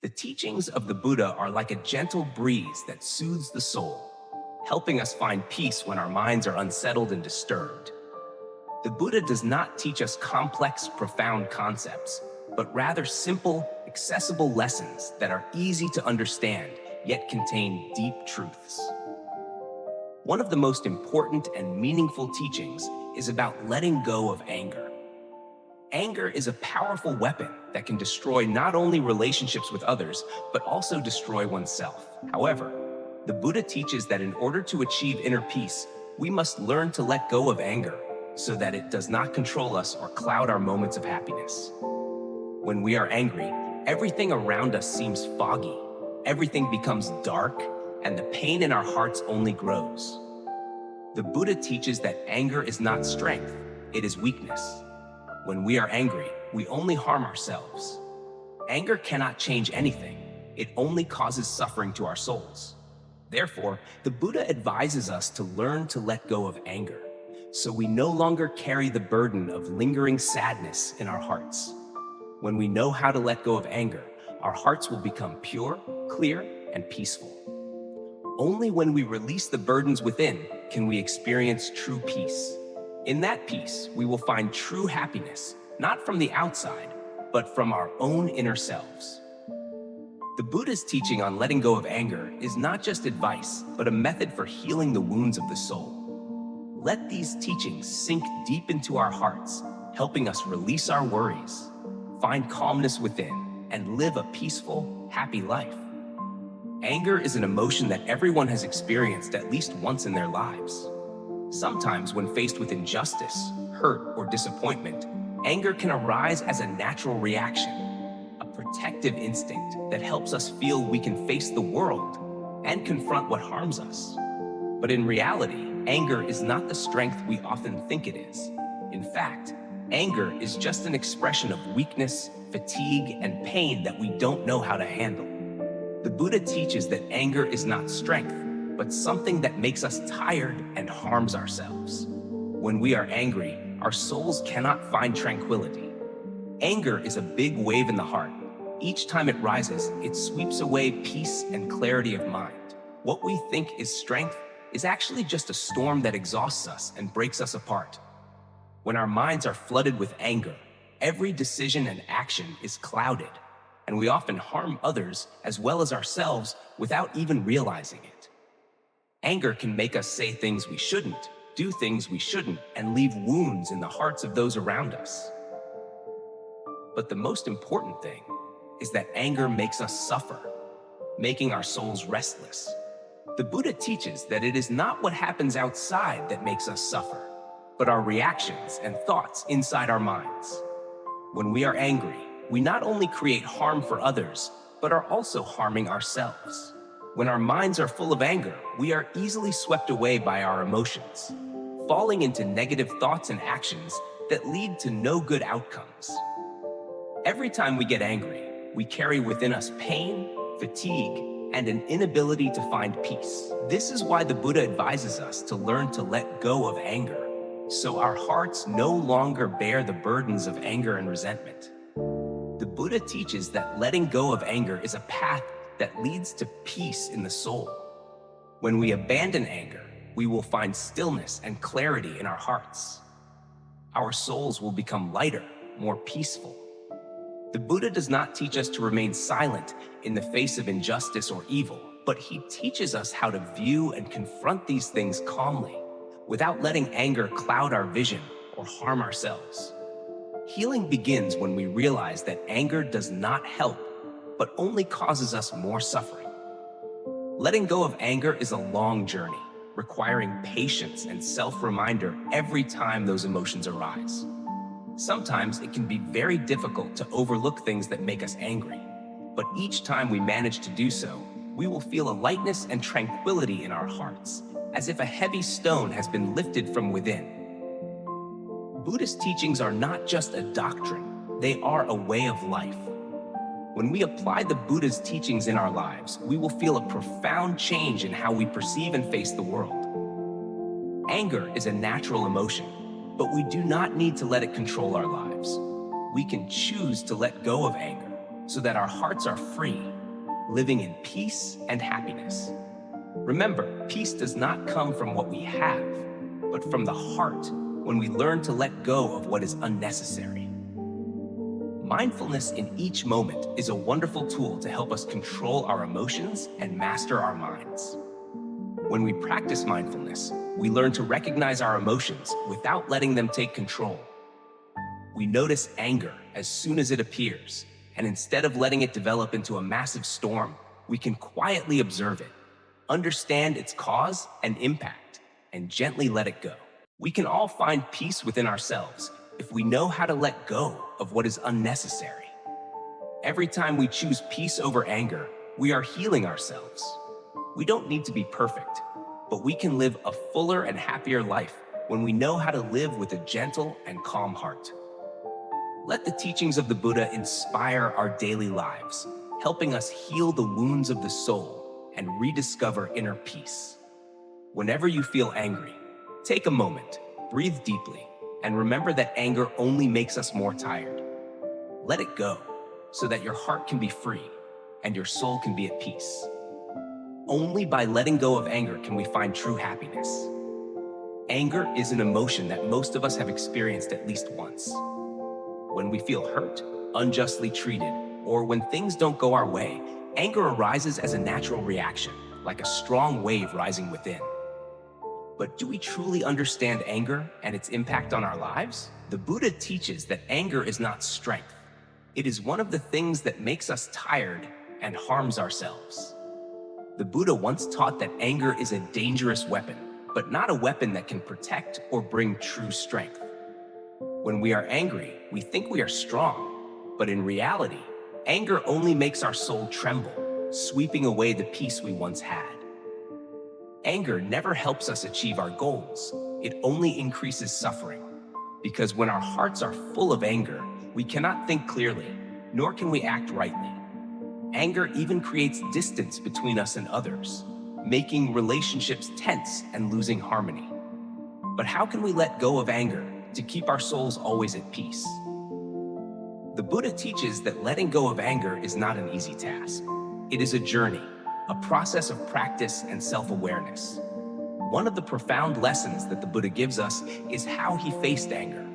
The teachings of the Buddha are like a gentle breeze that soothes the soul, helping us find peace when our minds are unsettled and disturbed. The Buddha does not teach us complex, profound concepts, but rather simple, accessible lessons that are easy to understand, yet contain deep truths. One of the most important and meaningful teachings is about letting go of anger. Anger is a powerful weapon that can destroy not only relationships with others, but also destroy oneself. However, the Buddha teaches that in order to achieve inner peace, we must learn to let go of anger so that it does not control us or cloud our moments of happiness. When we are angry, everything around us seems foggy, everything becomes dark, and the pain in our hearts only grows. The Buddha teaches that anger is not strength, it is weakness. When we are angry, we only harm ourselves. Anger cannot change anything. It only causes suffering to our souls. Therefore, the Buddha advises us to learn to let go of anger, so we no longer carry the burden of lingering sadness in our hearts. When we know how to let go of anger, our hearts will become pure, clear, and peaceful. Only when we release the burdens within can we experience true peace. In that peace, we will find true happiness, not from the outside, but from our own inner selves. The Buddha's teaching on letting go of anger is not just advice, but a method for healing the wounds of the soul. Let these teachings sink deep into our hearts, helping us release our worries, find calmness within, and live a peaceful, happy life. Anger is an emotion that everyone has experienced at least once in their lives. Sometimes when faced with injustice, hurt, or disappointment, anger can arise as a natural reaction, a protective instinct that helps us feel we can face the world and confront what harms us. But in reality, anger is not the strength we often think it is. In fact, anger is just an expression of weakness, fatigue, and pain that we don't know how to handle. The Buddha teaches that anger is not strength, but something that makes us tired and harms ourselves. When we are angry, our souls cannot find tranquility. Anger is a big wave in the heart. Each time it rises, it sweeps away peace and clarity of mind. What we think is strength is actually just a storm that exhausts us and breaks us apart. When our minds are flooded with anger, every decision and action is clouded, and we often harm others as well as ourselves without even realizing it. Anger can make us say things we shouldn't, do things we shouldn't, and leave wounds in the hearts of those around us. But the most important thing is that anger makes us suffer, making our souls restless. The Buddha teaches that it is not what happens outside that makes us suffer, but our reactions and thoughts inside our minds. When we are angry, we not only create harm for others, but are also harming ourselves. When our minds are full of anger, we are easily swept away by our emotions, falling into negative thoughts and actions that lead to no good outcomes. Every time we get angry, we carry within us pain, fatigue, and an inability to find peace. This is why the Buddha advises us to learn to let go of anger, so our hearts no longer bear the burdens of anger and resentment. The Buddha teaches that letting go of anger is a path that leads to peace in the soul. When we abandon anger, we will find stillness and clarity in our hearts. Our souls will become lighter, more peaceful. The Buddha does not teach us to remain silent in the face of injustice or evil, but he teaches us how to view and confront these things calmly, without letting anger cloud our vision or harm ourselves. Healing begins when we realize that anger does not help, but only causes us more suffering. Letting go of anger is a long journey, requiring patience and self-reminder every time those emotions arise. Sometimes it can be very difficult to overlook things that make us angry, but each time we manage to do so, we will feel a lightness and tranquility in our hearts, as if a heavy stone has been lifted from within. Buddhist teachings are not just a doctrine, they are a way of life. When we apply the Buddha's teachings in our lives, we will feel a profound change in how we perceive and face the world. Anger is a natural emotion, but we do not need to let it control our lives. We can choose to let go of anger, so that our hearts are free, living in peace and happiness. Remember, peace does not come from what we have, but from the heart when we learn to let go of what is unnecessary. Mindfulness in each moment is a wonderful tool to help us control our emotions and master our minds. When we practice mindfulness, we learn to recognize our emotions without letting them take control. We notice anger as soon as it appears, and instead of letting it develop into a massive storm, we can quietly observe it, understand its cause and impact, and gently let it go. We can all find peace within ourselves if we know how to let go of what is unnecessary. Every time we choose peace over anger, we are healing ourselves. We don't need to be perfect, but we can live a fuller and happier life when we know how to live with a gentle and calm heart. Let the teachings of the Buddha inspire our daily lives, helping us heal the wounds of the soul and rediscover inner peace. Whenever you feel angry, take a moment, breathe deeply, and remember that anger only makes us more tired. Let it go so that your heart can be free and your soul can be at peace. Only by letting go of anger can we find true happiness. Anger is an emotion that most of us have experienced at least once. When we feel hurt, unjustly treated, or when things don't go our way, anger arises as a natural reaction, like a strong wave rising within. But do we truly understand anger and its impact on our lives? The Buddha teaches that anger is not strength. It is one of the things that makes us tired and harms ourselves. The Buddha once taught that anger is a dangerous weapon, but not a weapon that can protect or bring true strength. When we are angry, we think we are strong, but in reality, anger only makes our soul tremble, sweeping away the peace we once had. Anger never helps us achieve our goals. It only increases suffering. Because when our hearts are full of anger, we cannot think clearly, nor can we act rightly. Anger even creates distance between us and others, making relationships tense and losing harmony. But how can we let go of anger to keep our souls always at peace? The Buddha teaches that letting go of anger is not an easy task. It is a journey, a process of practice and self-awareness. One of the profound lessons that the Buddha gives us is how he faced anger.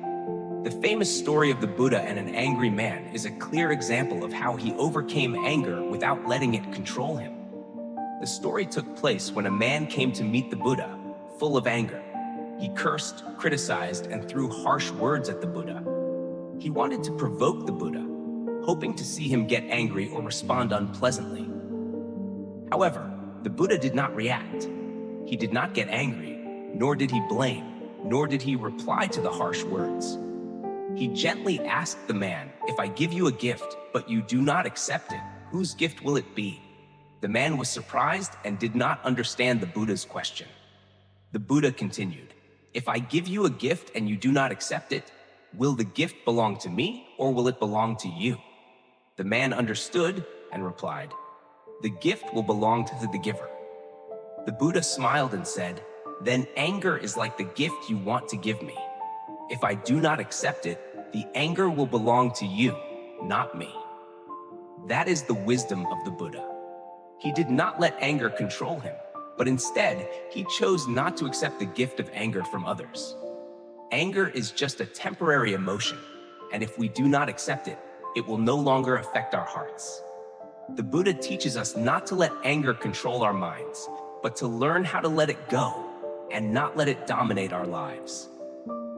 The famous story of the Buddha and an angry man is a clear example of how he overcame anger without letting it control him. The story took place when a man came to meet the Buddha, full of anger. He cursed, criticized, and threw harsh words at the Buddha. He wanted to provoke the Buddha, hoping to see him get angry or respond unpleasantly. However, the Buddha did not react. He did not get angry, nor did he blame, nor did he reply to the harsh words. He gently asked the man, "If I give you a gift, but you do not accept it, whose gift will it be?" The man was surprised and did not understand the Buddha's question. The Buddha continued, "If I give you a gift and you do not accept it, will the gift belong to me or will it belong to you?" The man understood and replied, "The gift will belong to the giver." The Buddha smiled and said, "Then anger is like the gift you want to give me. If I do not accept it, the anger will belong to you, not me." That is the wisdom of the Buddha. He did not let anger control him, but instead, he chose not to accept the gift of anger from others. Anger is just a temporary emotion, and if we do not accept it, it will no longer affect our hearts. The Buddha teaches us not to let anger control our minds, but to learn how to let it go and not let it dominate our lives.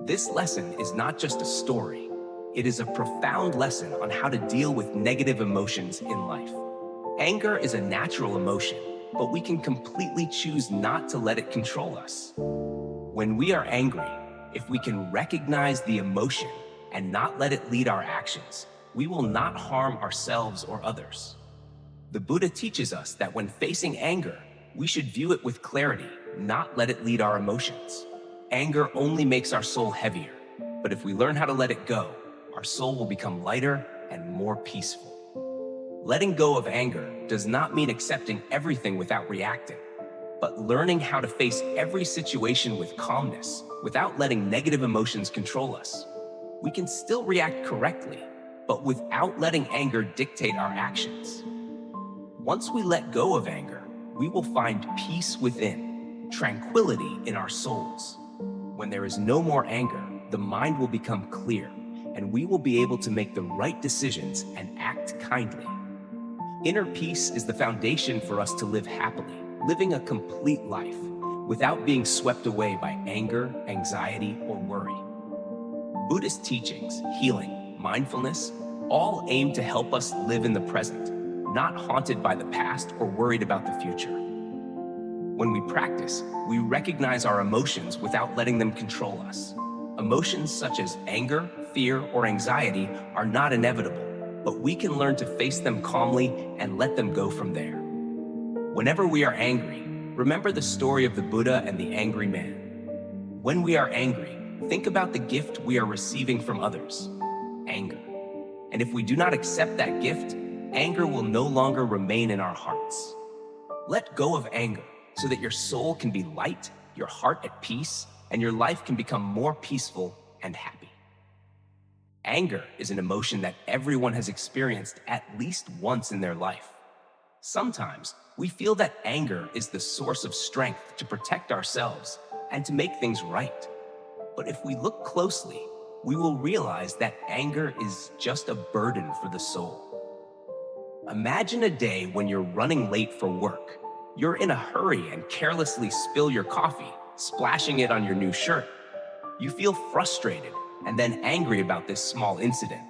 This lesson is not just a story. It is a profound lesson on how to deal with negative emotions in life. Anger is a natural emotion, but we can completely choose not to let it control us. When we are angry, if we can recognize the emotion and not let it lead our actions, we will not harm ourselves or others. The Buddha teaches us that when facing anger, we should view it with clarity, not let it lead our emotions. Anger only makes our soul heavier, but if we learn how to let it go, our soul will become lighter and more peaceful. Letting go of anger does not mean accepting everything without reacting, but learning how to face every situation with calmness, without letting negative emotions control us. We can still react correctly, but without letting anger dictate our actions. Once we let go of anger, we will find peace within, tranquility in our souls. When there is no more anger, the mind will become clear, and we will be able to make the right decisions and act kindly. Inner peace is the foundation for us to live happily, living a complete life, without being swept away by anger, anxiety, or worry. Buddhist teachings, healing, mindfulness, all aim to help us live in the present, not haunted by the past or worried about the future. When we practice, we recognize our emotions without letting them control us. Emotions such as anger, fear, or anxiety are not inevitable, but we can learn to face them calmly and let them go from there. Whenever we are angry, remember the story of the Buddha and the angry man. When we are angry, think about the gift we are receiving from others, anger. And if we do not accept that gift, anger will no longer remain in our hearts. Let go of anger so that your soul can be light, your heart at peace, and your life can become more peaceful and happy. Anger is an emotion that everyone has experienced at least once in their life. Sometimes we feel that anger is the source of strength to protect ourselves and to make things right. But if we look closely, we will realize that anger is just a burden for the soul. Imagine a day when you're running late for work. You're in a hurry and carelessly spill your coffee, splashing it on your new shirt. You feel frustrated and then angry about this small incident,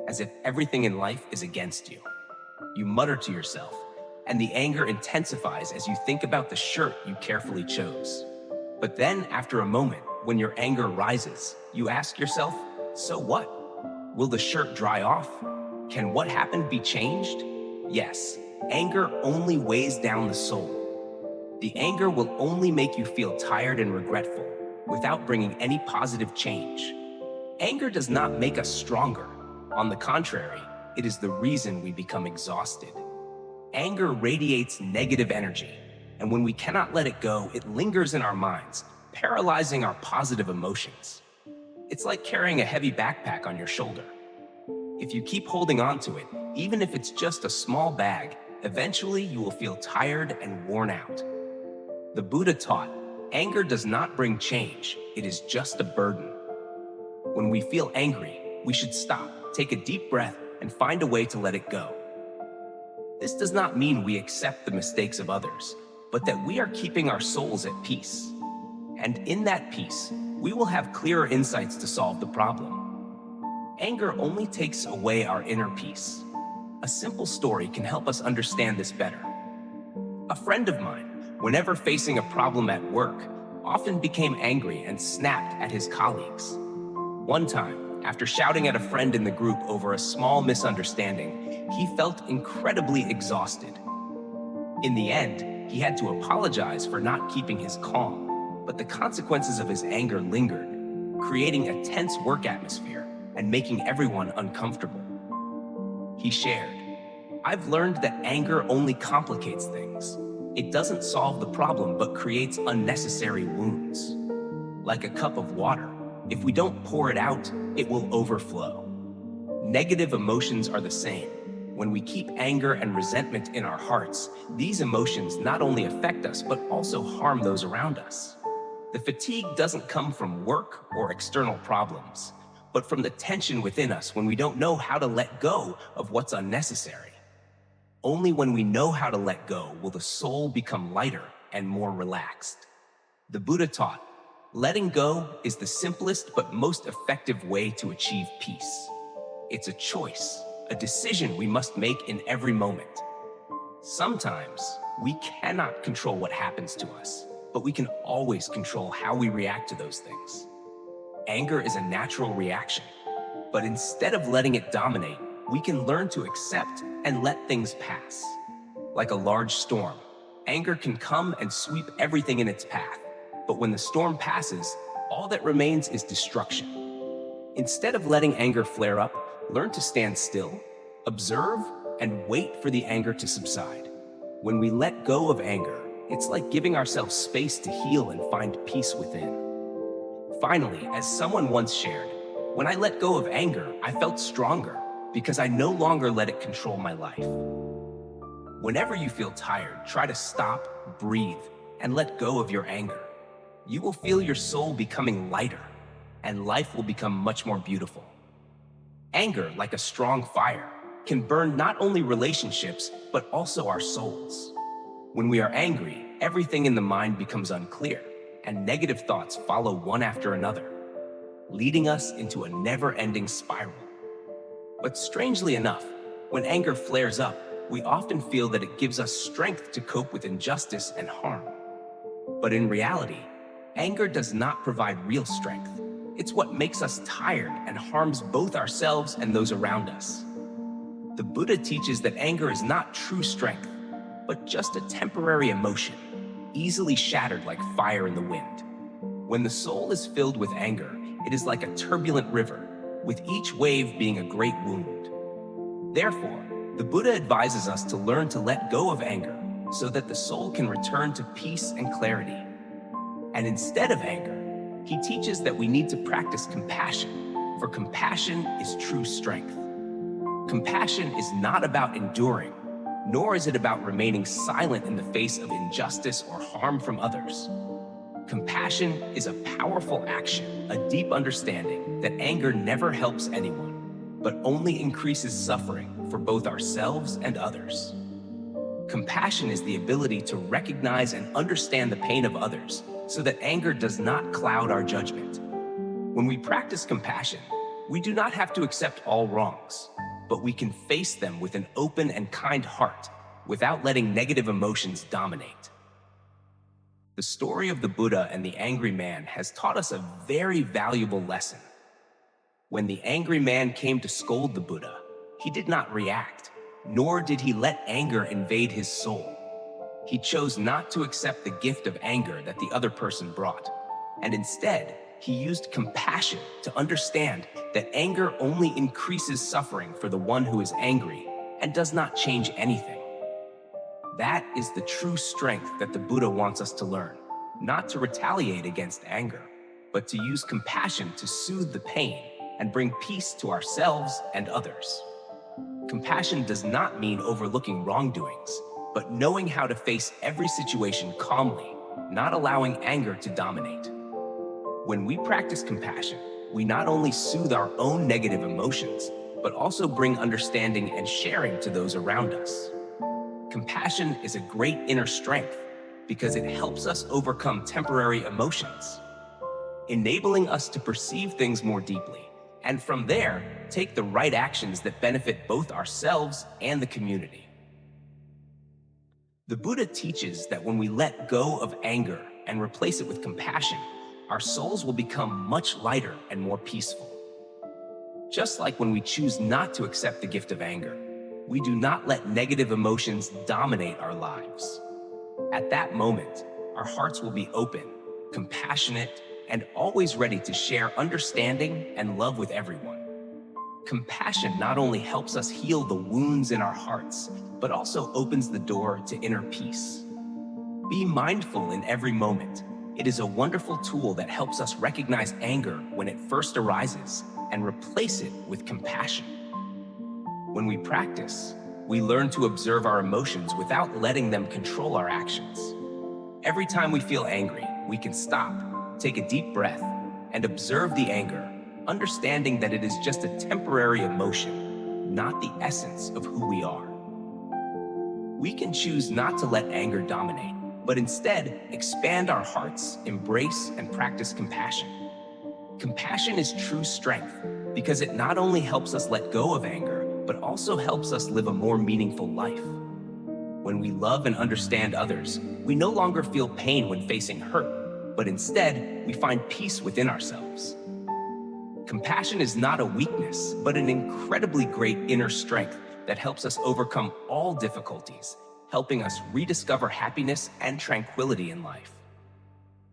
as if everything in life is against you. You mutter to yourself, and the anger intensifies as you think about the shirt you carefully chose. But then, after a moment, when your anger rises, you ask yourself, so what? Will the shirt dry off? Can what happened be changed? Yes, anger only weighs down the soul. The anger will only make you feel tired and regretful, without bringing any positive change. Anger does not make us stronger. On the contrary, it is the reason we become exhausted. Anger radiates negative energy, and when we cannot let it go, it lingers in our minds, paralyzing our positive emotions. It's like carrying a heavy backpack on your shoulder. If you keep holding on to it, even if it's just a small bag, eventually you will feel tired and worn out. The Buddha taught, anger does not bring change, it is just a burden. When we feel angry, we should stop, take a deep breath, and find a way to let it go. This does not mean we accept the mistakes of others, but that we are keeping our souls at peace. And in that peace, we will have clearer insights to solve the problem. Anger only takes away our inner peace. A simple story can help us understand this better. A friend of mine, whenever facing a problem at work, often became angry and snapped at his colleagues. One time, after shouting at a friend in the group over a small misunderstanding, he felt incredibly exhausted. In the end, he had to apologize for not keeping his calm, but the consequences of his anger lingered, creating a tense work atmosphere and making everyone uncomfortable. He shared, "I've learned that anger only complicates things. It doesn't solve the problem, but creates unnecessary wounds. Like a cup of water, if we don't pour it out, it will overflow." Negative emotions are the same. When we keep anger and resentment in our hearts, these emotions not only affect us, but also harm those around us. The fatigue doesn't come from work or external problems, but from the tension within us when we don't know how to let go of what's unnecessary. Only when we know how to let go will the soul become lighter and more relaxed. The Buddha taught, letting go is the simplest but most effective way to achieve peace. It's a choice, a decision we must make in every moment. Sometimes we cannot control what happens to us, but we can always control how we react to those things. Anger is a natural reaction, but instead of letting it dominate, we can learn to accept and let things pass. Like a large storm, anger can come and sweep everything in its path, but when the storm passes, all that remains is destruction. Instead of letting anger flare up, learn to stand still, observe, and wait for the anger to subside. When we let go of anger, it's like giving ourselves space to heal and find peace within. Finally, as someone once shared, when I let go of anger, I felt stronger, because I no longer let it control my life. Whenever you feel tired, try to stop, breathe, and let go of your anger. You will feel your soul becoming lighter, and life will become much more beautiful. Anger, like a strong fire, can burn not only relationships, but also our souls. When we are angry, everything in the mind becomes unclear, and negative thoughts follow one after another, leading us into a never-ending spiral. But strangely enough, when anger flares up, we often feel that it gives us strength to cope with injustice and harm. But in reality, anger does not provide real strength. It's what makes us tired and harms both ourselves and those around us. The Buddha teaches that anger is not true strength, but just a temporary emotion, easily shattered like fire in the wind. When the soul is filled with anger, it is like a turbulent river, with each wave being a great wound. Therefore, the Buddha advises us to learn to let go of anger so that the soul can return to peace and clarity. And instead of anger, he teaches that we need to practice compassion, for compassion is true strength. Compassion is not about enduring, nor is it about remaining silent in the face of injustice or harm from others. Compassion is a powerful action, a deep understanding that anger never helps anyone, but only increases suffering for both ourselves and others. Compassion is the ability to recognize and understand the pain of others so that anger does not cloud our judgment. When we practice compassion, we do not have to accept all wrongs, but we can face them with an open and kind heart without letting negative emotions dominate. The story of the Buddha and the angry man has taught us a very valuable lesson. When the angry man came to scold the Buddha, he did not react, nor did he let anger invade his soul. He chose not to accept the gift of anger that the other person brought, and instead, he used compassion to understand that anger only increases suffering for the one who is angry and does not change anything. That is the true strength that the Buddha wants us to learn, not to retaliate against anger, but to use compassion to soothe the pain and bring peace to ourselves and others. Compassion does not mean overlooking wrongdoings, but knowing how to face every situation calmly, not allowing anger to dominate. When we practice compassion, we not only soothe our own negative emotions, but also bring understanding and sharing to those around us. Compassion is a great inner strength because it helps us overcome temporary emotions, enabling us to perceive things more deeply, and from there, take the right actions that benefit both ourselves and the community. The Buddha teaches that when we let go of anger and replace it with compassion, our souls will become much lighter and more peaceful. Just like when we choose not to accept the gift of anger, we do not let negative emotions dominate our lives. At that moment, our hearts will be open, compassionate, and always ready to share understanding and love with everyone. Compassion not only helps us heal the wounds in our hearts, but also opens the door to inner peace. Be mindful in every moment. It is a wonderful tool that helps us recognize anger when it first arises and replace it with compassion. When we practice, we learn to observe our emotions without letting them control our actions. Every time we feel angry, we can stop, take a deep breath, and observe the anger, understanding that it is just a temporary emotion, not the essence of who we are. We can choose not to let anger dominate, but instead expand our hearts, embrace, and practice compassion. Compassion is true strength because it not only helps us let go of anger, but also helps us live a more meaningful life. When we love and understand others, we no longer feel pain when facing hurt, but instead, we find peace within ourselves. Compassion is not a weakness, but an incredibly great inner strength that helps us overcome all difficulties, helping us rediscover happiness and tranquility in life.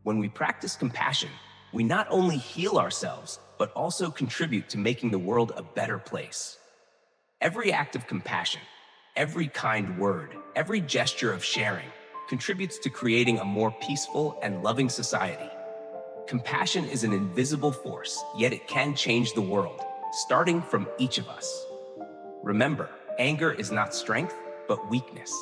When we practice compassion, we not only heal ourselves, but also contribute to making the world a better place. Every act of compassion, every kind word, every gesture of sharing contributes to creating a more peaceful and loving society. Compassion is an invisible force, yet it can change the world, starting from each of us. Remember, anger is not strength, but weakness.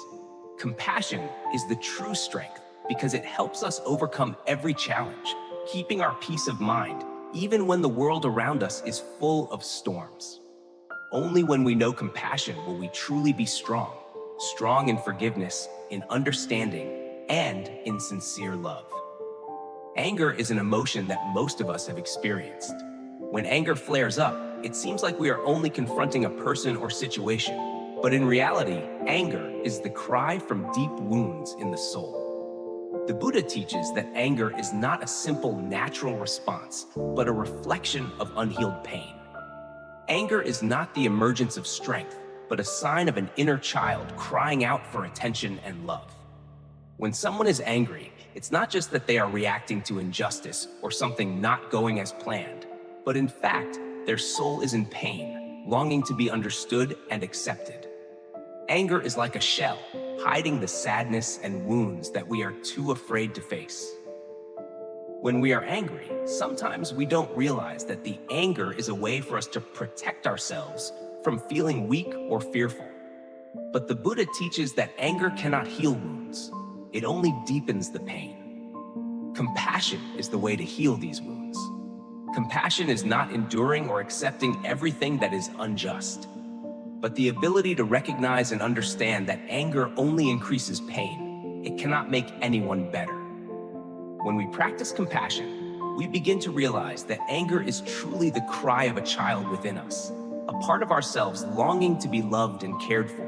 Compassion is the true strength because it helps us overcome every challenge, keeping our peace of mind, even when the world around us is full of storms. Only when we know compassion will we truly be strong, strong in forgiveness, in understanding, and in sincere love. Anger is an emotion that most of us have experienced. When anger flares up, it seems like we are only confronting a person or situation. But in reality, anger is the cry from deep wounds in the soul. The Buddha teaches that anger is not a simple natural response, but a reflection of unhealed pain. Anger is not the emergence of strength, but a sign of an inner child crying out for attention and love. When someone is angry, it's not just that they are reacting to injustice or something not going as planned, but in fact, their soul is in pain, longing to be understood and accepted. Anger is like a shell, hiding the sadness and wounds that we are too afraid to face. When we are angry, sometimes we don't realize that the anger is a way for us to protect ourselves from feeling weak or fearful. But the Buddha teaches that anger cannot heal wounds. It only deepens the pain. Compassion is the way to heal these wounds. Compassion is not enduring or accepting everything that is unjust, but the ability to recognize and understand that anger only increases pain. It cannot make anyone better. When we practice compassion, we begin to realize that anger is truly the cry of a child within us, a part of ourselves longing to be loved and cared for.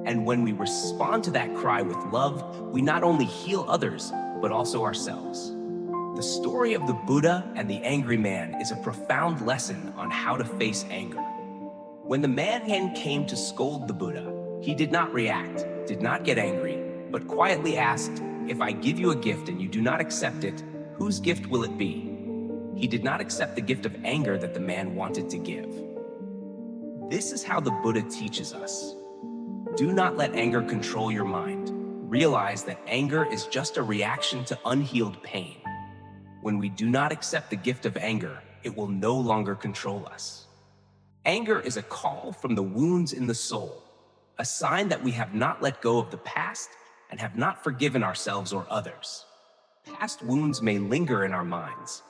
And when we respond to that cry with love, we not only heal others, but also ourselves. The story of the Buddha and the angry man is a profound lesson on how to face anger. When the man came to scold the Buddha, he did not react, did not get angry, but quietly asked, "If I give you a gift and you do not accept it, whose gift will it be?" He did not accept the gift of anger that the man wanted to give. This is how the Buddha teaches us. Do not let anger control your mind. Realize that anger is just a reaction to unhealed pain. When we do not accept the gift of anger, it will no longer control us. Anger is a call from the wounds in the soul, a sign that we have not let go of the past and have not forgiven ourselves or others. Past wounds may linger in our minds,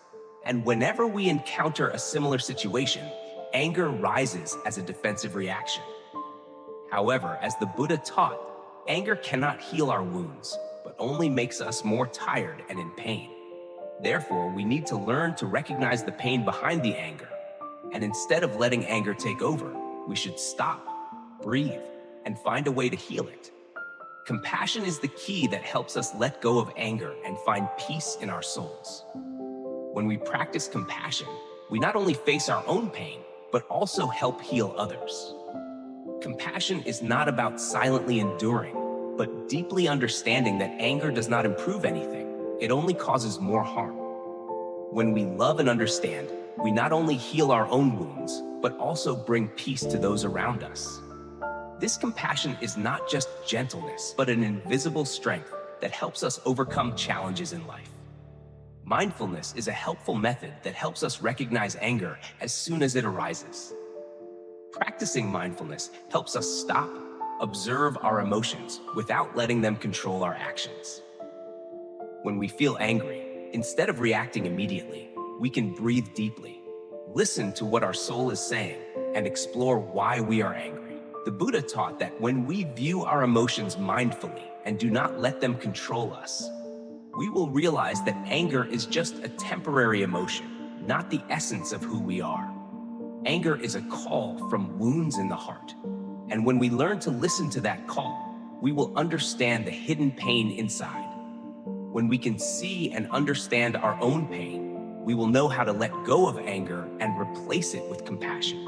and whenever we encounter a similar situation, anger rises as a defensive reaction. However, as the Buddha taught, anger cannot heal our wounds, but only makes us more tired and in pain. Therefore, we need to learn to recognize the pain behind the anger, and instead of letting anger take over, we should stop, breathe, and find a way to heal it. Compassion is the key that helps us let go of anger and find peace in our souls. When we practice compassion, we not only face our own pain, but also help heal others. Compassion is not about silently enduring, but deeply understanding that anger does not improve anything. It only causes more harm. When we love and understand, we not only heal our own wounds, but also bring peace to those around us. This compassion is not just gentleness, but an invisible strength that helps us overcome challenges in life. Mindfulness is a helpful method that helps us recognize anger as soon as it arises. Practicing mindfulness helps us stop, observe our emotions without letting them control our actions. When we feel angry, instead of reacting immediately, we can breathe deeply, listen to what our soul is saying, and explore why we are angry. The Buddha taught that when we view our emotions mindfully and do not let them control us, we will realize that anger is just a temporary emotion, not the essence of who we are. Anger is a call from wounds in the heart. And when we learn to listen to that call, we will understand the hidden pain inside. When we can see and understand our own pain, we will know how to let go of anger and replace it with compassion.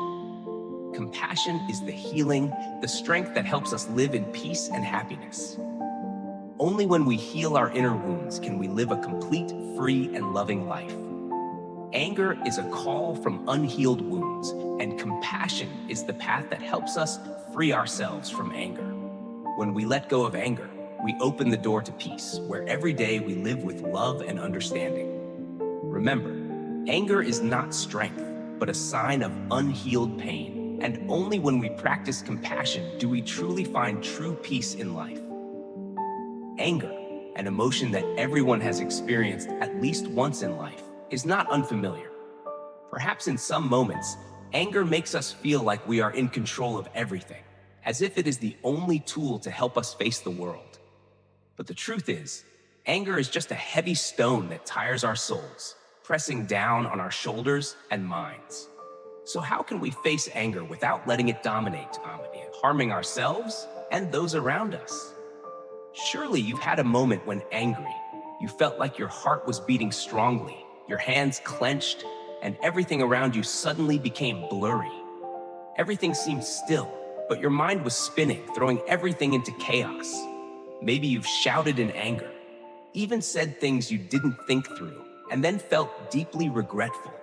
Compassion is the healing, the strength that helps us live in peace and happiness. Only when we heal our inner wounds can we live a complete, free, and loving life. Anger is a call from unhealed wounds, and compassion is the path that helps us free ourselves from anger. When we let go of anger, we open the door to peace, where every day we live with love and understanding. Remember, anger is not strength, but a sign of unhealed pain, And only when we practice compassion do we truly find true peace in life. Anger, an emotion that everyone has experienced at least once in life, is not unfamiliar. Perhaps in some moments, anger makes us feel like we are in control of everything, as if it is the only tool to help us face the world. But the truth is, anger is just a heavy stone that tires our souls, pressing down on our shoulders and minds. So how can we face anger without letting it dominate, harming ourselves and those around us? Surely you've had a moment when angry, you felt like your heart was beating strongly, your hands clenched, and everything around you suddenly became blurry. Everything seemed still, but your mind was spinning, throwing everything into chaos. Maybe you've shouted in anger, even said things you didn't think through, and then felt deeply regretful.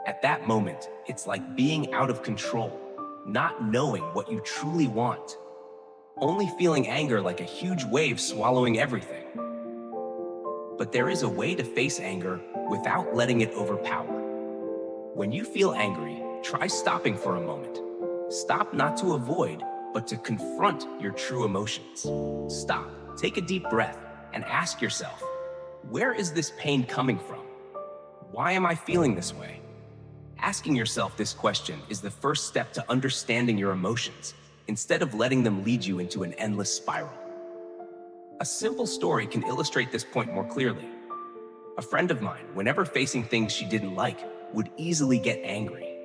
At that moment, it's like being out of control, not knowing what you truly want, only feeling anger like a huge wave swallowing everything. But there is a way to face anger without letting it overpower. When you feel angry, try stopping for a moment. Stop not to avoid, but to confront your true emotions. Stop, take a deep breath, and ask yourself, where is this pain coming from? Why am I feeling this way? Asking yourself this question is the first step to understanding your emotions, instead of letting them lead you into an endless spiral. A simple story can illustrate this point more clearly. A friend of mine, whenever facing things she didn't like, would easily get angry.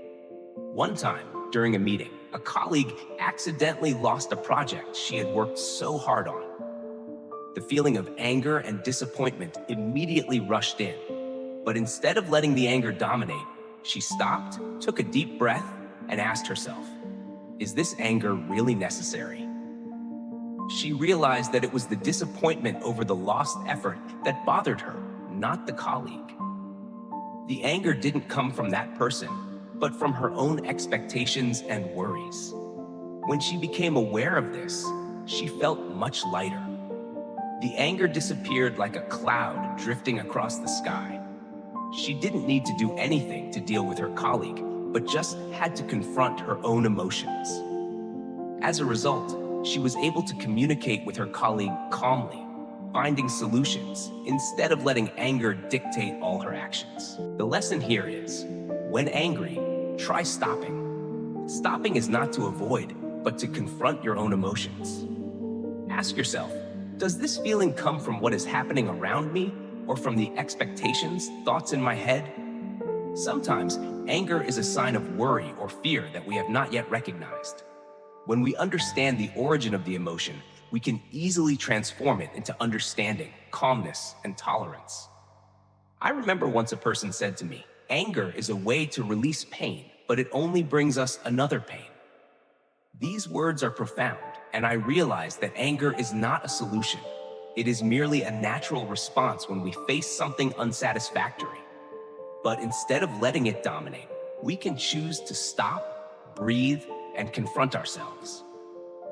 One time, during a meeting, a colleague accidentally lost a project she had worked so hard on. The feeling of anger and disappointment immediately rushed in, but instead of letting the anger dominate, she stopped, took a deep breath, and asked herself, is this anger really necessary? She realized that it was the disappointment over the lost effort that bothered her, not the colleague. The anger didn't come from that person, but from her own expectations and worries. When she became aware of this, she felt much lighter. The anger disappeared like a cloud drifting across the sky. She didn't need to do anything to deal with her colleague, but just had to confront her own emotions. As a result, she was able to communicate with her colleague calmly, finding solutions instead of letting anger dictate all her actions. The lesson here is, when angry, try stopping. Stopping is not to avoid, but to confront your own emotions. Ask yourself, does this feeling come from what is happening around me, or from the expectations, thoughts in my head? Sometimes, anger is a sign of worry or fear that we have not yet recognized. When we understand the origin of the emotion, we can easily transform it into understanding, calmness, and tolerance. I remember once a person said to me, anger is a way to release pain, but it only brings us another pain. These words are profound, and I realized that anger is not a solution. It is merely a natural response when we face something unsatisfactory. But instead of letting it dominate, we can choose to stop, breathe, and confront ourselves.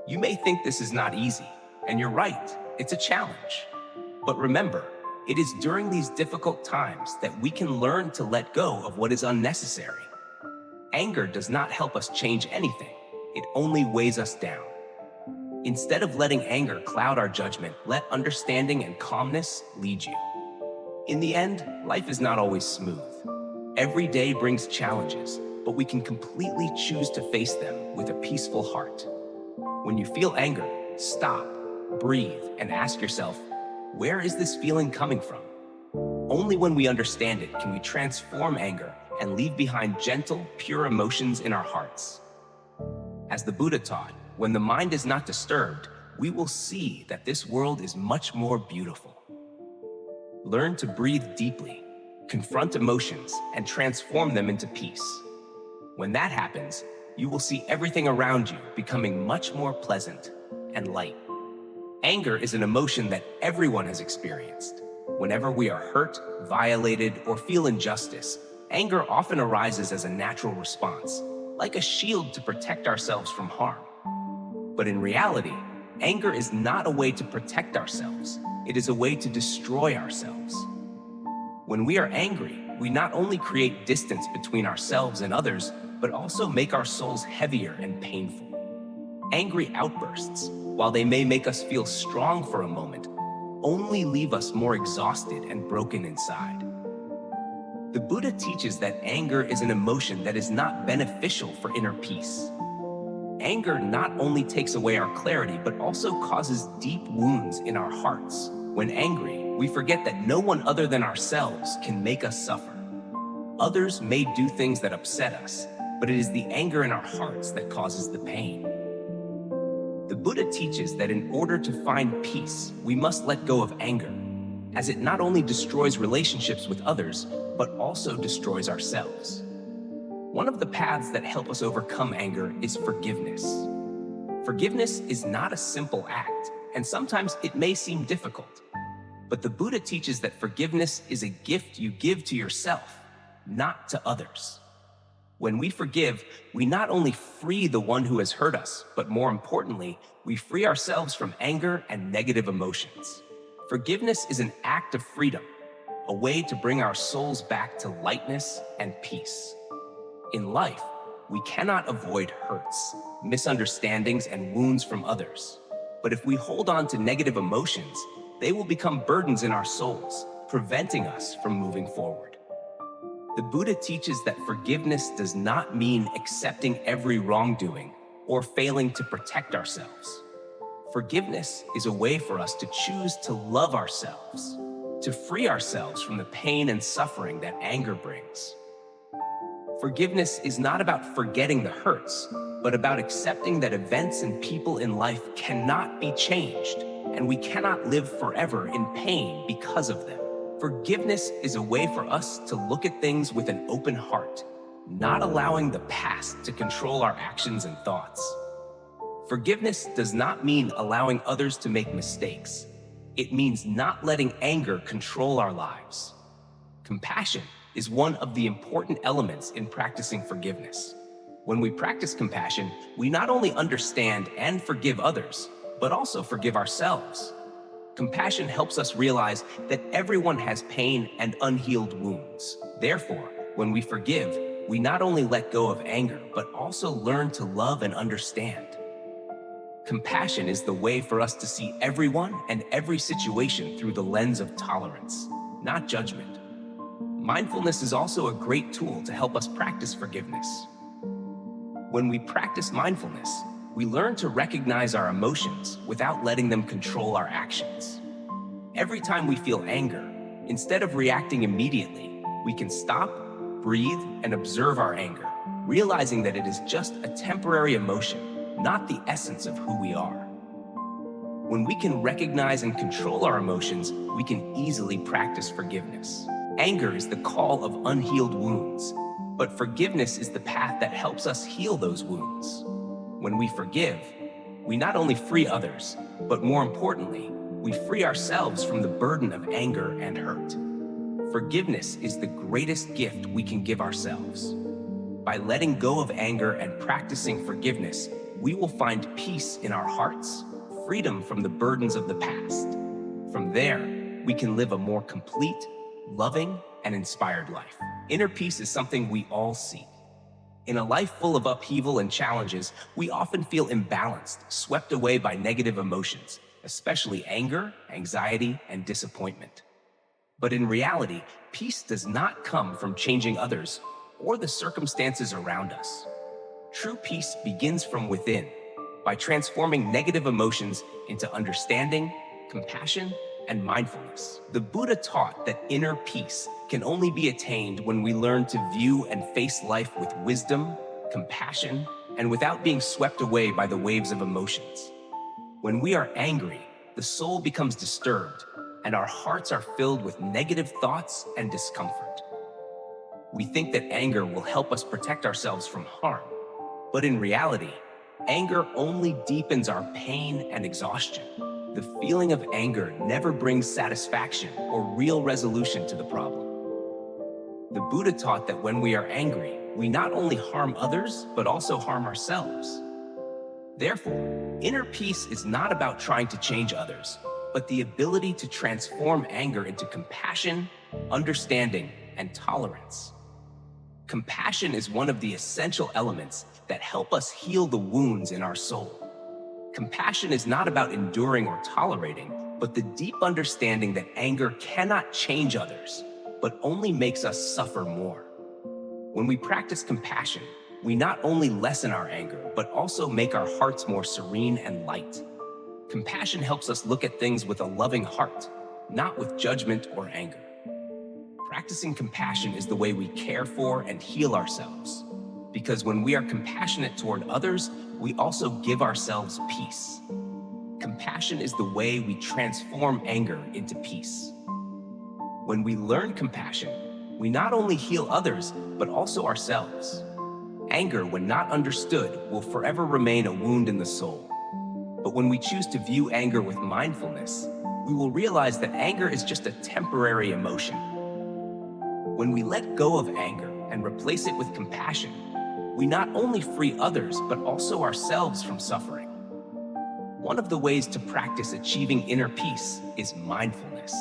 You may think this is not easy, and you're right, it's a challenge. But remember, it is during these difficult times that we can learn to let go of what is unnecessary. Anger does not help us change anything, it only weighs us down. Instead of letting anger cloud our judgment, let understanding and calmness lead you. In the end, life is not always smooth. Every day brings challenges, but we can completely choose to face them with a peaceful heart. When you feel anger, stop, breathe, and ask yourself, where is this feeling coming from? Only when we understand it can we transform anger and leave behind gentle, pure emotions in our hearts. As the Buddha taught, when the mind is not disturbed, we will see that this world is much more beautiful. Learn to breathe deeply, confront emotions, and transform them into peace. When that happens, you will see everything around you becoming much more pleasant and light. Anger is an emotion that everyone has experienced. Whenever we are hurt, violated, or feel injustice, anger often arises as a natural response, like a shield to protect ourselves from harm. But in reality, anger is not a way to protect ourselves. It is a way to destroy ourselves. When we are angry, we not only create distance between ourselves and others, but also make our souls heavier and painful. Angry outbursts, while they may make us feel strong for a moment, only leave us more exhausted and broken inside. The Buddha teaches that anger is an emotion that is not beneficial for inner peace. Anger not only takes away our clarity, but also causes deep wounds in our hearts. When angry, we forget that no one other than ourselves can make us suffer. Others may do things that upset us, but it is the anger in our hearts that causes the pain. The Buddha teaches that in order to find peace, we must let go of anger, as it not only destroys relationships with others, but also destroys ourselves. One of the paths that help us overcome anger is forgiveness. Forgiveness is not a simple act, and sometimes it may seem difficult. But the Buddha teaches that forgiveness is a gift you give to yourself, not to others. When we forgive, we not only free the one who has hurt us, but more importantly, we free ourselves from anger and negative emotions. Forgiveness is an act of freedom, a way to bring our souls back to lightness and peace. In life, we cannot avoid hurts, misunderstandings, and wounds from others. But if we hold on to negative emotions, they will become burdens in our souls, preventing us from moving forward. The Buddha teaches that forgiveness does not mean accepting every wrongdoing or failing to protect ourselves. Forgiveness is a way for us to choose to love ourselves, to free ourselves from the pain and suffering that anger brings. Forgiveness is not about forgetting the hurts, but about accepting that events and people in life cannot be changed, and we cannot live forever in pain because of them. Forgiveness is a way for us to look at things with an open heart, not allowing the past to control our actions and thoughts. Forgiveness does not mean allowing others to make mistakes. It means not letting anger control our lives. Compassion is one of the important elements in practicing forgiveness. When we practice compassion, we not only understand and forgive others, but also forgive ourselves. Compassion helps us realize that everyone has pain and unhealed wounds. Therefore, when we forgive, we not only let go of anger, but also learn to love and understand. Compassion is the way for us to see everyone and every situation through the lens of tolerance, not judgment. Mindfulness is also a great tool to help us practice forgiveness. When we practice mindfulness, we learn to recognize our emotions without letting them control our actions. Every time we feel anger, instead of reacting immediately, we can stop, breathe, and observe our anger, realizing that it is just a temporary emotion, not the essence of who we are. When we can recognize and control our emotions, we can easily practice forgiveness. Anger is the call of unhealed wounds, but forgiveness is the path that helps us heal those wounds. When we forgive, we not only free others, but more importantly, we free ourselves from the burden of anger and hurt. Forgiveness is the greatest gift we can give ourselves. By letting go of anger and practicing forgiveness, we will find peace in our hearts, freedom from the burdens of the past. From there, we can live a more complete, loving, and inspired life. Inner peace is something we all seek. In a life full of upheaval and challenges, we often feel imbalanced, swept away by negative emotions, especially anger, anxiety, and disappointment. But in reality, peace does not come from changing others or the circumstances around us. True peace begins from within, by transforming negative emotions into understanding, compassion, and mindfulness. The Buddha taught that inner peace can only be attained when we learn to view and face life with wisdom, compassion, and without being swept away by the waves of emotions. When we are angry, the soul becomes disturbed, and our hearts are filled with negative thoughts and discomfort. We think that anger will help us protect ourselves from harm, but in reality, anger only deepens our pain and exhaustion. The feeling of anger never brings satisfaction or real resolution to the problem. The Buddha taught that when we are angry, we not only harm others, but also harm ourselves. Therefore, inner peace is not about trying to change others, but the ability to transform anger into compassion, understanding, and tolerance. Compassion is one of the essential elements that help us heal the wounds in our soul. Compassion is not about enduring or tolerating, but the deep understanding that anger cannot change others, but only makes us suffer more. When we practice compassion, we not only lessen our anger, but also make our hearts more serene and light. Compassion helps us look at things with a loving heart, not with judgment or anger. Practicing compassion is the way we care for and heal ourselves. Because when we are compassionate toward others, we also give ourselves peace. Compassion is the way we transform anger into peace. When we learn compassion, we not only heal others, but also ourselves. Anger, when not understood, will forever remain a wound in the soul. But when we choose to view anger with mindfulness, we will realize that anger is just a temporary emotion. When we let go of anger and replace it with compassion, we not only free others, but also ourselves from suffering. One of the ways to practice achieving inner peace is mindfulness,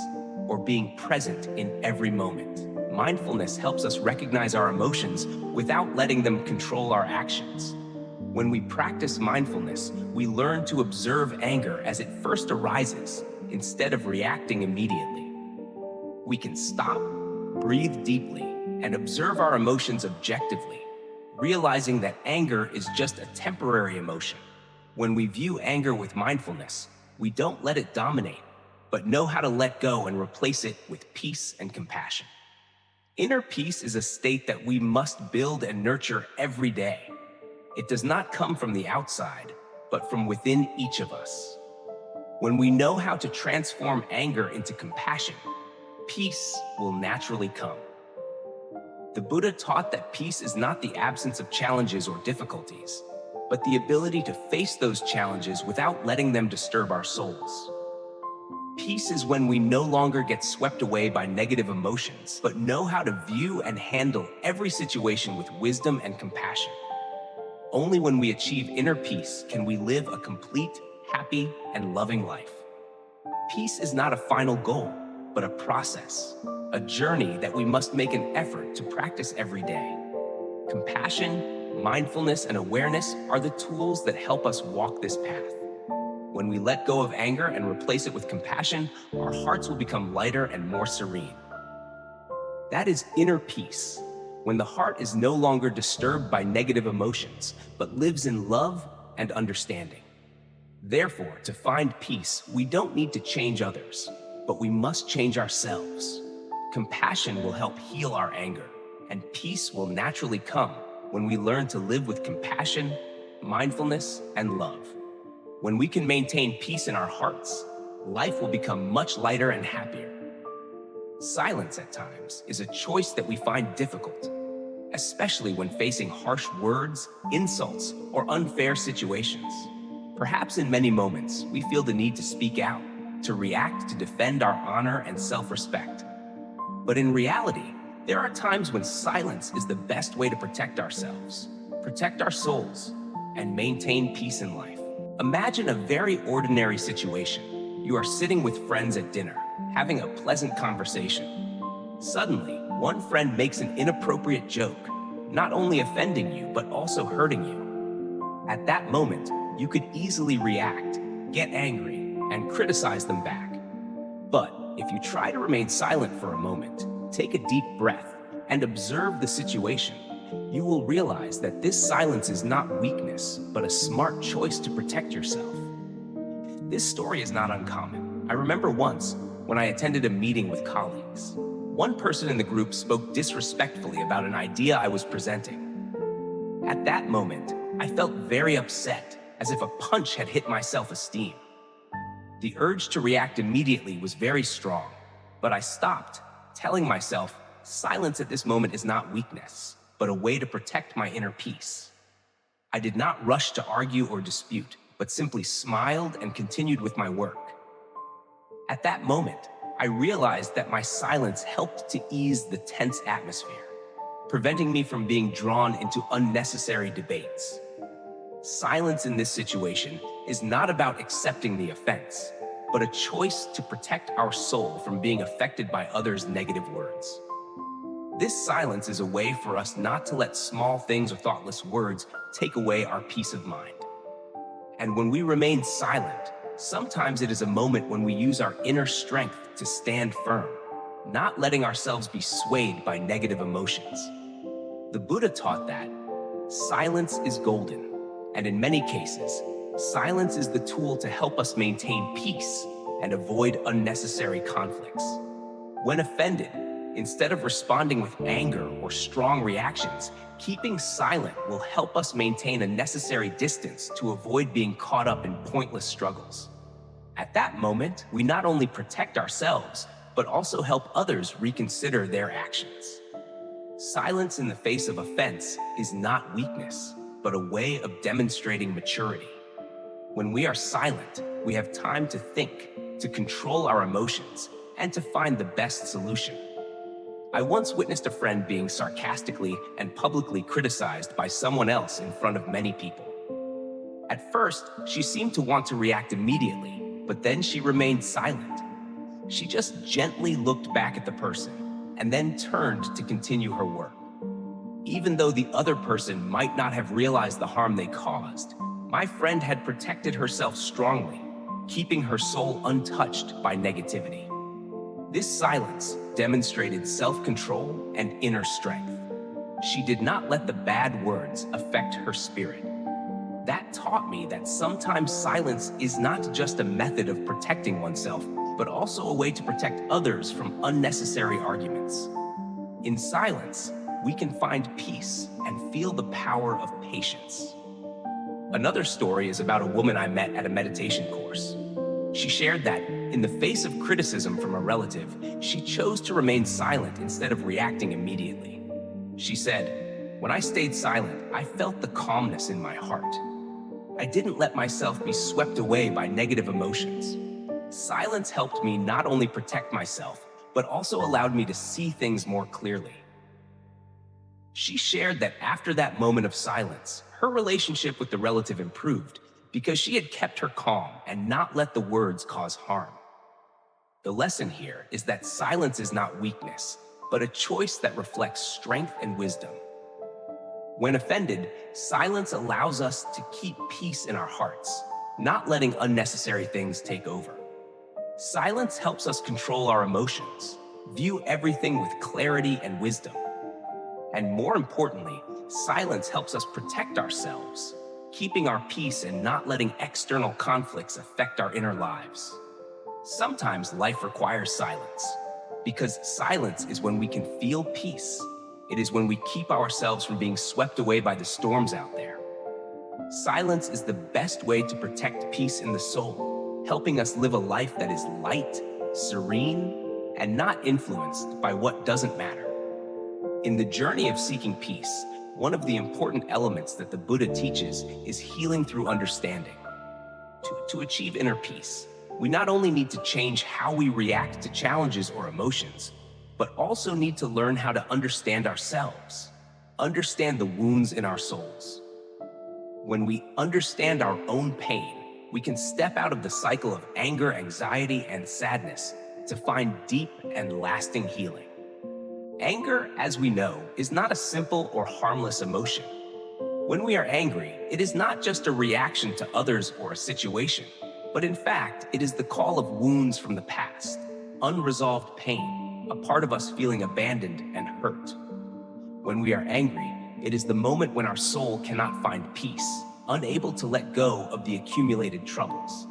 or being present in every moment. Mindfulness helps us recognize our emotions without letting them control our actions. When we practice mindfulness, we learn to observe anger as it first arises, instead of reacting immediately. We can stop, breathe deeply, and observe our emotions objectively, realizing that anger is just a temporary emotion. When we view anger with mindfulness, we don't let it dominate, but know how to let go and replace it with peace and compassion. Inner peace is a state that we must build and nurture every day. It does not come from the outside, but from within each of us. When we know how to transform anger into compassion, peace will naturally come. The Buddha taught that peace is not the absence of challenges or difficulties, but the ability to face those challenges without letting them disturb our souls. Peace is when we no longer get swept away by negative emotions, but know how to view and handle every situation with wisdom and compassion. Only when we achieve inner peace can we live a complete, happy, and loving life. Peace is not a final goal, but a process, a journey that we must make an effort to practice every day. Compassion, mindfulness, and awareness are the tools that help us walk this path. When we let go of anger and replace it with compassion, our hearts will become lighter and more serene. That is inner peace, when the heart is no longer disturbed by negative emotions, but lives in love and understanding. Therefore, to find peace, we don't need to change others, but we must change ourselves. Compassion will help heal our anger, and peace will naturally come when we learn to live with compassion, mindfulness, and love. When we can maintain peace in our hearts, life will become much lighter and happier. Silence at times is a choice that we find difficult, especially when facing harsh words, insults, or unfair situations. Perhaps in many moments, we feel the need to speak out, to react, to defend our honor and self-respect. But in reality, there are times when silence is the best way to protect ourselves, protect our souls, and maintain peace in life. Imagine a very ordinary situation. You are sitting with friends at dinner, having a pleasant conversation. Suddenly, one friend makes an inappropriate joke, not only offending you, but also hurting you. At that moment, you could easily react, get angry, and criticize them back. But if you try to remain silent for a moment, take a deep breath, and observe the situation, you will realize that this silence is not weakness, but a smart choice to protect yourself. This story is not uncommon. I remember once, when I attended a meeting with colleagues, one person in the group spoke disrespectfully about an idea I was presenting. At that moment, I felt very upset, as if a punch had hit my self-esteem. The urge to react immediately was very strong, but I stopped, telling myself, silence at this moment is not weakness, but a way to protect my inner peace. I did not rush to argue or dispute, but simply smiled and continued with my work. At that moment, I realized that my silence helped to ease the tense atmosphere, preventing me from being drawn into unnecessary debates. Silence in this situation is not about accepting the offense, but a choice to protect our soul from being affected by others' negative words. This silence is a way for us not to let small things or thoughtless words take away our peace of mind. And when we remain silent, sometimes it is a moment when we use our inner strength to stand firm, not letting ourselves be swayed by negative emotions. The Buddha taught that silence is golden, and in many cases, silence is the tool to help us maintain peace and avoid unnecessary conflicts. When offended, instead of responding with anger or strong reactions, keeping silent will help us maintain a necessary distance to avoid being caught up in pointless struggles. At that moment, we not only protect ourselves, but also help others reconsider their actions. Silence in the face of offense is not weakness, but a way of demonstrating maturity. When we are silent, we have time to think, to control our emotions, and to find the best solution. I once witnessed a friend being sarcastically and publicly criticized by someone else in front of many people. At first, she seemed to want to react immediately, but then she remained silent. She just gently looked back at the person and then turned to continue her work. Even though the other person might not have realized the harm they caused, my friend had protected herself strongly, keeping her soul untouched by negativity. This silence demonstrated self-control and inner strength. She did not let the bad words affect her spirit. That taught me that sometimes silence is not just a method of protecting oneself, but also a way to protect others from unnecessary arguments. In silence, we can find peace and feel the power of patience. Another story is about a woman I met at a meditation course. She shared that, in the face of criticism from a relative, she chose to remain silent instead of reacting immediately. She said, "When I stayed silent, I felt the calmness in my heart. I didn't let myself be swept away by negative emotions. Silence helped me not only protect myself, but also allowed me to see things more clearly." She shared that after that moment of silence, her relationship with the relative improved because she had kept her calm and not let the words cause harm. The lesson here is that silence is not weakness, but a choice that reflects strength and wisdom. When offended, silence allows us to keep peace in our hearts, not letting unnecessary things take over. Silence helps us control our emotions, view everything with clarity and wisdom. And more importantly, silence helps us protect ourselves, keeping our peace and not letting external conflicts affect our inner lives. Sometimes life requires silence, because silence is when we can feel peace. It is when we keep ourselves from being swept away by the storms out there. Silence is the best way to protect peace in the soul, helping us live a life that is light, serene, and not influenced by what doesn't matter. In the journey of seeking peace, one of the important elements that the Buddha teaches is healing through understanding. To achieve inner peace, we not only need to change how we react to challenges or emotions, but also need to learn how to understand ourselves, understand the wounds in our souls. When we understand our own pain, we can step out of the cycle of anger, anxiety, and sadness to find deep and lasting healing. Anger, as we know, is not a simple or harmless emotion. When we are angry, it is not just a reaction to others or a situation, but in fact, it is the call of wounds from the past, unresolved pain, a part of us feeling abandoned and hurt. When we are angry, it is the moment when our soul cannot find peace, unable to let go of the accumulated troubles.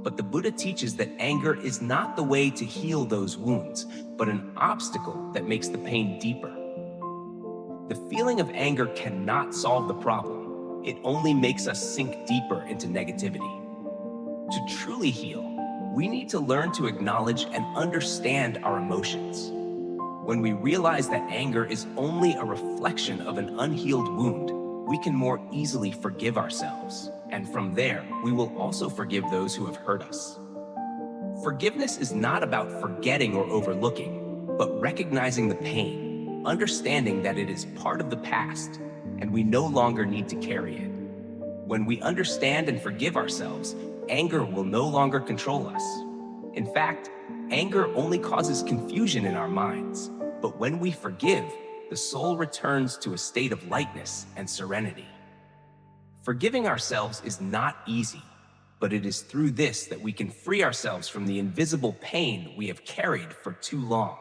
But the Buddha teaches that anger is not the way to heal those wounds, but an obstacle that makes the pain deeper. The feeling of anger cannot solve the problem. It only makes us sink deeper into negativity. To truly heal, we need to learn to acknowledge and understand our emotions. When we realize that anger is only a reflection of an unhealed wound, we can more easily forgive ourselves. And from there, we will also forgive those who have hurt us. Forgiveness is not about forgetting or overlooking, but recognizing the pain, understanding that it is part of the past, and we no longer need to carry it. When we understand and forgive ourselves, anger will no longer control us. In fact, anger only causes confusion in our minds, but when we forgive, the soul returns to a state of lightness and serenity. Forgiving ourselves is not easy, but it is through this that we can free ourselves from the invisible pain we have carried for too long.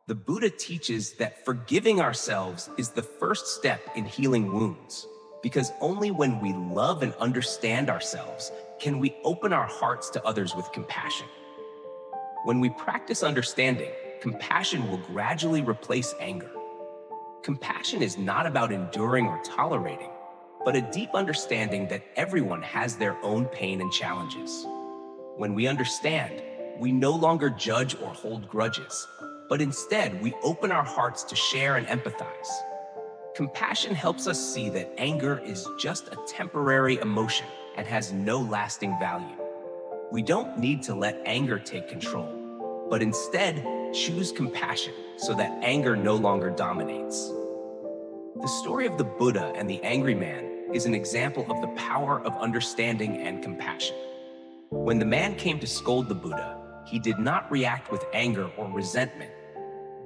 The Buddha teaches that forgiving ourselves is the first step in healing wounds, because only when we love and understand ourselves can we open our hearts to others with compassion. When we practice understanding, compassion will gradually replace anger. Compassion is not about enduring or tolerating, but a deep understanding that everyone has their own pain and challenges. When we understand, we no longer judge or hold grudges, but instead we open our hearts to share and empathize. Compassion helps us see that anger is just a temporary emotion and has no lasting value. We don't need to let anger take control, but instead choose compassion so that anger no longer dominates. The story of the Buddha and the angry man is an example of the power of understanding and compassion. When the man came to scold the Buddha, he did not react with anger or resentment,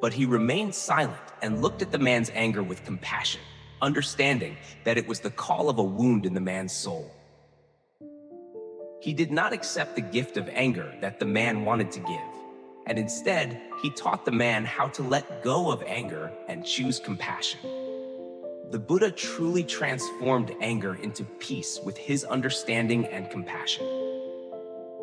but he remained silent and looked at the man's anger with compassion, understanding that it was the call of a wound in the man's soul. He did not accept the gift of anger that the man wanted to give, and instead, he taught the man how to let go of anger and choose compassion. The Buddha truly transformed anger into peace with his understanding and compassion.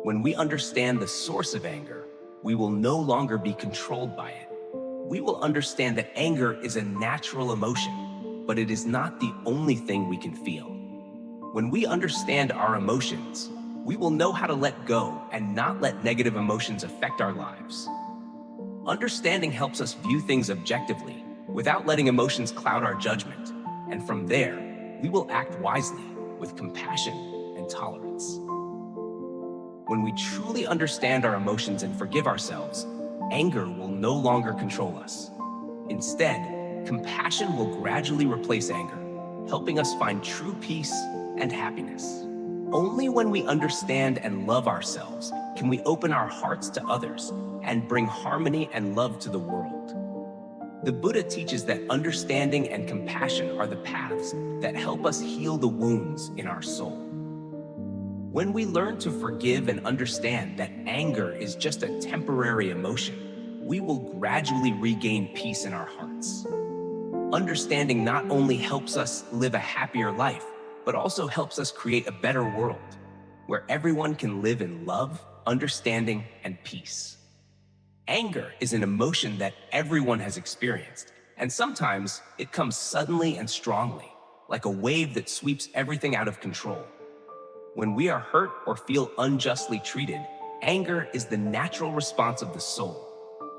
When we understand the source of anger, we will no longer be controlled by it. We will understand that anger is a natural emotion, but it is not the only thing we can feel. When we understand our emotions, we will know how to let go and not let negative emotions affect our lives. Understanding helps us view things objectively, without letting emotions cloud our judgment, and from there, we will act wisely with compassion and tolerance. When we truly understand our emotions and forgive ourselves, anger will no longer control us. Instead, compassion will gradually replace anger, helping us find true peace and happiness. Only when we understand and love ourselves can we open our hearts to others and bring harmony and love to the world. The Buddha teaches that understanding and compassion are the paths that help us heal the wounds in our soul. When we learn to forgive and understand that anger is just a temporary emotion, we will gradually regain peace in our hearts. Understanding not only helps us live a happier life, but also helps us create a better world, where everyone can live in love, understanding, and peace. Anger is an emotion that everyone has experienced, and sometimes it comes suddenly and strongly, like a wave that sweeps everything out of control. When we are hurt or feel unjustly treated, anger is the natural response of the soul,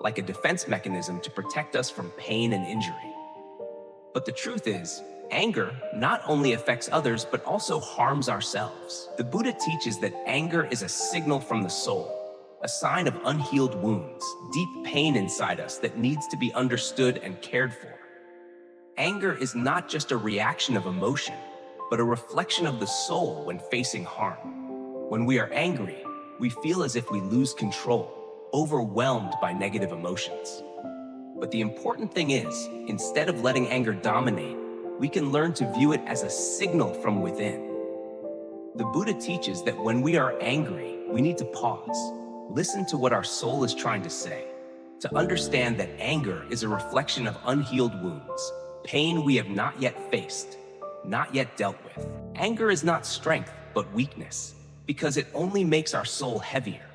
like a defense mechanism to protect us from pain and injury. But the truth is, anger not only affects others, but also harms ourselves. The Buddha teaches that anger is a signal from the soul, a sign of unhealed wounds, deep pain inside us that needs to be understood and cared for. Anger is not just a reaction of emotion, but a reflection of the soul when facing harm. When we are angry, we feel as if we lose control, overwhelmed by negative emotions. But the important thing is, instead of letting anger dominate, we can learn to view it as a signal from within. The Buddha teaches that when we are angry, we need to pause, listen to what our soul is trying to say, to understand that anger is a reflection of unhealed wounds, pain we have not yet faced, not yet dealt with. Anger is not strength, but weakness, because it only makes our soul heavier.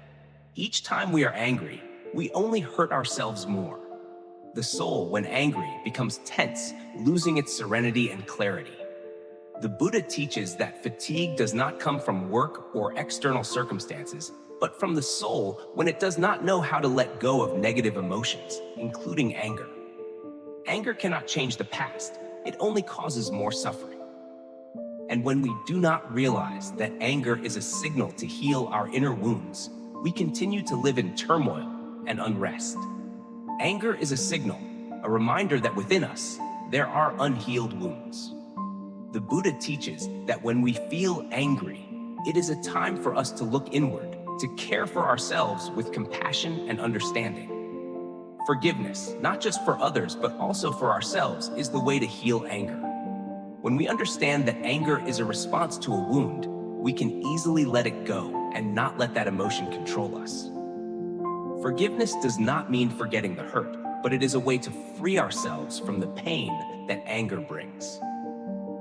Each time we are angry, we only hurt ourselves more. The soul, when angry, becomes tense, losing its serenity and clarity. The Buddha teaches that fatigue does not come from work or external circumstances, but from the soul when it does not know how to let go of negative emotions, including anger. Anger cannot change the past, it only causes more suffering. And when we do not realize that anger is a signal to heal our inner wounds, we continue to live in turmoil and unrest. Anger is a signal, a reminder that within us, there are unhealed wounds. The Buddha teaches that when we feel angry, it is a time for us to look inward, to care for ourselves with compassion and understanding. Forgiveness, not just for others, but also for ourselves, is the way to heal anger. When we understand that anger is a response to a wound, we can easily let it go and not let that emotion control us. Forgiveness does not mean forgetting the hurt, but it is a way to free ourselves from the pain that anger brings.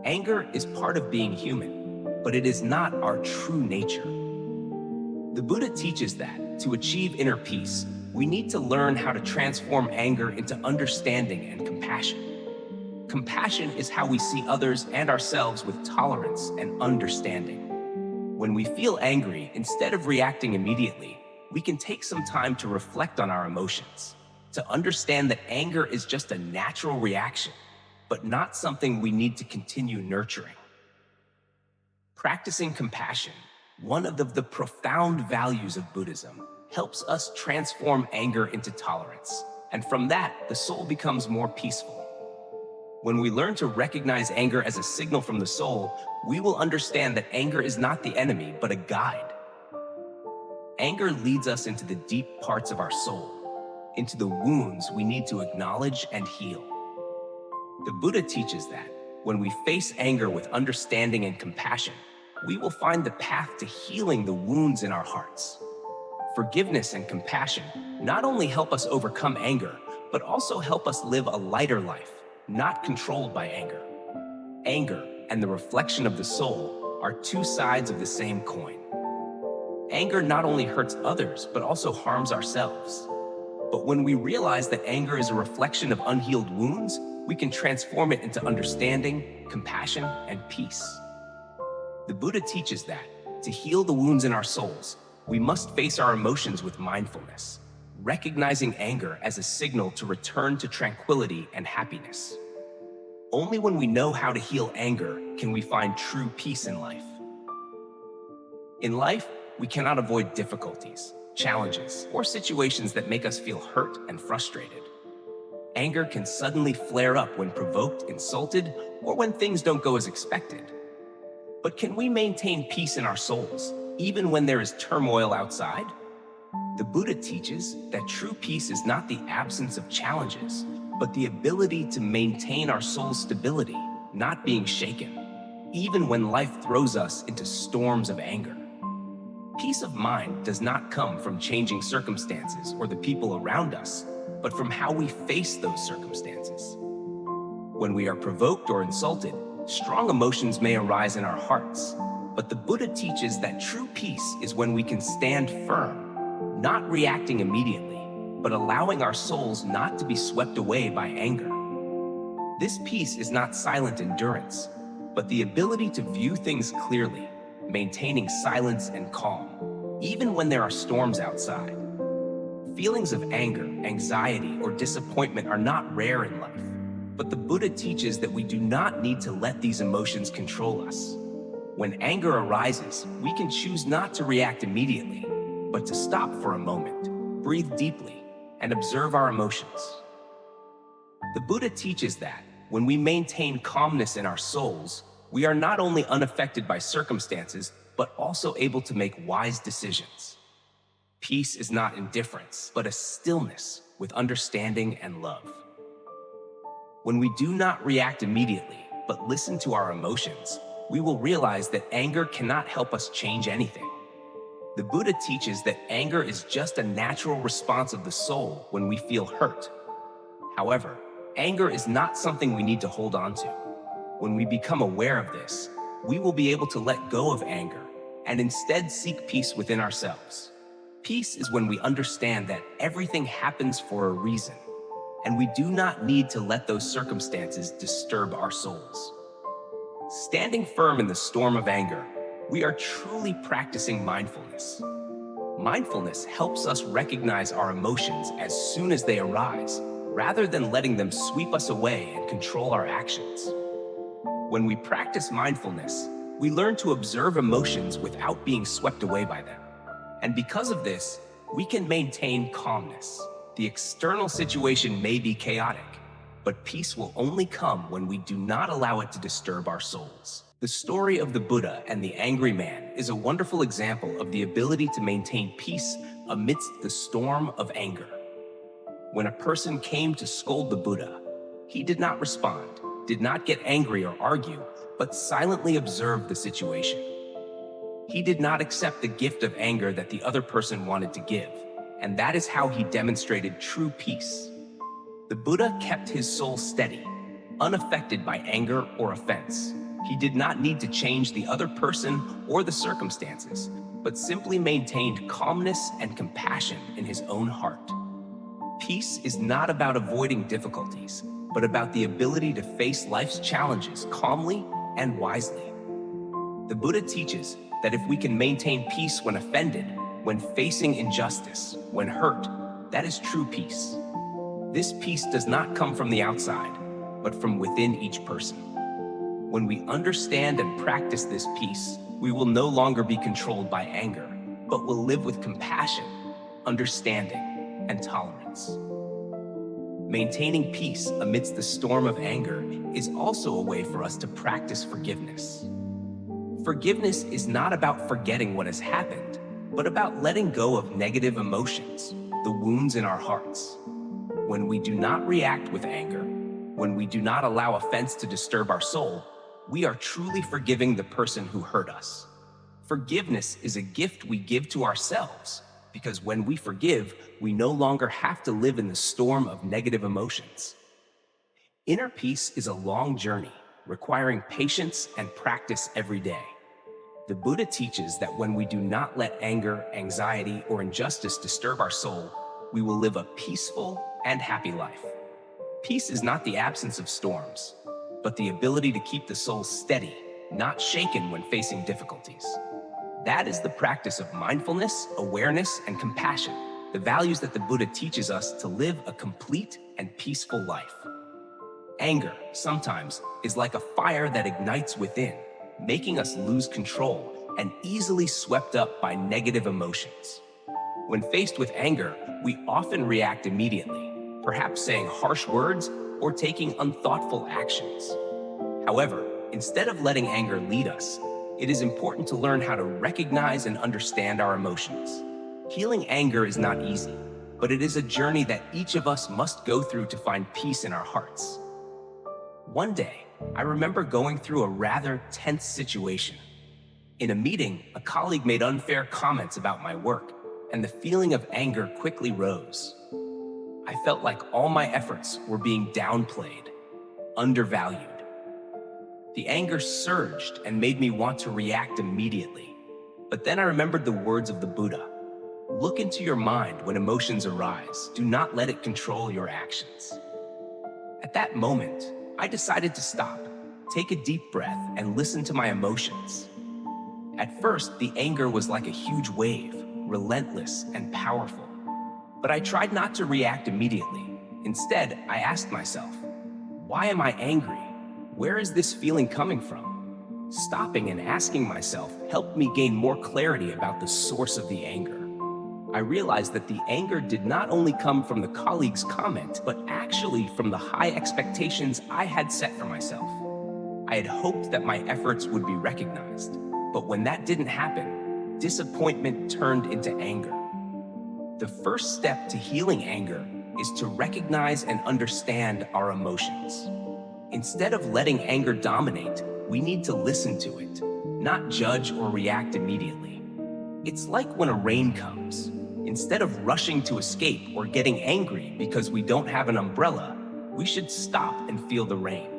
Anger is part of being human, but it is not our true nature. The Buddha teaches that to achieve inner peace, we need to learn how to transform anger into understanding and compassion. Compassion is how we see others and ourselves with tolerance and understanding. When we feel angry, instead of reacting immediately, we can take some time to reflect on our emotions, to understand that anger is just a natural reaction, but not something we need to continue nurturing. Practicing compassion, one of the profound values of Buddhism, helps us transform anger into tolerance, and from that, the soul becomes more peaceful. When we learn to recognize anger as a signal from the soul, we will understand that anger is not the enemy, but a guide. Anger leads us into the deep parts of our soul, into the wounds we need to acknowledge and heal. The Buddha teaches that when we face anger with understanding and compassion, we will find the path to healing the wounds in our hearts. Forgiveness and compassion not only help us overcome anger, but also help us live a lighter life, not controlled by anger. Anger and the reflection of the soul are two sides of the same coin. Anger not only hurts others, but also harms ourselves. But when we realize that anger is a reflection of unhealed wounds, we can transform it into understanding, compassion, and peace. The Buddha teaches that to heal the wounds in our souls, we must face our emotions with mindfulness, recognizing anger as a signal to return to tranquility and happiness. Only when we know how to heal anger can we find true peace in life. In life, we cannot avoid difficulties, challenges, or situations that make us feel hurt and frustrated. Anger can suddenly flare up when provoked, insulted, or when things don't go as expected. But can we maintain peace in our souls, even when there is turmoil outside? The Buddha teaches that true peace is not the absence of challenges, but the ability to maintain our soul's stability, not being shaken, even when life throws us into storms of anger. Peace of mind does not come from changing circumstances or the people around us, but from how we face those circumstances. When we are provoked or insulted, strong emotions may arise in our hearts, but the Buddha teaches that true peace is when we can stand firm, not reacting immediately, but allowing our souls not to be swept away by anger. This peace is not silent endurance, but the ability to view things clearly, maintaining silence and calm, even when there are storms outside. Feelings of anger, anxiety, or disappointment are not rare in life, but the Buddha teaches that we do not need to let these emotions control us. When anger arises, we can choose not to react immediately, but to stop for a moment, breathe deeply, and observe our emotions. The Buddha teaches that when we maintain calmness in our souls, we are not only unaffected by circumstances, but also able to make wise decisions. Peace is not indifference, but a stillness with understanding and love. When we do not react immediately, but listen to our emotions, we will realize that anger cannot help us change anything. The Buddha teaches that anger is just a natural response of the soul when we feel hurt. However, anger is not something we need to hold on to. When we become aware of this, we will be able to let go of anger and instead seek peace within ourselves. Peace is when we understand that everything happens for a reason, and we do not need to let those circumstances disturb our souls. Standing firm in the storm of anger, we are truly practicing mindfulness. Mindfulness helps us recognize our emotions as soon as they arise, rather than letting them sweep us away and control our actions. When we practice mindfulness, we learn to observe emotions without being swept away by them. And because of this, we can maintain calmness. The external situation may be chaotic, but peace will only come when we do not allow it to disturb our souls. The story of the Buddha and the angry man is a wonderful example of the ability to maintain peace amidst the storm of anger. When a person came to scold the Buddha, he did not respond, did not get angry or argue, but silently observed the situation. He did not accept the gift of anger that the other person wanted to give, and that is how he demonstrated true peace. The Buddha kept his soul steady, unaffected by anger or offense. He did not need to change the other person or the circumstances, but simply maintained calmness and compassion in his own heart. Peace is not about avoiding difficulties, but about the ability to face life's challenges calmly and wisely. The Buddha teaches that if we can maintain peace when offended, when facing injustice, when hurt, that is true peace. This peace does not come from the outside, but from within each person. When we understand and practice this peace, we will no longer be controlled by anger, but will live with compassion, understanding, and tolerance. Maintaining peace amidst the storm of anger is also a way for us to practice forgiveness. Forgiveness is not about forgetting what has happened, but about letting go of negative emotions, the wounds in our hearts. When we do not react with anger, when we do not allow offense to disturb our soul, we are truly forgiving the person who hurt us. Forgiveness is a gift we give to ourselves, because when we forgive, we no longer have to live in the storm of negative emotions. Inner peace is a long journey, requiring patience and practice every day. The Buddha teaches that when we do not let anger, anxiety, or injustice disturb our soul, we will live a peaceful and happy life. Peace is not the absence of storms, but the ability to keep the soul steady, not shaken when facing difficulties. That is the practice of mindfulness, awareness, and compassion, the values that the Buddha teaches us to live a complete and peaceful life. Anger, sometimes, is like a fire that ignites within, making us lose control and easily swept up by negative emotions. When faced with anger, we often react immediately, perhaps saying harsh words or taking unthoughtful actions. However, instead of letting anger lead us, it is important to learn how to recognize and understand our emotions. Healing anger is not easy, but it is a journey that each of us must go through to find peace in our hearts. One day, I remember going through a rather tense situation. In a meeting, a colleague made unfair comments about my work, and the feeling of anger quickly rose. I felt like all my efforts were being downplayed, undervalued. The anger surged and made me want to react immediately. But then I remembered the words of the Buddha. Look into your mind when emotions arise. Do not let it control your actions. At that moment, I decided to stop, take a deep breath, and listen to my emotions. At first, the anger was like a huge wave, relentless and powerful. But I tried not to react immediately. Instead, I asked myself, why am I angry? Where is this feeling coming from? Stopping and asking myself helped me gain more clarity about the source of the anger. I realized that the anger did not only come from the colleague's comment, but actually from the high expectations I had set for myself. I had hoped that my efforts would be recognized, but when that didn't happen, disappointment turned into anger. The first step to healing anger is to recognize and understand our emotions. Instead of letting anger dominate, we need to listen to it, not judge or react immediately. It's like when a rain comes. Instead of rushing to escape or getting angry because we don't have an umbrella, we should stop and feel the rain.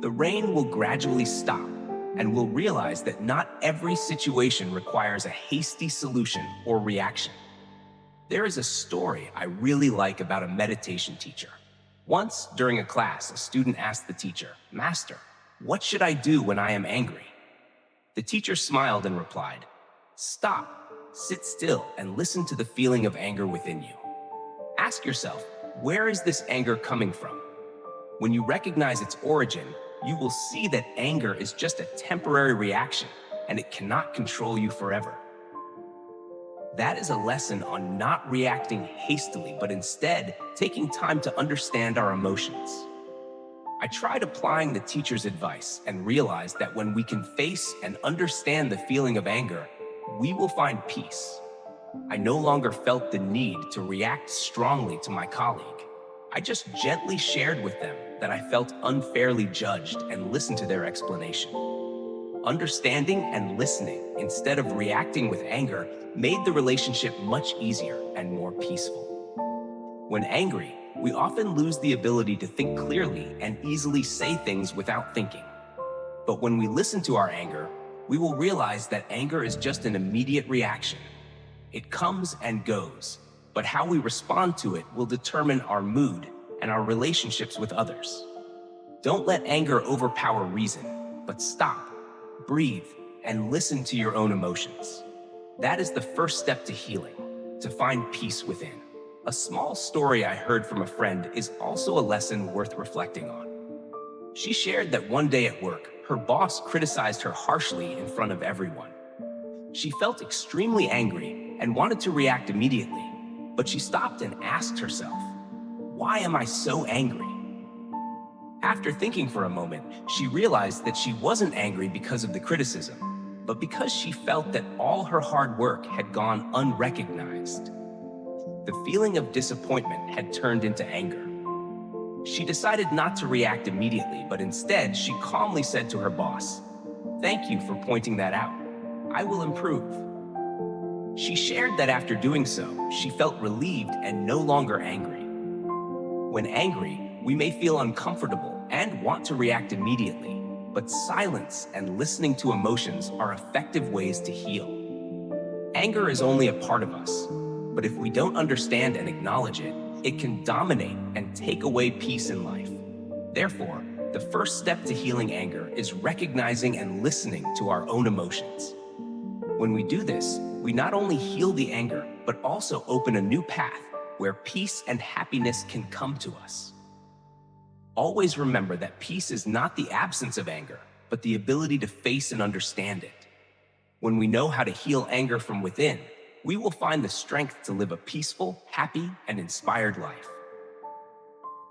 The rain will gradually stop, and we'll realize that not every situation requires a hasty solution or reaction. There is a story I really like about a meditation teacher. Once, during a class, a student asked the teacher, "Master, what should I do when I am angry?" The teacher smiled and replied, "Stop. Sit still and listen to the feeling of anger within you. Ask yourself, where is this anger coming from? When you recognize its origin, you will see that anger is just a temporary reaction and it cannot control you forever." That is a lesson on not reacting hastily, but instead taking time to understand our emotions. I tried applying the teacher's advice and realized that when we can face and understand the feeling of anger, we will find peace. I no longer felt the need to react strongly to my colleague. I just gently shared with them that I felt unfairly judged and listened to their explanation. Understanding and listening instead of reacting with anger made the relationship much easier and more peaceful. When angry, we often lose the ability to think clearly and easily say things without thinking. But when we listen to our anger, we will realize that anger is just an immediate reaction. It comes and goes, but how we respond to it will determine our mood and our relationships with others. Don't let anger overpower reason, but stop, breathe, and listen to your own emotions. That is the first step to healing, to find peace within. A small story I heard from a friend is also a lesson worth reflecting on. She shared that one day at work, her boss criticized her harshly in front of everyone. She felt extremely angry and wanted to react immediately, but she stopped and asked herself, "Why am I so angry?" After thinking for a moment, she realized that she wasn't angry because of the criticism, but because she felt that all her hard work had gone unrecognized. The feeling of disappointment had turned into anger. She decided not to react immediately, but instead she calmly said to her boss, "Thank you for pointing that out. I will improve." She shared that after doing so, she felt relieved and no longer angry. When angry, we may feel uncomfortable and want to react immediately, but silence and listening to emotions are effective ways to heal. Anger is only a part of us, but if we don't understand and acknowledge it, it can dominate and take away peace in life. Therefore, the first step to healing anger is recognizing and listening to our own emotions. When we do this, we not only heal the anger, but also open a new path where peace and happiness can come to us. Always remember that peace is not the absence of anger, but the ability to face and understand it. When we know how to heal anger from within, we will find the strength to live a peaceful, happy, and inspired life.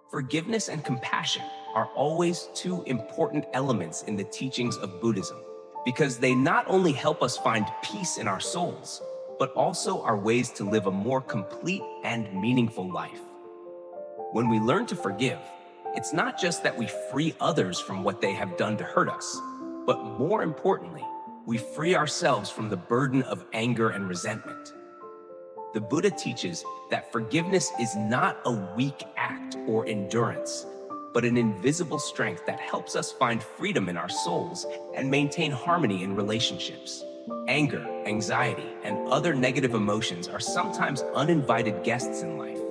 Forgiveness and compassion are always two important elements in the teachings of Buddhism, because they not only help us find peace in our souls, but also are ways to live a more complete and meaningful life. When we learn to forgive, it's not just that we free others from what they have done to hurt us, but more importantly, we free ourselves from the burden of anger and resentment. The Buddha teaches that forgiveness is not a weak act or endurance, but an invisible strength that helps us find freedom in our souls and maintain harmony in relationships. Anger, anxiety, and other negative emotions are sometimes uninvited guests in life.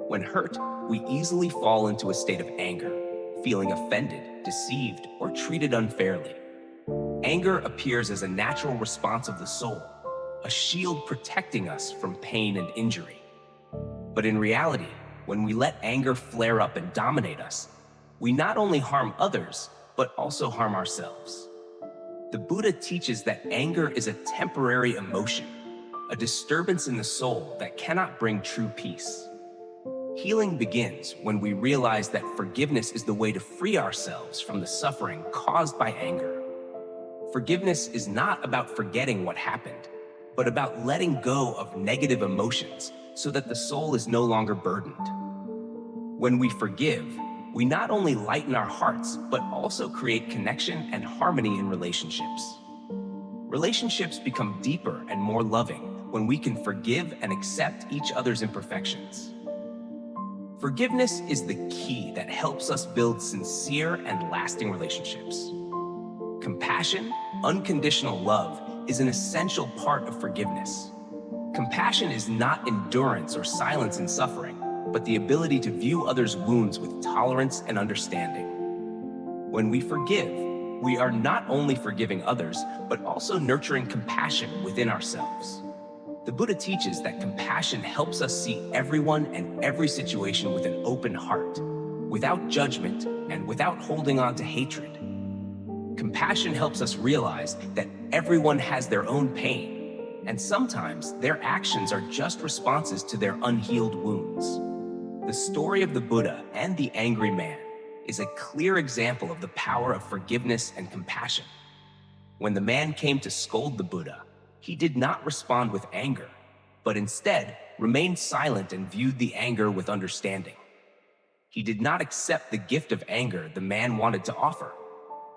When hurt, we easily fall into a state of anger, feeling offended, deceived, or treated unfairly. Anger appears as a natural response of the soul, a shield protecting us from pain and injury. But in reality, when we let anger flare up and dominate us, we not only harm others, but also harm ourselves. The Buddha teaches that anger is a temporary emotion, a disturbance in the soul that cannot bring true peace. Healing begins when we realize that forgiveness is the way to free ourselves from the suffering caused by anger. Forgiveness is not about forgetting what happened, but about letting go of negative emotions so that the soul is no longer burdened. When we forgive, we not only lighten our hearts, but also create connection and harmony in relationships. Relationships become deeper and more loving when we can forgive and accept each other's imperfections. Forgiveness is the key that helps us build sincere and lasting relationships. Compassion, unconditional love, is an essential part of forgiveness. Compassion is not endurance or silence in suffering, but the ability to view others' wounds with tolerance and understanding. When we forgive, we are not only forgiving others, but also nurturing compassion within ourselves. The Buddha teaches that compassion helps us see everyone and every situation with an open heart, without judgment and without holding on to hatred. Compassion helps us realize that everyone has their own pain, and sometimes their actions are just responses to their unhealed wounds. The story of the Buddha and the angry man is a clear example of the power of forgiveness and compassion. When the man came to scold the Buddha, he did not respond with anger, but instead remained silent and viewed the anger with understanding. He did not accept the gift of anger the man wanted to offer,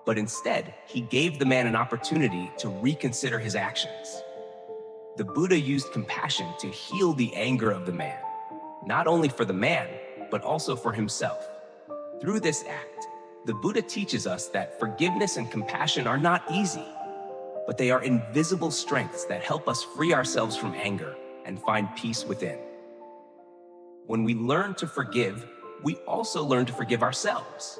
but instead, he gave the man an opportunity to reconsider his actions. The Buddha used compassion to heal the anger of the man, not only for the man, but also for himself. Through this act, the Buddha teaches us that forgiveness and compassion are not easy, but they are invisible strengths that help us free ourselves from anger and find peace within. When we learn to forgive, we also learn to forgive ourselves.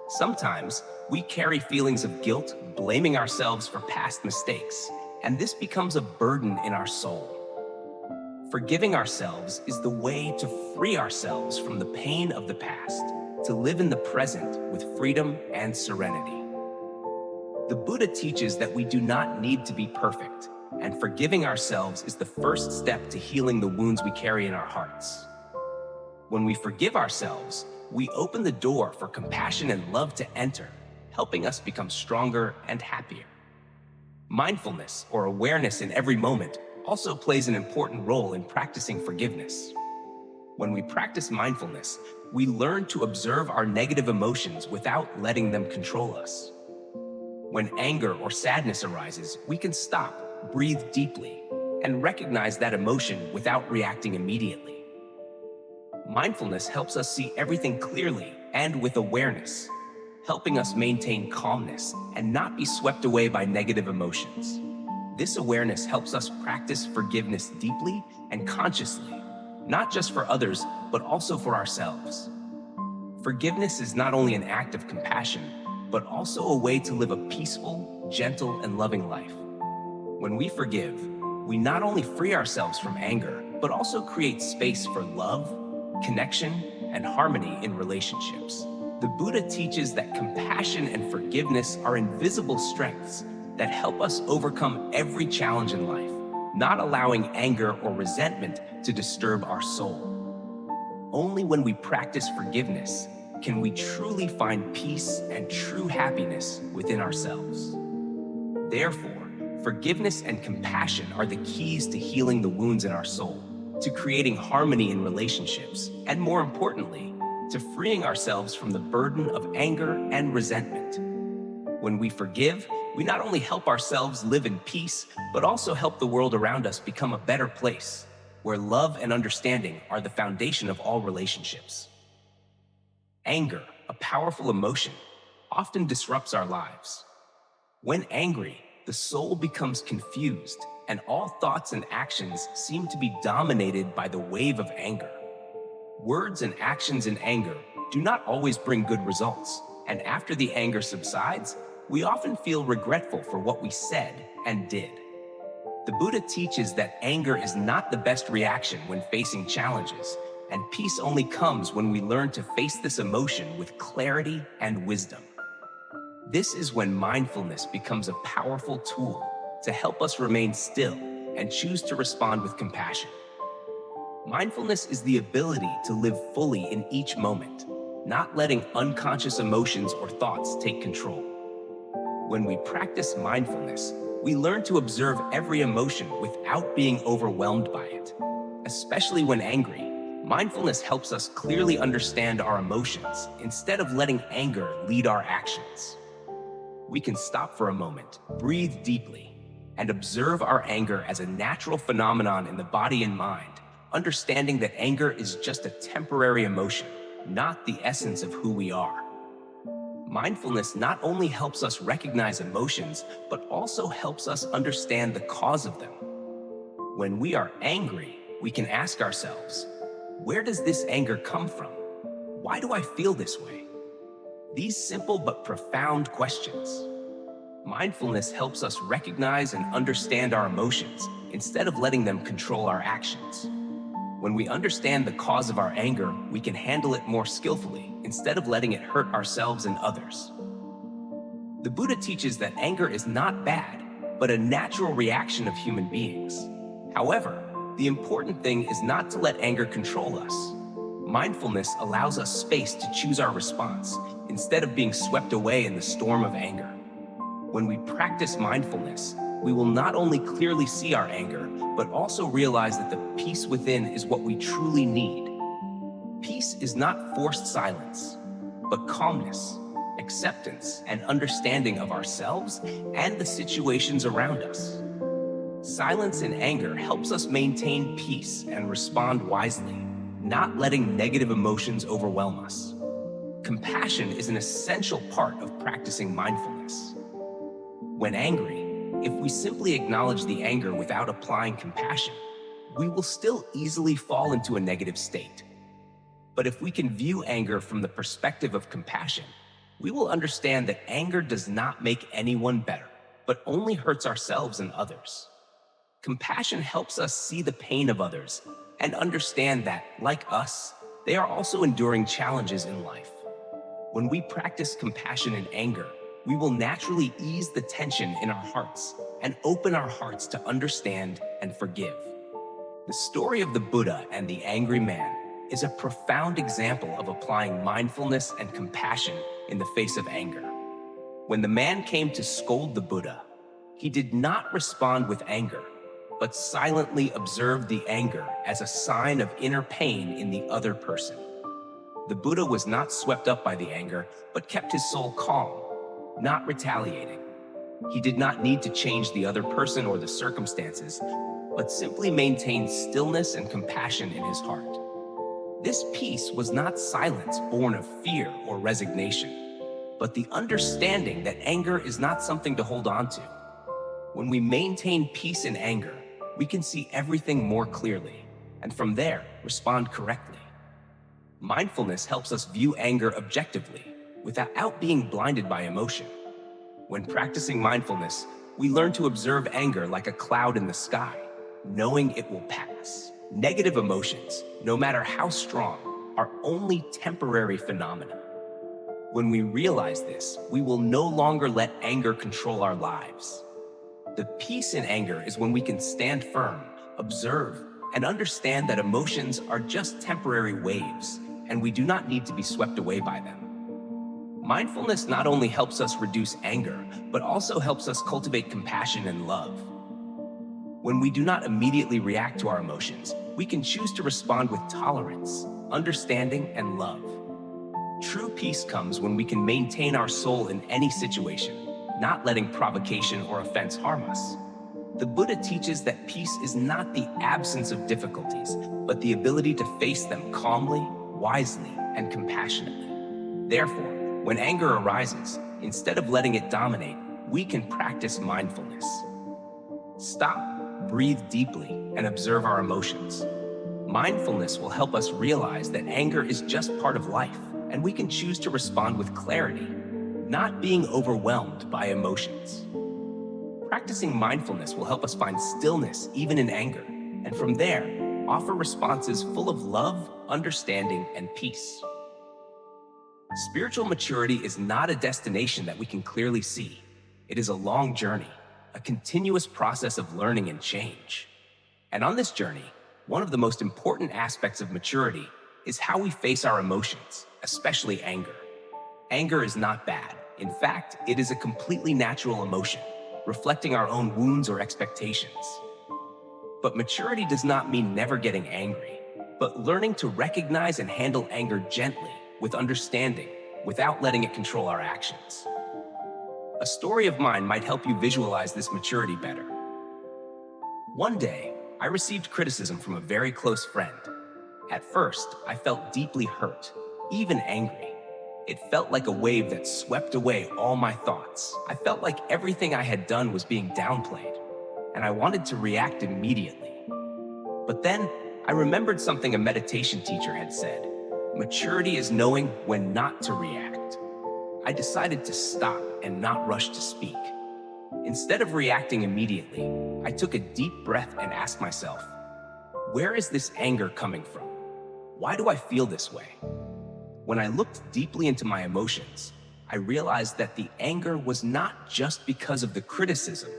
Sometimes we carry feelings of guilt, blaming ourselves for past mistakes, and this becomes a burden in our soul. Forgiving ourselves is the way to free ourselves from the pain of the past, to live in the present with freedom and serenity. The Buddha teaches that we do not need to be perfect, and forgiving ourselves is the first step to healing the wounds we carry in our hearts. When we forgive ourselves, we open the door for compassion and love to enter, helping us become stronger and happier. Mindfulness, or awareness in every moment, also plays an important role in practicing forgiveness. When we practice mindfulness, we learn to observe our negative emotions without letting them control us. When anger or sadness arises, we can stop, breathe deeply, and recognize that emotion without reacting immediately. Mindfulness helps us see everything clearly and with awareness, helping us maintain calmness and not be swept away by negative emotions. This awareness helps us practice forgiveness deeply and consciously, not just for others, but also for ourselves. Forgiveness is not only an act of compassion, but also a way to live a peaceful, gentle, and loving life. When we forgive, we not only free ourselves from anger, but also create space for love, connection, and harmony in relationships. The Buddha teaches that compassion and forgiveness are invisible strengths that help us overcome every challenge in life, not allowing anger or resentment to disturb our soul. Only when we practice forgiveness can we truly find peace and true happiness within ourselves. Therefore, forgiveness and compassion are the keys to healing the wounds in our soul, to creating harmony in relationships, and more importantly, to freeing ourselves from the burden of anger and resentment. When we forgive, we not only help ourselves live in peace, but also help the world around us become a better place, where love and understanding are the foundation of all relationships. Anger, a powerful emotion, often disrupts our lives. When angry, the soul becomes confused, and all thoughts and actions seem to be dominated by the wave of anger. Words and actions in anger do not always bring good results, and after the anger subsides, we often feel regretful for what we said and did. The Buddha teaches that anger is not the best reaction when facing challenges, and peace only comes when we learn to face this emotion with clarity and wisdom. This is when mindfulness becomes a powerful tool to help us remain still and choose to respond with compassion. Mindfulness is the ability to live fully in each moment, not letting unconscious emotions or thoughts take control. When we practice mindfulness, we learn to observe every emotion without being overwhelmed by it. Especially when angry, mindfulness helps us clearly understand our emotions instead of letting anger lead our actions. We can stop for a moment, breathe deeply, and observe our anger as a natural phenomenon in the body and mind, understanding that anger is just a temporary emotion, not the essence of who we are. Mindfulness not only helps us recognize emotions, but also helps us understand the cause of them. When we are angry, we can ask ourselves, where does this anger come from? Why do I feel this way? These simple but profound questions. Mindfulness helps us recognize and understand our emotions instead of letting them control our actions. When we understand the cause of our anger, we can handle it more skillfully instead of letting it hurt ourselves and others. The Buddha teaches that anger is not bad, but a natural reaction of human beings. However, the important thing is not to let anger control us. Mindfulness allows us space to choose our response instead of being swept away in the storm of anger. When we practice mindfulness, we will not only clearly see our anger, but also realize that the peace within is what we truly need. Peace is not forced silence, but calmness, acceptance, and understanding of ourselves and the situations around us. Silence in anger helps us maintain peace and respond wisely, not letting negative emotions overwhelm us. Compassion is an essential part of practicing mindfulness. When angry, if we simply acknowledge the anger without applying compassion, we will still easily fall into a negative state. But if we can view anger from the perspective of compassion, we will understand that anger does not make anyone better, but only hurts ourselves and others. Compassion helps us see the pain of others and understand that, like us, they are also enduring challenges in life. When we practice compassion and anger, we will naturally ease the tension in our hearts and open our hearts to understand and forgive. The story of the Buddha and the angry man is a profound example of applying mindfulness and compassion in the face of anger. When the man came to scold the Buddha, he did not respond with anger, but silently observed the anger as a sign of inner pain in the other person. The Buddha was not swept up by the anger, but kept his soul calm, not retaliating. He did not need to change the other person or the circumstances, but simply maintained stillness and compassion in his heart. This peace was not silence born of fear or resignation, but the understanding that anger is not something to hold on to. When we maintain peace in anger, we can see everything more clearly, and from there, respond correctly. Mindfulness helps us view anger objectively, without being blinded by emotion. When practicing mindfulness, we learn to observe anger like a cloud in the sky, knowing it will pass. Negative emotions, no matter how strong, are only temporary phenomena. When we realize this, we will no longer let anger control our lives. The peace in anger is when we can stand firm, observe, and understand that emotions are just temporary waves, and we do not need to be swept away by them. Mindfulness not only helps us reduce anger, but also helps us cultivate compassion and love. When we do not immediately react to our emotions, we can choose to respond with tolerance, understanding, and love. True peace comes when we can maintain our soul in any situation, not letting provocation or offense harm us. The Buddha teaches that peace is not the absence of difficulties, but the ability to face them calmly, wisely, and compassionately. Therefore, when anger arises, instead of letting it dominate, we can practice mindfulness. Stop, breathe deeply, and observe our emotions. Mindfulness will help us realize that anger is just part of life, and we can choose to respond with clarity, not being overwhelmed by emotions. Practicing mindfulness will help us find stillness even in anger, and from there, offer responses full of love, understanding, and peace. Spiritual maturity is not a destination that we can clearly see. It is a long journey, a continuous process of learning and change. And on this journey, one of the most important aspects of maturity is how we face our emotions, especially anger. Anger is not bad. In fact, it is a completely natural emotion, reflecting our own wounds or expectations. But maturity does not mean never getting angry, but learning to recognize and handle anger gently, with understanding, without letting it control our actions. A story of mine might help you visualize this maturity better. One day, I received criticism from a very close friend. At first, I felt deeply hurt, even angry. It felt like a wave that swept away all my thoughts. I felt like everything I had done was being downplayed, and I wanted to react immediately. But then, I remembered something a meditation teacher had said. Maturity is knowing when not to react. I decided to stop and not rush to speak. Instead of reacting immediately, I took a deep breath and asked myself, where is this anger coming from? Why do I feel this way? When I looked deeply into my emotions, I realized that the anger was not just because of the criticism,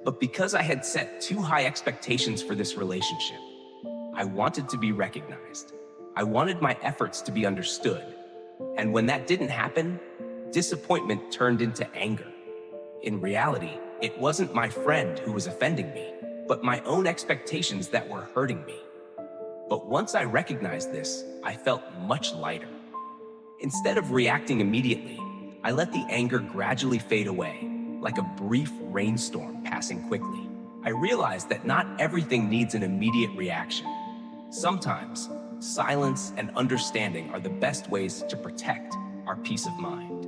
but because I had set too high expectations for this relationship. I wanted to be recognized. I wanted my efforts to be understood. And when that didn't happen, disappointment turned into anger. In reality, it wasn't my friend who was offending me, but my own expectations that were hurting me. But once I recognized this, I felt much lighter. Instead of reacting immediately, I let the anger gradually fade away, like a brief rainstorm passing quickly. I realized that not everything needs an immediate reaction. Sometimes, silence and understanding are the best ways to protect our peace of mind.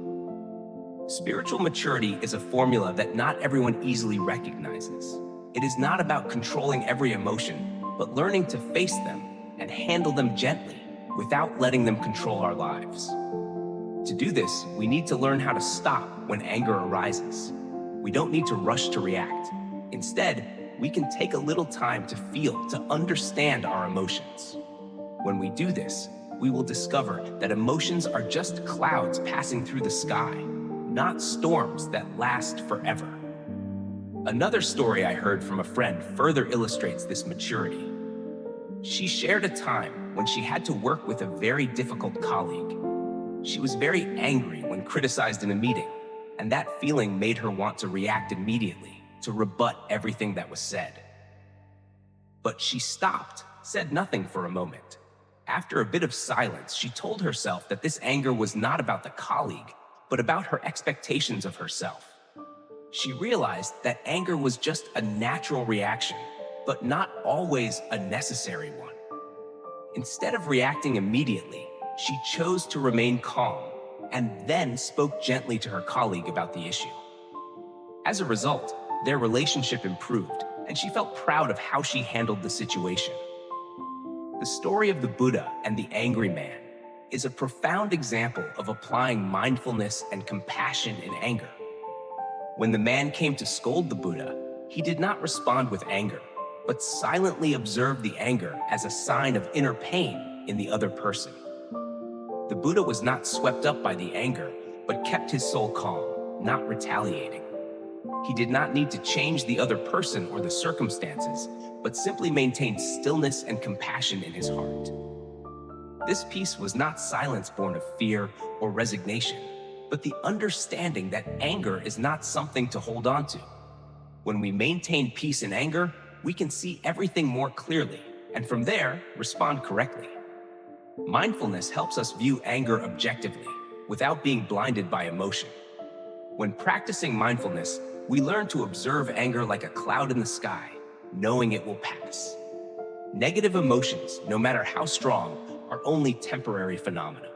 Spiritual maturity is a formula that not everyone easily recognizes. It is not about controlling every emotion, but learning to face them and handle them gently without letting them control our lives. To do this, we need to learn how to stop when anger arises. We don't need to rush to react. Instead, we can take a little time to feel, to understand our emotions. When we do this, we will discover that emotions are just clouds passing through the sky, not storms that last forever. Another story I heard from a friend further illustrates this maturity. She shared a time when she had to work with a very difficult colleague. She was very angry when criticized in a meeting, and that feeling made her want to react immediately, to rebut everything that was said. But she stopped, said nothing for a moment. After a bit of silence, she told herself that this anger was not about the colleague, but about her expectations of herself. She realized that anger was just a natural reaction, but not always a necessary one. Instead of reacting immediately, she chose to remain calm and then spoke gently to her colleague about the issue. As a result, their relationship improved, and she felt proud of how she handled the situation. The story of the Buddha and the angry man is a profound example of applying mindfulness and compassion in anger. When the man came to scold the Buddha, he did not respond with anger, but silently observed the anger as a sign of inner pain in the other person. The Buddha was not swept up by the anger, but kept his soul calm, not retaliating. He did not need to change the other person or the circumstances, but simply maintained stillness and compassion in his heart. This peace was not silence born of fear or resignation, but the understanding that anger is not something to hold on to. When we maintain peace in anger, we can see everything more clearly, and from there, respond correctly. Mindfulness helps us view anger objectively, without being blinded by emotion. When practicing mindfulness, we learn to observe anger like a cloud in the sky, knowing it will pass. Negative emotions, no matter how strong, are only temporary phenomena.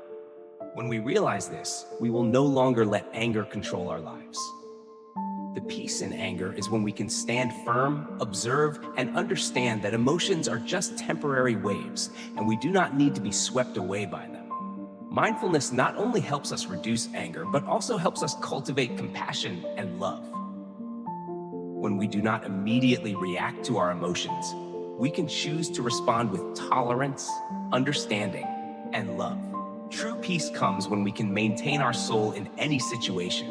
When we realize this, we will no longer let anger control our lives. The peace in anger is when we can stand firm, observe, and understand that emotions are just temporary waves, and we do not need to be swept away by them. Mindfulness not only helps us reduce anger, but also helps us cultivate compassion and love. When we do not immediately react to our emotions, we can choose to respond with tolerance, understanding, and love. True peace comes when we can maintain our soul in any situation,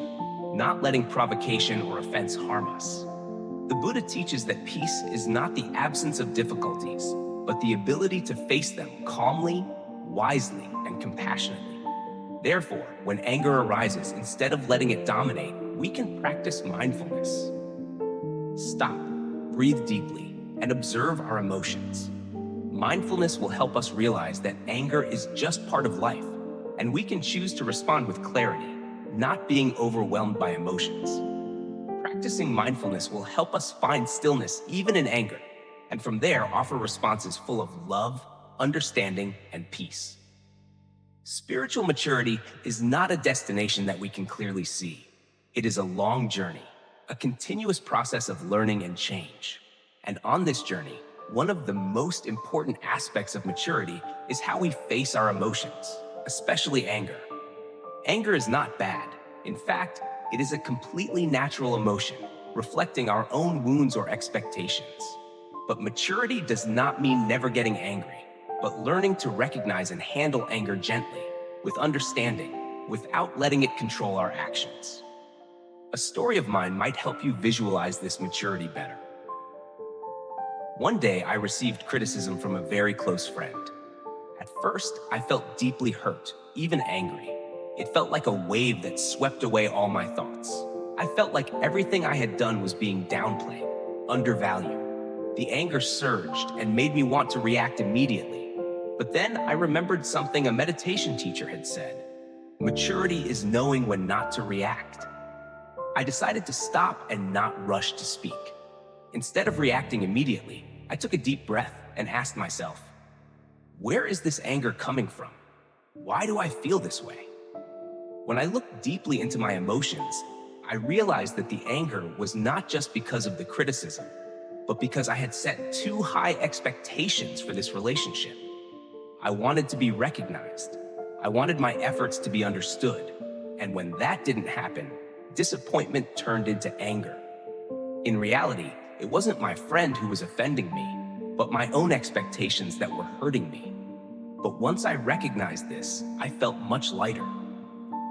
not letting provocation or offense harm us. The Buddha teaches that peace is not the absence of difficulties, but the ability to face them calmly, wisely, and compassionately. Therefore, when anger arises, instead of letting it dominate, we can practice mindfulness. Stop, breathe deeply, and observe our emotions. Mindfulness will help us realize that anger is just part of life, and we can choose to respond with clarity, not being overwhelmed by emotions. Practicing mindfulness will help us find stillness even in anger, and from there offer responses full of love, understanding, and peace. Spiritual maturity is not a destination that we can clearly see. It is a long journey, a continuous process of learning and change. And on this journey, one of the most important aspects of maturity is how we face our emotions, especially anger. Anger is not bad. In fact, it is a completely natural emotion, reflecting our own wounds or expectations. But maturity does not mean never getting angry, but learning to recognize and handle anger gently, with understanding, without letting it control our actions. A story of mine might help you visualize this maturity better. One day, I received criticism from a very close friend. At first, I felt deeply hurt, even angry. It felt like a wave that swept away all my thoughts. I felt like everything I had done was being downplayed, undervalued. The anger surged and made me want to react immediately, But then I remembered something a meditation teacher had said. Maturity is knowing when not to react. I decided to stop and not rush to speak. Instead of reacting immediately, I took a deep breath and asked myself, where is this anger coming from? Why do I feel this way? When I looked deeply into my emotions, I realized that the anger was not just because of the criticism, but because I had set too high expectations for this relationship. I wanted to be recognized. I wanted my efforts to be understood. And when that didn't happen, disappointment turned into anger. In reality, it wasn't my friend who was offending me, but my own expectations that were hurting me. But once I recognized this, I felt much lighter.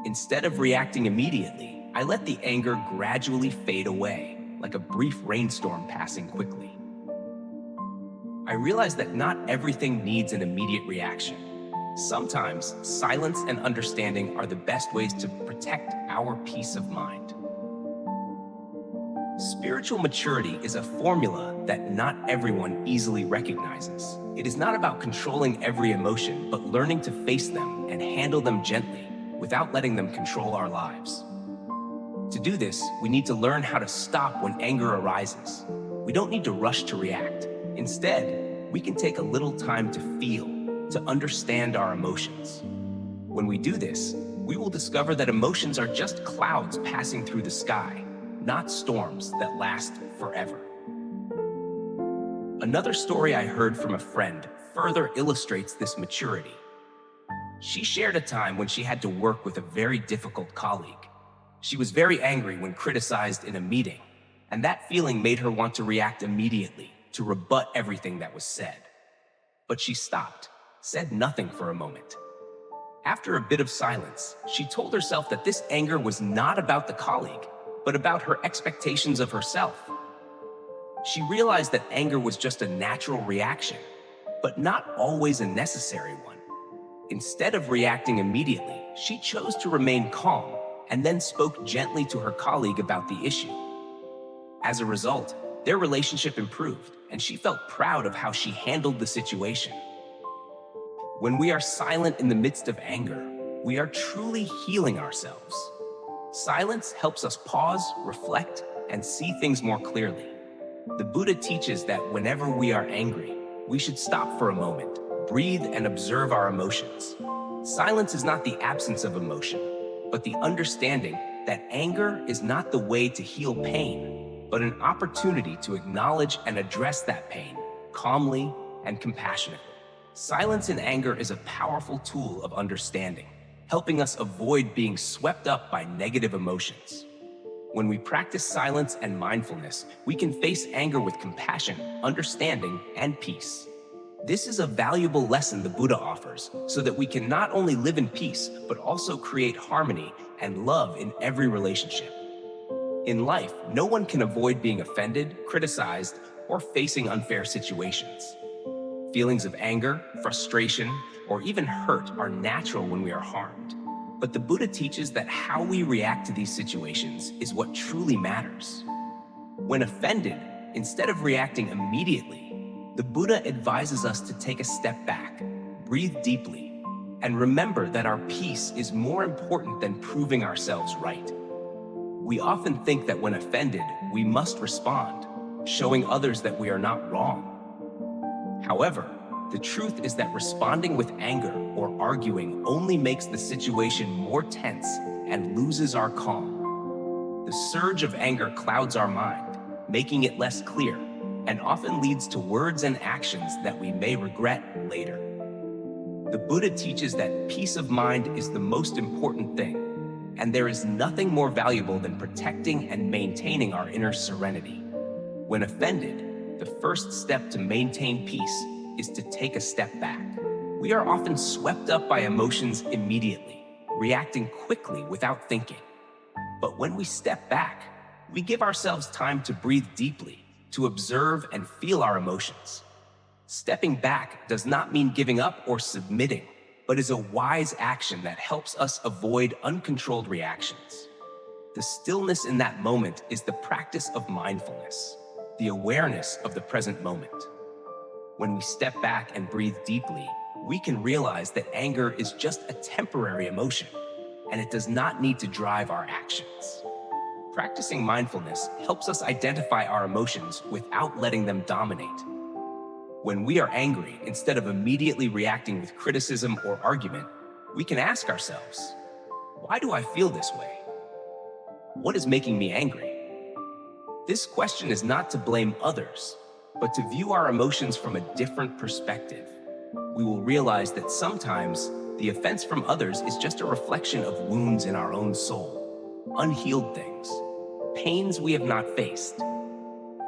Instead of reacting immediately, I let the anger gradually fade away, like a brief rainstorm passing quickly. I realized that not everything needs an immediate reaction. Sometimes silence and understanding are the best ways to protect our peace of mind. Spiritual maturity is a formula that not everyone easily recognizes. It is not about controlling every emotion, but learning to face them and handle them gently without letting them control our lives. To do this, we need to learn how to stop when anger arises. We don't need to rush to react. Instead, we can take a little time to feel, to understand our emotions. When we do this, we will discover that emotions are just clouds passing through the sky, not storms that last forever. Another story I heard from a friend further illustrates this maturity. She shared a time when she had to work with a very difficult colleague. She was very angry when criticized in a meeting, and that feeling made her want to react immediately to rebut everything that was said. But she stopped, said nothing for a moment. After a bit of silence, she told herself that this anger was not about the colleague, but about her expectations of herself. She realized that anger was just a natural reaction, but not always a necessary one. Instead of reacting immediately, she chose to remain calm and then spoke gently to her colleague about the issue. As a result, their relationship improved, and she felt proud of how she handled the situation. When we are silent in the midst of anger, we are truly healing ourselves. Silence helps us pause, reflect, and see things more clearly. The Buddha teaches that whenever we are angry, we should stop for a moment, breathe, and observe our emotions. Silence is not the absence of emotion, but the understanding that anger is not the way to heal pain, but an opportunity to acknowledge and address that pain calmly and compassionately. Silence in anger is a powerful tool of understanding, helping us avoid being swept up by negative emotions. When we practice silence and mindfulness, we can face anger with compassion, understanding, and peace. This is a valuable lesson the Buddha offers, so that we can not only live in peace, but also create harmony and love in every relationship. In life, no one can avoid being offended, criticized, or facing unfair situations. Feelings of anger, frustration, or even hurt are natural when we are harmed. But the Buddha teaches that how we react to these situations is what truly matters. When offended, instead of reacting immediately, the Buddha advises us to take a step back, breathe deeply, and remember that our peace is more important than proving ourselves right. We often think that when offended, we must respond, showing others that we are not wrong. However, the truth is that responding with anger or arguing only makes the situation more tense and loses our calm. The surge of anger clouds our mind, making it less clear, and often leads to words and actions that we may regret later. The Buddha teaches that peace of mind is the most important thing, and there is nothing more valuable than protecting and maintaining our inner serenity. When offended, the first step to maintain peace is to take a step back. We are often swept up by emotions immediately, reacting quickly without thinking. But when we step back, we give ourselves time to breathe deeply, to observe and feel our emotions. Stepping back does not mean giving up or submitting, but is a wise action that helps us avoid uncontrolled reactions. The stillness in that moment is the practice of mindfulness, the awareness of the present moment. When we step back and breathe deeply, we can realize that anger is just a temporary emotion, and it does not need to drive our actions. Practicing mindfulness helps us identify our emotions without letting them dominate. When we are angry, instead of immediately reacting with criticism or argument, we can ask ourselves, why do I feel this way? What is making me angry? This question is not to blame others, but to view our emotions from a different perspective. We will realize that sometimes the offense from others is just a reflection of wounds in our own soul, unhealed things, pains we have not faced.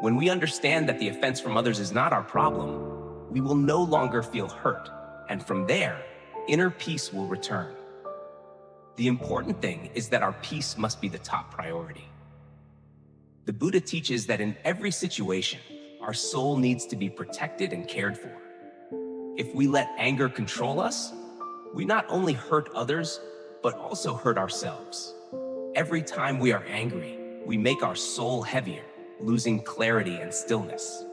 When we understand that the offense from others is not our problem, we will no longer feel hurt, and from there, inner peace will return. The important thing is that our peace must be the top priority. The Buddha teaches that in every situation, our soul needs to be protected and cared for. If we let anger control us, we not only hurt others, but also hurt ourselves. Every time we are angry, we make our soul heavier, losing clarity and stillness.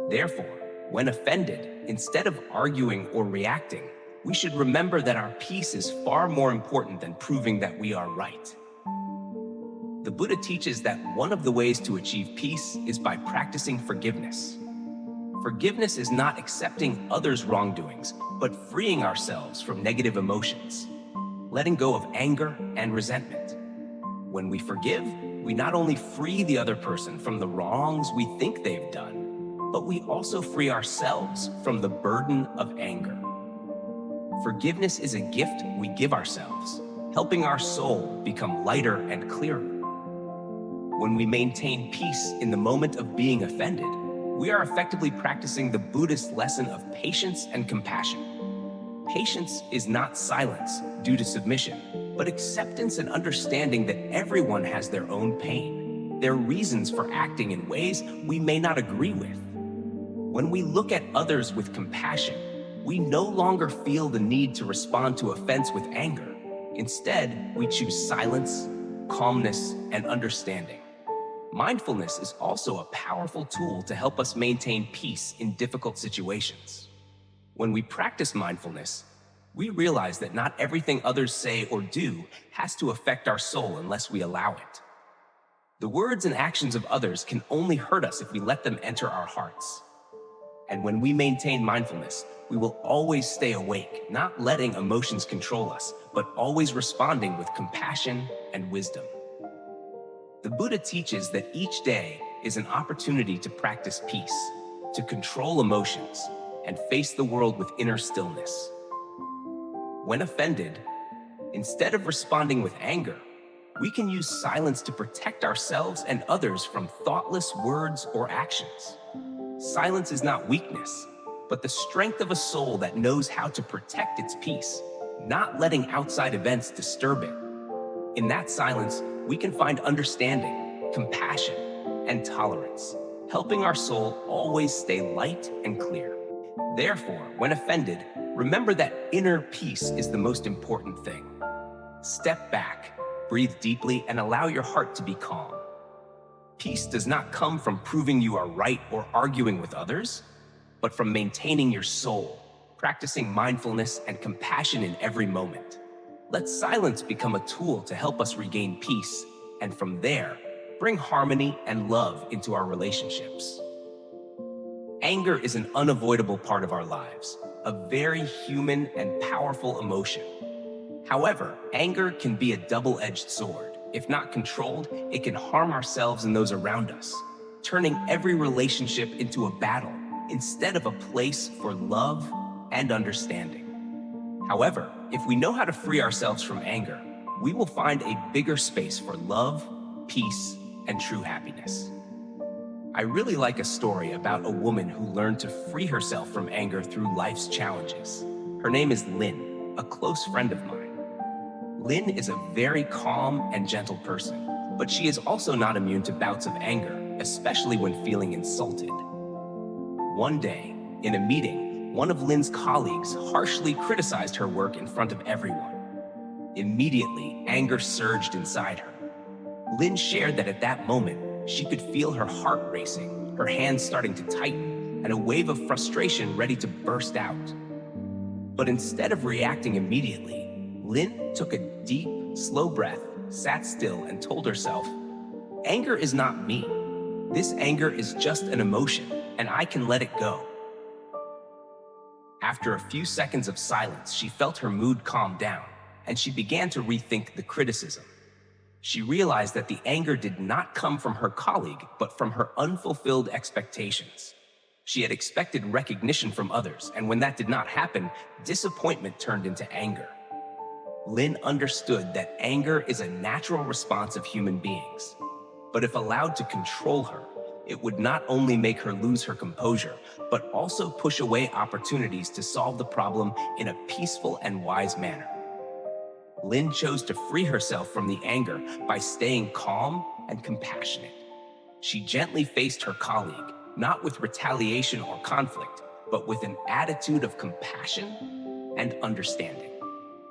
Therefore, when offended, instead of arguing or reacting, we should remember that our peace is far more important than proving that we are right. The Buddha teaches that one of the ways to achieve peace is by practicing forgiveness. Forgiveness is not accepting others' wrongdoings, but freeing ourselves from negative emotions, letting go of anger and resentment. When we forgive, we not only free the other person from the wrongs we think they've done, but we also free ourselves from the burden of anger. Forgiveness is a gift we give ourselves, helping our soul become lighter and clearer. When we maintain peace in the moment of being offended, we are effectively practicing the Buddhist lesson of patience and compassion. Patience is not silence due to submission, but acceptance and understanding that everyone has their own pain, their reasons for acting in ways we may not agree with. When we look at others with compassion, we no longer feel the need to respond to offense with anger. Instead, we choose silence, calmness, and understanding. Mindfulness is also a powerful tool to help us maintain peace in difficult situations. When we practice mindfulness, we realize that not everything others say or do has to affect our soul unless we allow it. The words and actions of others can only hurt us if we let them enter our hearts. And when we maintain mindfulness, we will always stay awake, not letting emotions control us, but always responding with compassion and wisdom. The Buddha teaches that each day is an opportunity to practice peace, to control emotions, and face the world with inner stillness. When offended, instead of responding with anger, we can use silence to protect ourselves and others from thoughtless words or actions. Silence is not weakness, but the strength of a soul that knows how to protect its peace, not letting outside events disturb it. In that silence, we can find understanding, compassion, and tolerance, helping our soul always stay light and clear. Therefore, when offended, remember that inner peace is the most important thing. Step back, breathe deeply, and allow your heart to be calm. Peace does not come from proving you are right or arguing with others, but from maintaining your soul, practicing mindfulness and compassion in every moment. Let silence become a tool to help us regain peace, and from there, bring harmony and love into our relationships. Anger is an unavoidable part of our lives, a very human and powerful emotion. However, anger can be a double-edged sword. If not controlled, it can harm ourselves and those around us, turning every relationship into a battle instead of a place for love and understanding. However, if we know how to free ourselves from anger, we will find a bigger space for love, peace, and true happiness. I really like a story about a woman who learned to free herself from anger through life's challenges. Her name is Lynn, a close friend of mine. Lynn is a very calm and gentle person, but she is also not immune to bouts of anger, especially when feeling insulted. One day, in a meeting, one of Lynn's colleagues harshly criticized her work in front of everyone. Immediately, anger surged inside her. Lynn shared that at that moment, she could feel her heart racing, her hands starting to tighten, and a wave of frustration ready to burst out. But instead of reacting immediately, Lynn took a deep, slow breath, sat still, and told herself, anger is not me. This anger is just an emotion, and I can let it go. After a few seconds of silence, she felt her mood calm down, and she began to rethink the criticism. She realized that the anger did not come from her colleague, but from her unfulfilled expectations. She had expected recognition from others, and when that did not happen, disappointment turned into anger. Lynn understood that anger is a natural response of human beings, but if allowed to control her, it would not only make her lose her composure, but also push away opportunities to solve the problem in a peaceful and wise manner. Lynn chose to free herself from the anger by staying calm and compassionate. She gently faced her colleague, not with retaliation or conflict, but with an attitude of compassion and understanding.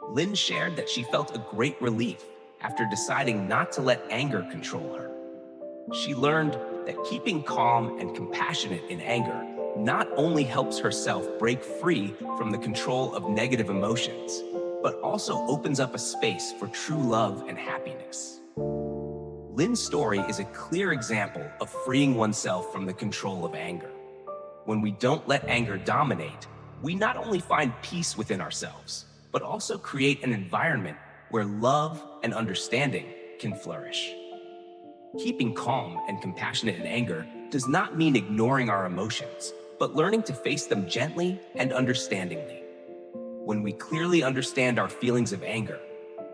Lynn shared that she felt a great relief after deciding not to let anger control her. She learned that keeping calm and compassionate in anger not only helps herself break free from the control of negative emotions, but also opens up a space for true love and happiness. Lynn's story is a clear example of freeing oneself from the control of anger. When we don't let anger dominate, we not only find peace within ourselves, but also create an environment where love and understanding can flourish. Keeping calm and compassionate in anger does not mean ignoring our emotions, but learning to face them gently and understandingly. When we clearly understand our feelings of anger,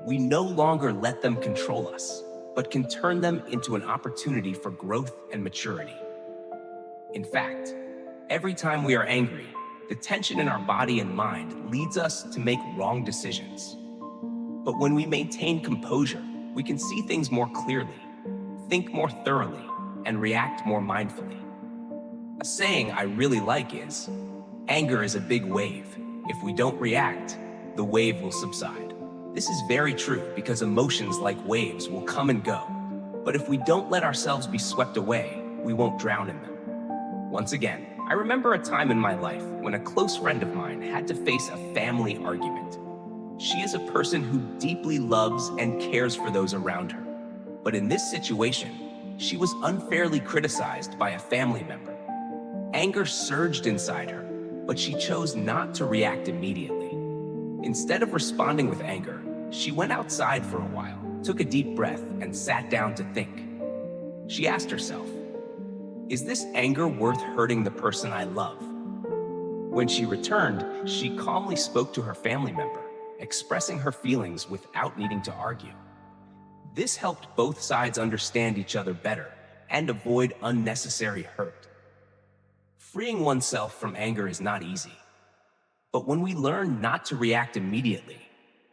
we no longer let them control us, but can turn them into an opportunity for growth and maturity. In fact, every time we are angry, the tension in our body and mind leads us to make wrong decisions. But when we maintain composure, we can see things more clearly, think more thoroughly, and react more mindfully. A saying I really like is, anger is a big wave. If we don't react, the wave will subside. This is very true because emotions like waves will come and go. But if we don't let ourselves be swept away, we won't drown in them. Once again, I remember a time in my life when a close friend of mine had to face a family argument. She is a person who deeply loves and cares for those around her. But in this situation, she was unfairly criticized by a family member. Anger surged inside her, but she chose not to react immediately. Instead of responding with anger, she went outside for a while, took a deep breath, and sat down to think. She asked herself, is this anger worth hurting the person I love? When she returned, she calmly spoke to her family member, expressing her feelings without needing to argue. This helped both sides understand each other better and avoid unnecessary hurt. Freeing oneself from anger is not easy. But when we learn not to react immediately,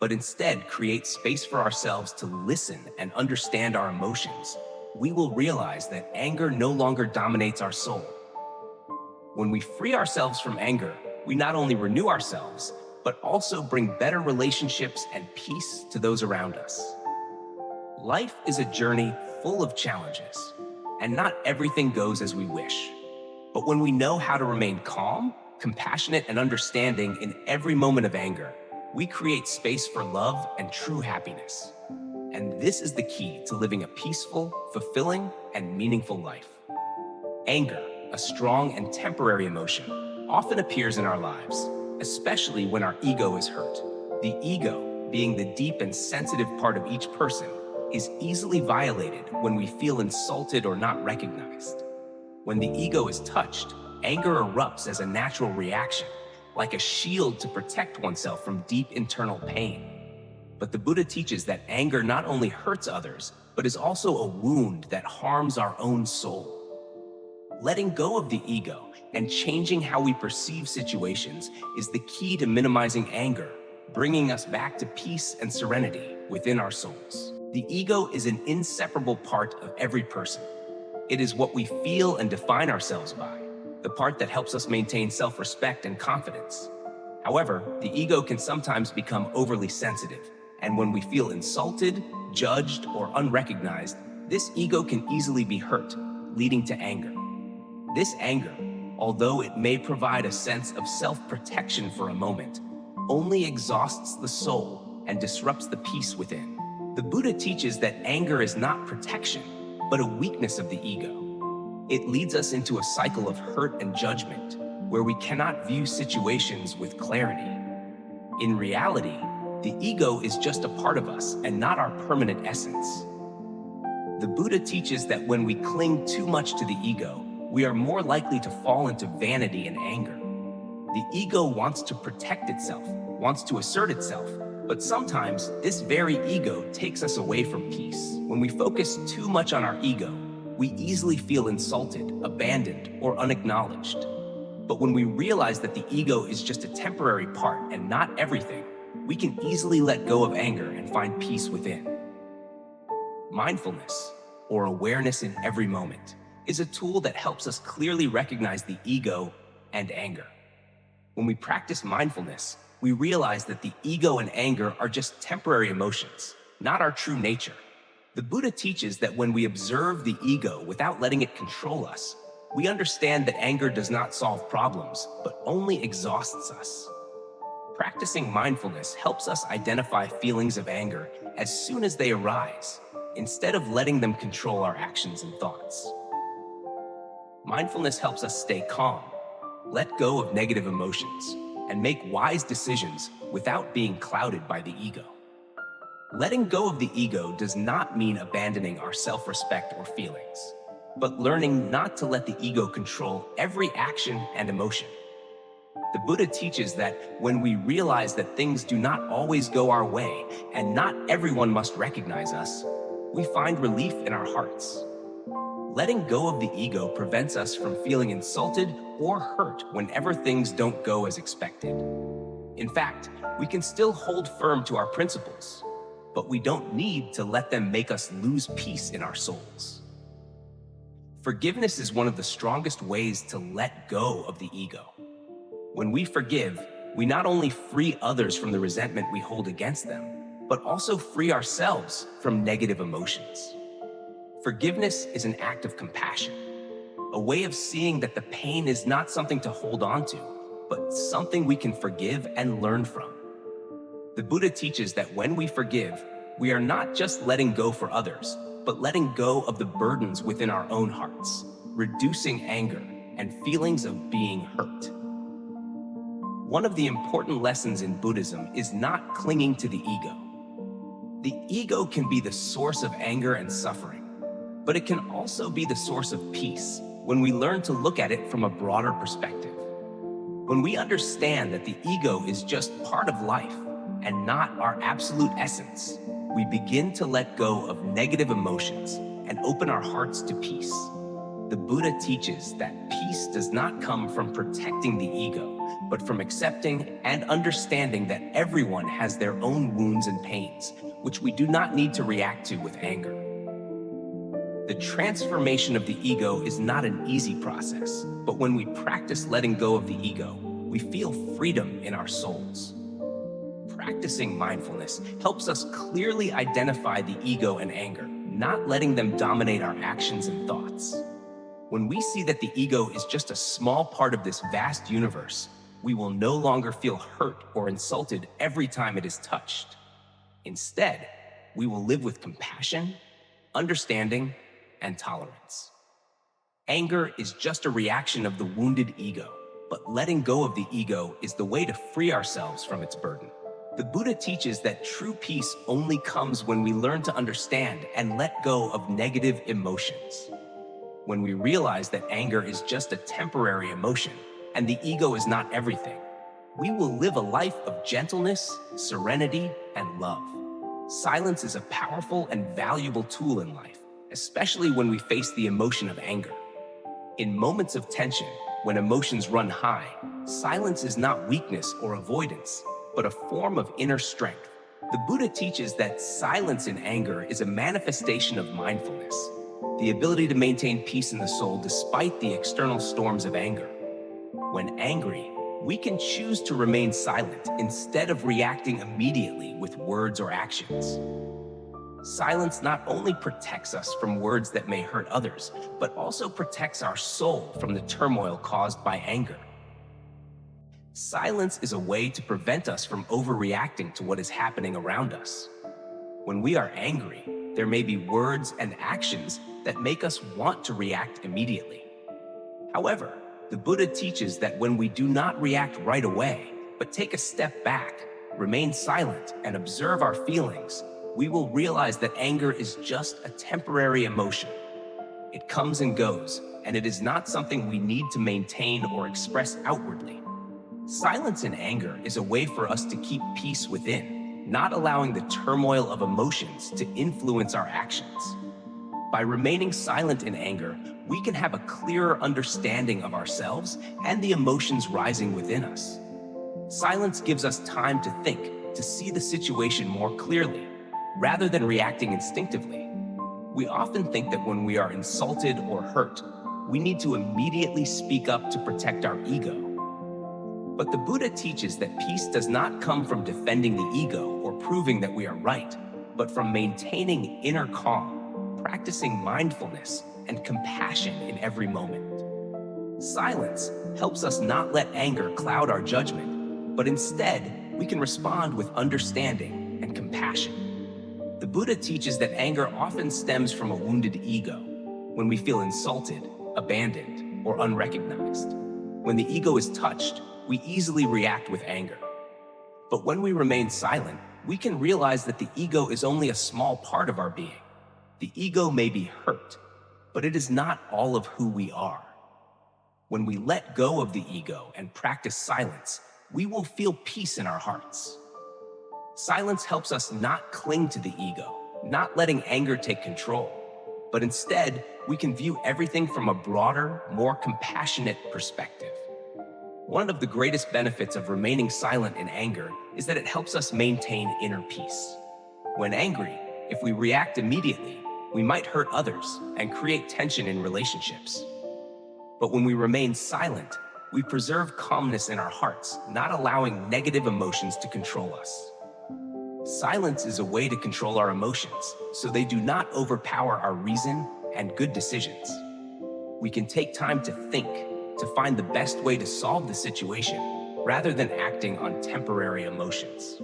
but instead create space for ourselves to listen and understand our emotions, we will realize that anger no longer dominates our soul. When we free ourselves from anger, we not only renew ourselves, but also bring better relationships and peace to those around us. Life is a journey full of challenges, and not everything goes as we wish. But when we know how to remain calm, compassionate, and understanding in every moment of anger, we create space for love and true happiness. And this is the key to living a peaceful, fulfilling, and meaningful life. Anger, a strong and temporary emotion, often appears in our lives, especially when our ego is hurt. The ego, being the deep and sensitive part of each person, is easily violated when we feel insulted or not recognized. When the ego is touched, anger erupts as a natural reaction, like a shield to protect oneself from deep internal pain. But the Buddha teaches that anger not only hurts others, but is also a wound that harms our own soul. Letting go of the ego and changing how we perceive situations is the key to minimizing anger, bringing us back to peace and serenity within our souls. The ego is an inseparable part of every person. It is what we feel and define ourselves by, the part that helps us maintain self-respect and confidence. However, the ego can sometimes become overly sensitive, and when we feel insulted, judged, or unrecognized, this ego can easily be hurt, leading to anger. This anger, although it may provide a sense of self-protection for a moment, only exhausts the soul and disrupts the peace within. The Buddha teaches that anger is not protection, but a weakness of the ego. It leads us into a cycle of hurt and judgment, where we cannot view situations with clarity. In reality, the ego is just a part of us and not our permanent essence. The Buddha teaches that when we cling too much to the ego, we are more likely to fall into vanity and anger. The ego wants to protect itself, wants to assert itself, but sometimes this very ego takes us away from peace. When we focus too much on our ego, we easily feel insulted, abandoned, or unacknowledged. But when we realize that the ego is just a temporary part and not everything, we can easily let go of anger and find peace within. Mindfulness, or awareness in every moment, is a tool that helps us clearly recognize the ego and anger. When we practice mindfulness, we realize that the ego and anger are just temporary emotions, not our true nature. The Buddha teaches that when we observe the ego without letting it control us, we understand that anger does not solve problems, but only exhausts us. Practicing mindfulness helps us identify feelings of anger as soon as they arise, instead of letting them control our actions and thoughts. Mindfulness helps us stay calm, let go of negative emotions, and make wise decisions without being clouded by the ego. Letting go of the ego does not mean abandoning our self-respect or feelings, but learning not to let the ego control every action and emotion. The Buddha teaches that when we realize that things do not always go our way and not everyone must recognize us, we find relief in our hearts. Letting go of the ego prevents us from feeling insulted or hurt whenever things don't go as expected. In fact, we can still hold firm to our principles, but we don't need to let them make us lose peace in our souls. Forgiveness is one of the strongest ways to let go of the ego. When we forgive, we not only free others from the resentment we hold against them, but also free ourselves from negative emotions. Forgiveness is an act of compassion, a way of seeing that the pain is not something to hold on to, but something we can forgive and learn from. The Buddha teaches that when we forgive, we are not just letting go for others, but letting go of the burdens within our own hearts, reducing anger and feelings of being hurt. One of the important lessons in Buddhism is not clinging to the ego. The ego can be the source of anger and suffering, but it can also be the source of peace when we learn to look at it from a broader perspective. When we understand that the ego is just part of life and not our absolute essence, we begin to let go of negative emotions and open our hearts to peace. The Buddha teaches that peace does not come from protecting the ego, but from accepting and understanding that everyone has their own wounds and pains, which we do not need to react to with anger. The transformation of the ego is not an easy process, but when we practice letting go of the ego, we feel freedom in our souls. Practicing mindfulness helps us clearly identify the ego and anger, not letting them dominate our actions and thoughts. When we see that the ego is just a small part of this vast universe, we will no longer feel hurt or insulted every time it is touched. Instead, we will live with compassion, understanding, and tolerance. Anger is just a reaction of the wounded ego, but letting go of the ego is the way to free ourselves from its burden. The Buddha teaches that true peace only comes when we learn to understand and let go of negative emotions. When we realize that anger is just a temporary emotion and the ego is not everything, we will live a life of gentleness, serenity, and love. Silence is a powerful and valuable tool in life, especially when we face the emotion of anger. In moments of tension, when emotions run high, silence is not weakness or avoidance, but a form of inner strength. The Buddha teaches that silence in anger is a manifestation of mindfulness, the ability to maintain peace in the soul despite the external storms of anger. When angry, we can choose to remain silent instead of reacting immediately with words or actions. Silence not only protects us from words that may hurt others, but also protects our soul from the turmoil caused by anger. Silence is a way to prevent us from overreacting to what is happening around us. When we are angry, there may be words and actions that make us want to react immediately. However, the Buddha teaches that when we do not react right away, but take a step back, remain silent, and observe our feelings, we will realize that anger is just a temporary emotion. It comes and goes, and it is not something we need to maintain or express outwardly. Silence in anger is a way for us to keep peace within, not allowing the turmoil of emotions to influence our actions. By remaining silent in anger, we can have a clearer understanding of ourselves and the emotions rising within us. Silence gives us time to think, to see the situation more clearly, rather than reacting instinctively. We often think that when we are insulted or hurt, we need to immediately speak up to protect our ego. But the Buddha teaches that peace does not come from defending the ego or proving that we are right, but from maintaining inner calm, practicing mindfulness, and compassion in every moment. Silence helps us not let anger cloud our judgment, but instead, we can respond with understanding and compassion. The Buddha teaches that anger often stems from a wounded ego, when we feel insulted, abandoned, or unrecognized. When the ego is touched, we easily react with anger. But when we remain silent, we can realize that the ego is only a small part of our being. The ego may be hurt, but it is not all of who we are. When we let go of the ego and practice silence, we will feel peace in our hearts. Silence helps us not cling to the ego, not letting anger take control, but instead, we can view everything from a broader, more compassionate perspective. One of the greatest benefits of remaining silent in anger is that it helps us maintain inner peace. When angry, if we react immediately, we might hurt others and create tension in relationships. But when we remain silent, we preserve calmness in our hearts, not allowing negative emotions to control us. Silence is a way to control our emotions, so they do not overpower our reason and good decisions. We can take time to think, to find the best way to solve the situation, rather than acting on temporary emotions.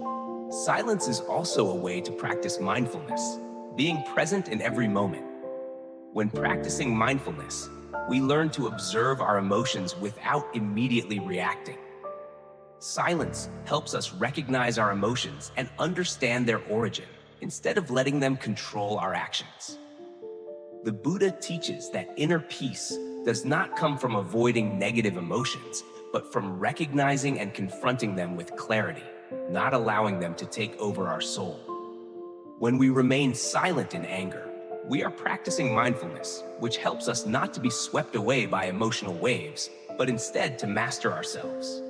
Silence is also a way to practice mindfulness, being present in every moment. When practicing mindfulness, we learn to observe our emotions without immediately reacting. Silence helps us recognize our emotions and understand their origin, instead of letting them control our actions. The Buddha teaches that inner peace does not come from avoiding negative emotions, but from recognizing and confronting them with clarity, not allowing them to take over our soul. When we remain silent in anger, we are practicing mindfulness, which helps us not to be swept away by emotional waves, but instead to master ourselves.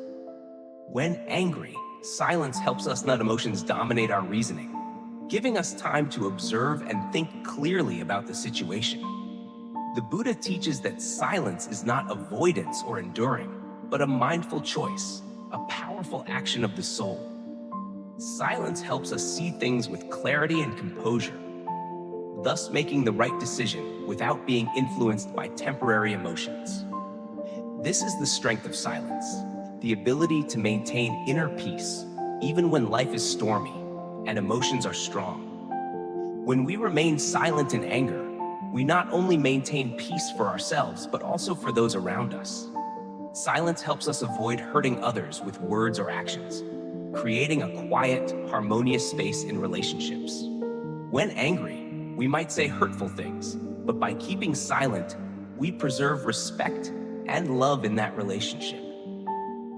When angry, silence helps us let emotions dominate our reasoning, giving us time to observe and think clearly about the situation. The Buddha teaches that silence is not avoidance or enduring, but a mindful choice, a powerful action of the soul. Silence helps us see things with clarity and composure, thus making the right decision without being influenced by temporary emotions. This is the strength of silence, the ability to maintain inner peace, even when life is stormy and emotions are strong. When we remain silent in anger, we not only maintain peace for ourselves, but also for those around us. Silence helps us avoid hurting others with words or actions, creating a quiet, harmonious space in relationships. When angry, we might say hurtful things, but by keeping silent, we preserve respect and love in that relationship.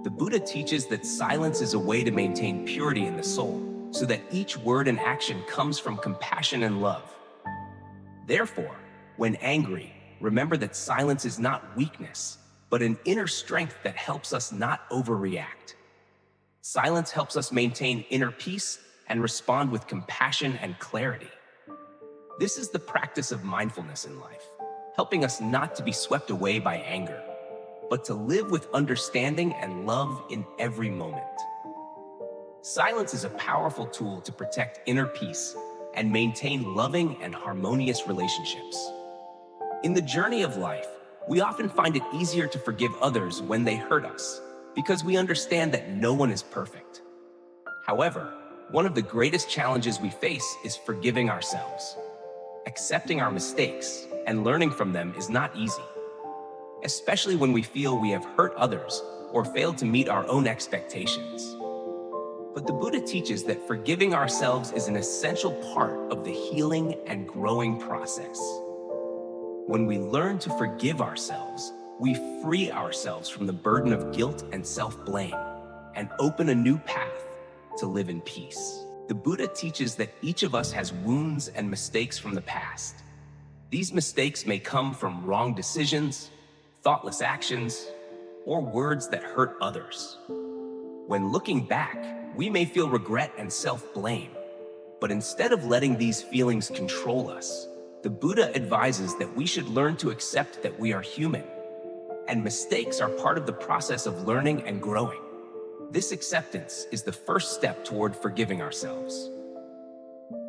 The Buddha teaches that silence is a way to maintain purity in the soul, so that each word and action comes from compassion and love. Therefore, when angry, remember that silence is not weakness, but an inner strength that helps us not overreact. Silence helps us maintain inner peace and respond with compassion and clarity. This is the practice of mindfulness in life, helping us not to be swept away by anger, but to live with understanding and love in every moment. Silence is a powerful tool to protect inner peace and maintain loving and harmonious relationships. In the journey of life, we often find it easier to forgive others when they hurt us, because we understand that no one is perfect. However, one of the greatest challenges we face is forgiving ourselves. Accepting our mistakes and learning from them is not easy, especially when we feel we have hurt others or failed to meet our own expectations. But the Buddha teaches that forgiving ourselves is an essential part of the healing and growing process. When we learn to forgive ourselves, we free ourselves from the burden of guilt and self-blame and open a new path to live in peace. The Buddha teaches that each of us has wounds and mistakes from the past. These mistakes may come from wrong decisions, thoughtless actions, or words that hurt others. When looking back, we may feel regret and self-blame, but instead of letting these feelings control us, the Buddha advises that we should learn to accept that we are human, and mistakes are part of the process of learning and growing. This acceptance is the first step toward forgiving ourselves.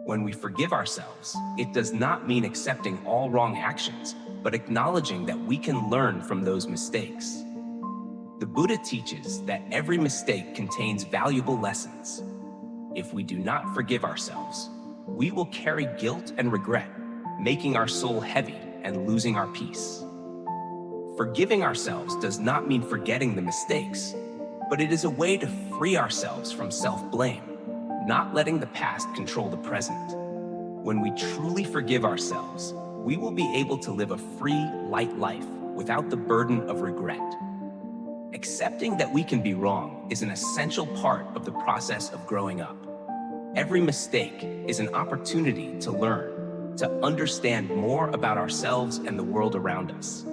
When we forgive ourselves, it does not mean accepting all wrong actions, but acknowledging that we can learn from those mistakes. The Buddha teaches that every mistake contains valuable lessons. If we do not forgive ourselves, we will carry guilt and regret, making our soul heavy and losing our peace. Forgiving ourselves does not mean forgetting the mistakes, but it is a way to free ourselves from self-blame, not letting the past control the present. When we truly forgive ourselves, we will be able to live a free, light life without the burden of regret. Accepting that we can be wrong is an essential part of the process of growing up. Every mistake is an opportunity to learn, to understand more about ourselves and the world around us.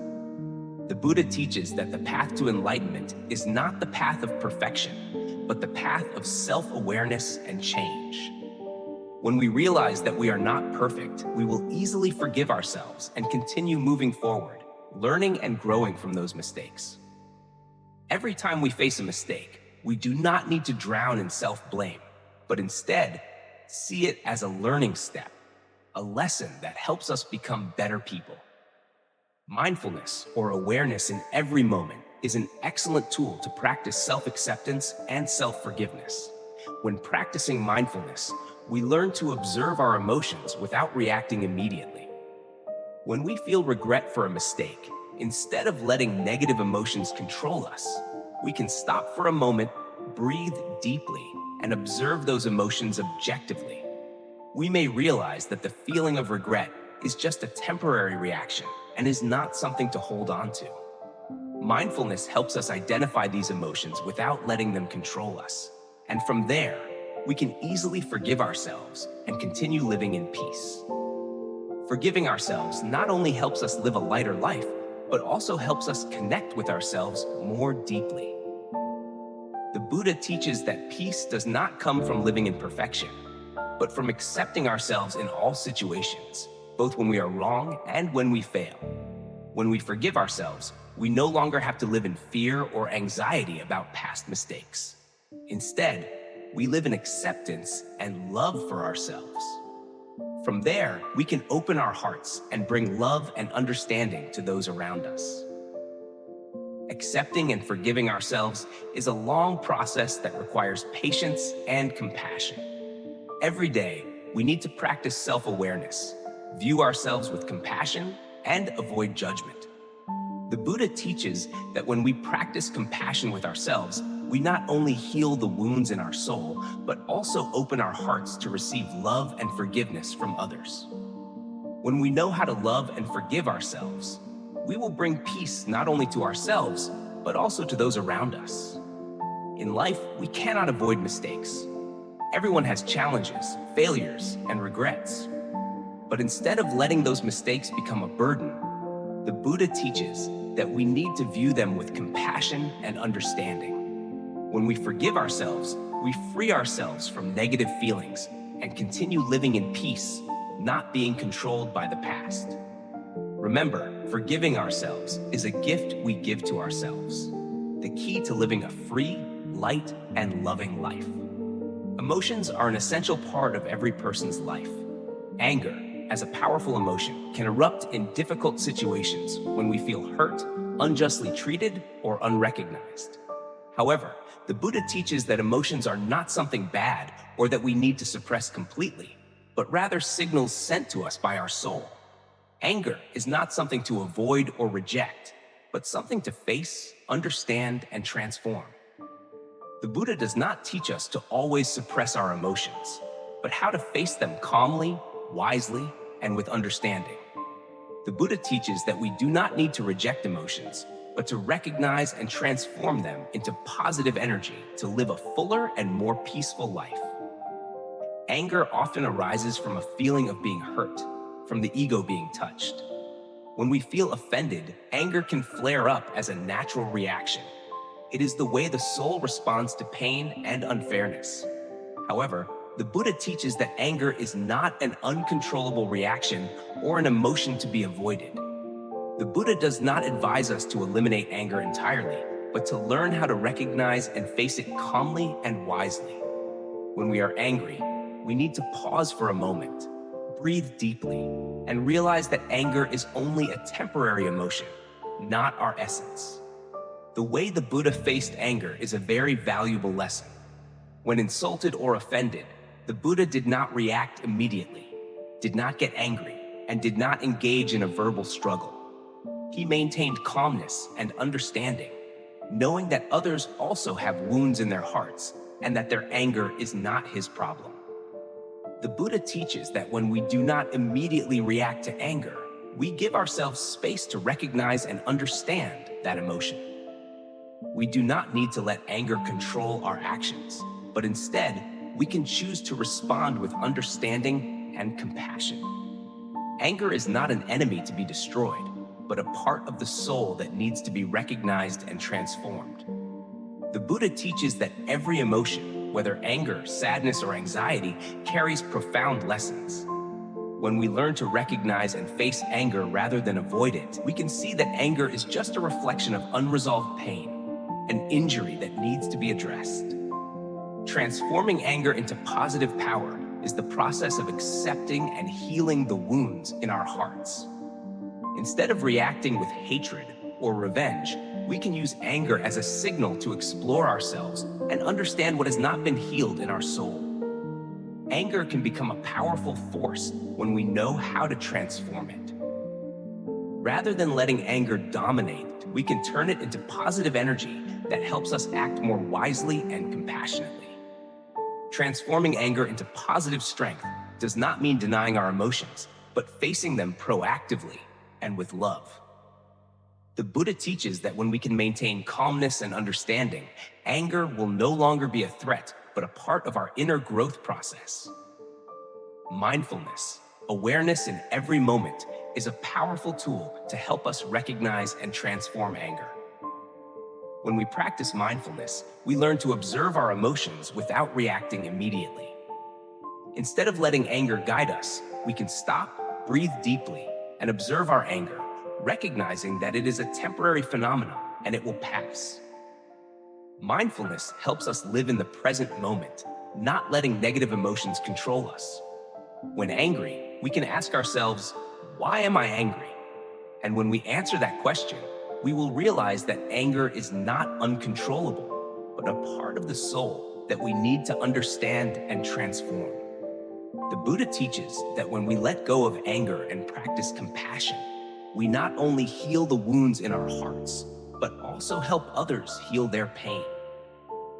The Buddha teaches that the path to enlightenment is not the path of perfection, but the path of self-awareness and change. When we realize that we are not perfect, we will easily forgive ourselves and continue moving forward, learning and growing from those mistakes. Every time we face a mistake, we do not need to drown in self-blame, but instead see it as a learning step, a lesson that helps us become better people. Mindfulness, or awareness in every moment, is an excellent tool to practice self-acceptance and self-forgiveness. When practicing mindfulness, we learn to observe our emotions without reacting immediately. When we feel regret for a mistake, instead of letting negative emotions control us, we can stop for a moment, breathe deeply, and observe those emotions objectively. We may realize that the feeling of regret is just a temporary reaction and is not something to hold on to. Mindfulness helps us identify these emotions without letting them control us. And from there, we can easily forgive ourselves and continue living in peace. Forgiving ourselves not only helps us live a lighter life, but also helps us connect with ourselves more deeply. The Buddha teaches that peace does not come from living in perfection, but from accepting ourselves in all situations, both when we are wrong and when we fail. When we forgive ourselves, we no longer have to live in fear or anxiety about past mistakes. Instead, we live in acceptance and love for ourselves. From there, we can open our hearts and bring love and understanding to those around us. Accepting and forgiving ourselves is a long process that requires patience and compassion. Every day, we need to practice self-awareness, view ourselves with compassion, and avoid judgment. The Buddha teaches that when we practice compassion with ourselves, we not only heal the wounds in our soul, but also open our hearts to receive love and forgiveness from others. When we know how to love and forgive ourselves, we will bring peace not only to ourselves, but also to those around us. In life, we cannot avoid mistakes. Everyone has challenges, failures, and regrets. But instead of letting those mistakes become a burden, the Buddha teaches that we need to view them with compassion and understanding. When we forgive ourselves, we free ourselves from negative feelings and continue living in peace, not being controlled by the past. Remember, forgiving ourselves is a gift we give to ourselves, the key to living a free, light, and loving life. Emotions are an essential part of every person's life. Anger, as a powerful emotion, can erupt in difficult situations when we feel hurt, unjustly treated, or unrecognized. However, the Buddha teaches that emotions are not something bad or that we need to suppress completely, but rather signals sent to us by our soul. Anger is not something to avoid or reject, but something to face, understand, and transform. The Buddha does not teach us to always suppress our emotions, but how to face them calmly, wisely, and with understanding. The Buddha teaches that we do not need to reject emotions, but to recognize and transform them into positive energy to live a fuller and more peaceful life. Anger often arises from a feeling of being hurt, from the ego being touched. When we feel offended, anger can flare up as a natural reaction. It is the way the soul responds to pain and unfairness. However, the Buddha teaches that anger is not an uncontrollable reaction or an emotion to be avoided. The Buddha does not advise us to eliminate anger entirely, but to learn how to recognize and face it calmly and wisely. When we are angry, we need to pause for a moment, breathe deeply, and realize that anger is only a temporary emotion, not our essence. The way the Buddha faced anger is a very valuable lesson. When insulted or offended, the Buddha did not react immediately, did not get angry, and did not engage in a verbal struggle. He maintained calmness and understanding, knowing that others also have wounds in their hearts and that their anger is not his problem. The Buddha teaches that when we do not immediately react to anger, we give ourselves space to recognize and understand that emotion. We do not need to let anger control our actions, but instead, we can choose to respond with understanding and compassion. Anger is not an enemy to be destroyed, but a part of the soul that needs to be recognized and transformed. The Buddha teaches that every emotion, whether anger, sadness, or anxiety, carries profound lessons. When we learn to recognize and face anger rather than avoid it, we can see that anger is just a reflection of unresolved pain, an injury that needs to be addressed. Transforming anger into positive power is the process of accepting and healing the wounds in our hearts. Instead of reacting with hatred or revenge, we can use anger as a signal to explore ourselves and understand what has not been healed in our soul. Anger can become a powerful force when we know how to transform it. Rather than letting anger dominate, we can turn it into positive energy that helps us act more wisely and compassionately. Transforming anger into positive strength does not mean denying our emotions, but facing them proactively and with love. The Buddha teaches that when we can maintain calmness and understanding, anger will no longer be a threat, but a part of our inner growth process. Mindfulness, awareness in every moment, is a powerful tool to help us recognize and transform anger. When we practice mindfulness, we learn to observe our emotions without reacting immediately. Instead of letting anger guide us, we can stop, breathe deeply, and observe our anger, recognizing that it is a temporary phenomenon and it will pass. Mindfulness helps us live in the present moment, not letting negative emotions control us. When angry, we can ask ourselves, why am I angry? And when we answer that question, we will realize that anger is not uncontrollable, but a part of the soul that we need to understand and transform. The Buddha teaches that when we let go of anger and practice compassion, we not only heal the wounds in our hearts, but also help others heal their pain.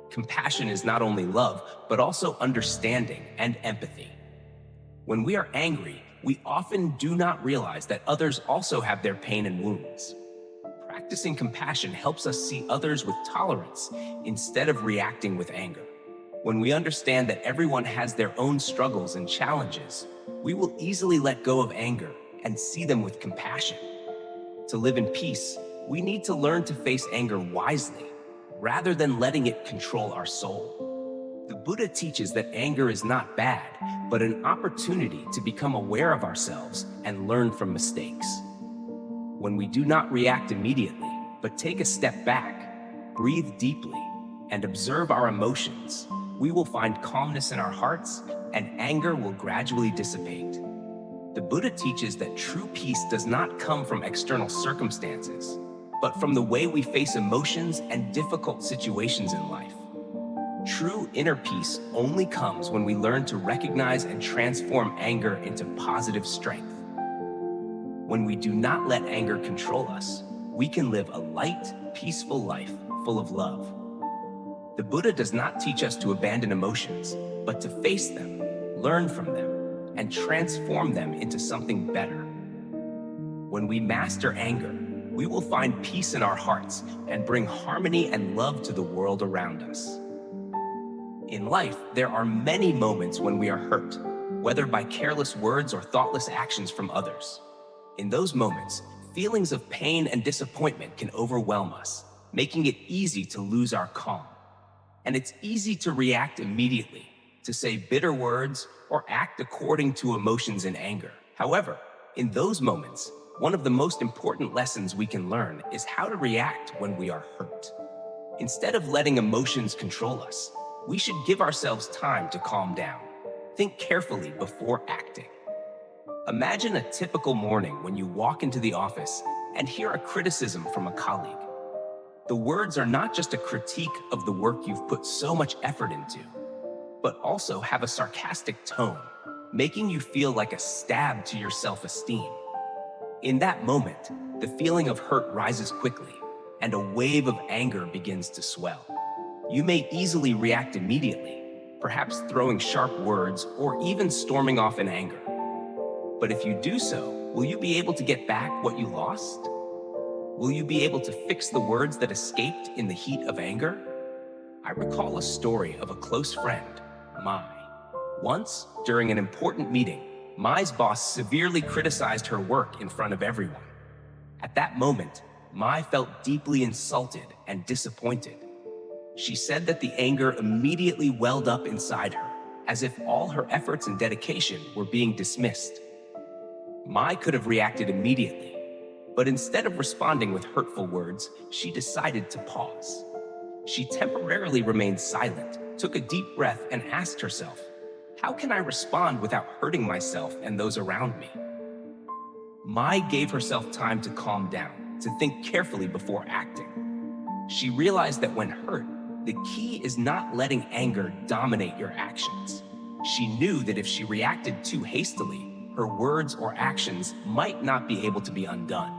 Compassion is not only love, but also understanding and empathy. When we are angry, we often do not realize that others also have their pain and wounds. Practicing compassion helps us see others with tolerance instead of reacting with anger. When we understand that everyone has their own struggles and challenges, we will easily let go of anger and see them with compassion. To live in peace, we need to learn to face anger wisely, rather than letting it control our soul. The Buddha teaches that anger is not bad, but an opportunity to become aware of ourselves and learn from mistakes. When we do not react immediately, but take a step back, breathe deeply, and observe our emotions, we will find calmness in our hearts and anger will gradually dissipate. The Buddha teaches that true peace does not come from external circumstances, but but from the way we face emotions and difficult situations in life. True inner peace only comes when we learn to recognize and transform anger into positive strength. When we do not let anger control us, we can live a light, peaceful life full of love. The Buddha does not teach us to abandon emotions, but to face them, learn from them, and transform them into something better. When we master anger, we will find peace in our hearts and bring harmony and love to the world around us. In life, there are many moments when we are hurt, whether by careless words or thoughtless actions from others. In those moments, feelings of pain and disappointment can overwhelm us, making it easy to lose our calm. And it's easy to react immediately, to say bitter words, or act according to emotions in anger. However, in those moments, one of the most important lessons we can learn is how to react when we are hurt. Instead of letting emotions control us, we should give ourselves time to calm down. Think carefully before acting. Imagine a typical morning when you walk into the office and hear a criticism from a colleague. The words are not just a critique of the work you've put so much effort into, but also have a sarcastic tone, making you feel like a stab to your self-esteem. In that moment, the feeling of hurt rises quickly, and a wave of anger begins to swell. You may easily react immediately, perhaps throwing sharp words or even storming off in anger. But if you do so, will you be able to get back what you lost? Will you be able to fix the words that escaped in the heat of anger? I recall a story of a close friend, Mai. Once, during an important meeting, Mai's boss severely criticized her work in front of everyone. At that moment, Mai felt deeply insulted and disappointed. She said that the anger immediately welled up inside her, as if all her efforts and dedication were being dismissed. Mai could have reacted immediately, but instead of responding with hurtful words, she decided to pause. She temporarily remained silent, took a deep breath, and asked herself, "How can I respond without hurting myself and those around me?" Mai gave herself time to calm down, to think carefully before acting. She realized that when hurt, the key is not letting anger dominate your actions. She knew that if she reacted too hastily, her words or actions might not be able to be undone.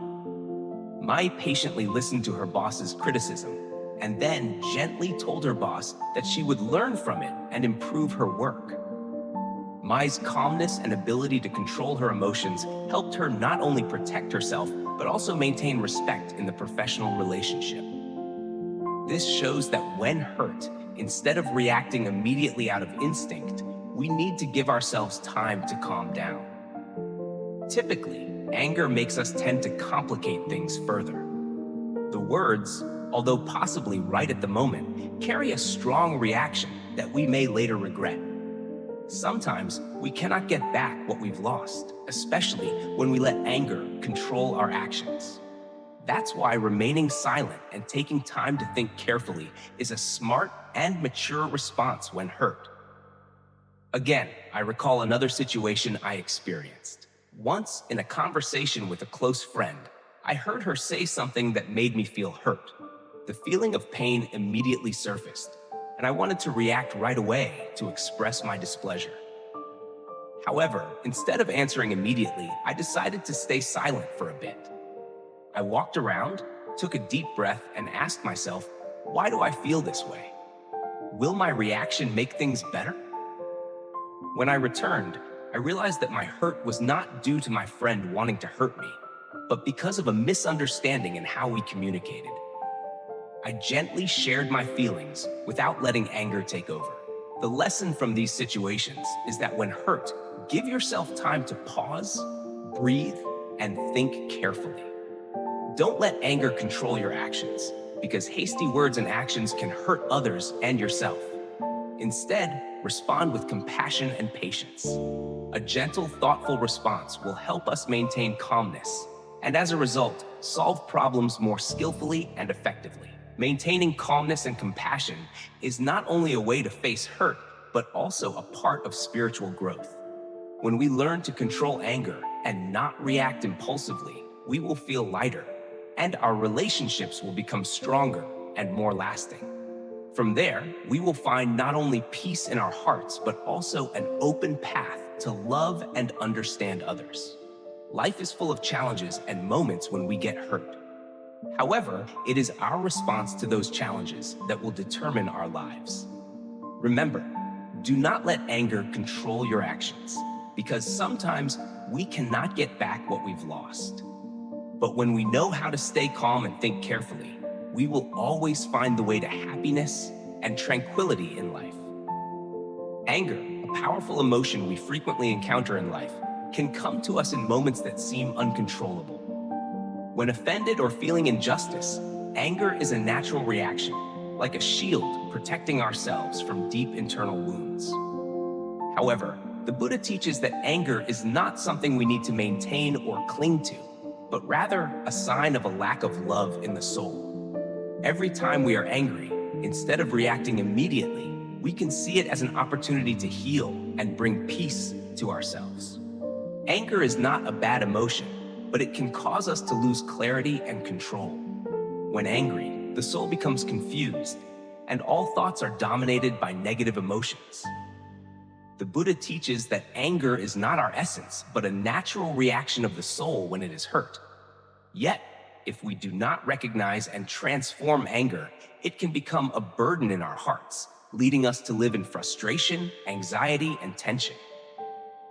Mai patiently listened to her boss's criticism and then gently told her boss that she would learn from it and improve her work. Mai's calmness and ability to control her emotions helped her not only protect herself, but also maintain respect in the professional relationship. This shows that when hurt, instead of reacting immediately out of instinct, we need to give ourselves time to calm down. Typically, anger makes us tend to complicate things further. The words, although possibly right at the moment, carry a strong reaction that we may later regret. Sometimes we cannot get back what we've lost, especially when we let anger control our actions. That's why remaining silent and taking time to think carefully is a smart and mature response when hurt. Again, I recall another situation I experienced. Once, in a conversation with a close friend, I heard her say something that made me feel hurt. The feeling of pain immediately surfaced, and I wanted to react right away to express my displeasure. However, instead of answering immediately, I decided to stay silent for a bit. I walked around, took a deep breath, and asked myself, why do I feel this way? Will my reaction make things better? When I returned, I realized that my hurt was not due to my friend wanting to hurt me, but because of a misunderstanding in how we communicated. I gently shared my feelings without letting anger take over. The lesson from these situations is that when hurt, give yourself time to pause, breathe, and think carefully. Don't let anger control your actions, because hasty words and actions can hurt others and yourself. Instead, respond with compassion and patience. A gentle, thoughtful response will help us maintain calmness, and as a result, solve problems more skillfully and effectively. Maintaining calmness and compassion is not only a way to face hurt, but also a part of spiritual growth. When we learn to control anger and not react impulsively, we will feel lighter, and our relationships will become stronger and more lasting. From there, we will find not only peace in our hearts, but also an open path to love and understand others. Life is full of challenges and moments when we get hurt. However, it is our response to those challenges that will determine our lives. Remember, do not let anger control your actions, because sometimes we cannot get back what we've lost. But when we know how to stay calm and think carefully, we will always find the way to happiness and tranquility in life. Anger, a powerful emotion we frequently encounter in life, can come to us in moments that seem uncontrollable. When offended or feeling injustice, anger is a natural reaction, like a shield protecting ourselves from deep internal wounds. However, the Buddha teaches that anger is not something we need to maintain or cling to, but rather a sign of a lack of love in the soul. Every time we are angry, instead of reacting immediately, we can see it as an opportunity to heal and bring peace to ourselves. Anger is not a bad emotion, but it can cause us to lose clarity and control. When angry, the soul becomes confused, and all thoughts are dominated by negative emotions. The Buddha teaches that anger is not our essence, but a natural reaction of the soul when it is hurt. Yet, if we do not recognize and transform anger, it can become a burden in our hearts, leading us to live in frustration, anxiety, and tension.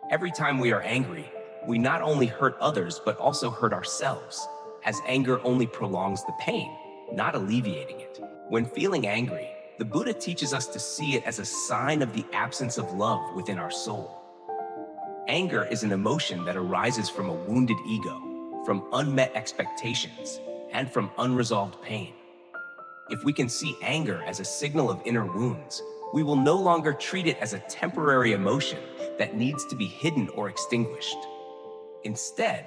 Every time we are angry, we not only hurt others, but also hurt ourselves, as anger only prolongs the pain, not alleviating it. When feeling angry, the Buddha teaches us to see it as a sign of the absence of love within our soul. Anger is an emotion that arises from a wounded ego, from unmet expectations, and from unresolved pain. If we can see anger as a signal of inner wounds, we will no longer treat it as a temporary emotion that needs to be hidden or extinguished. Instead,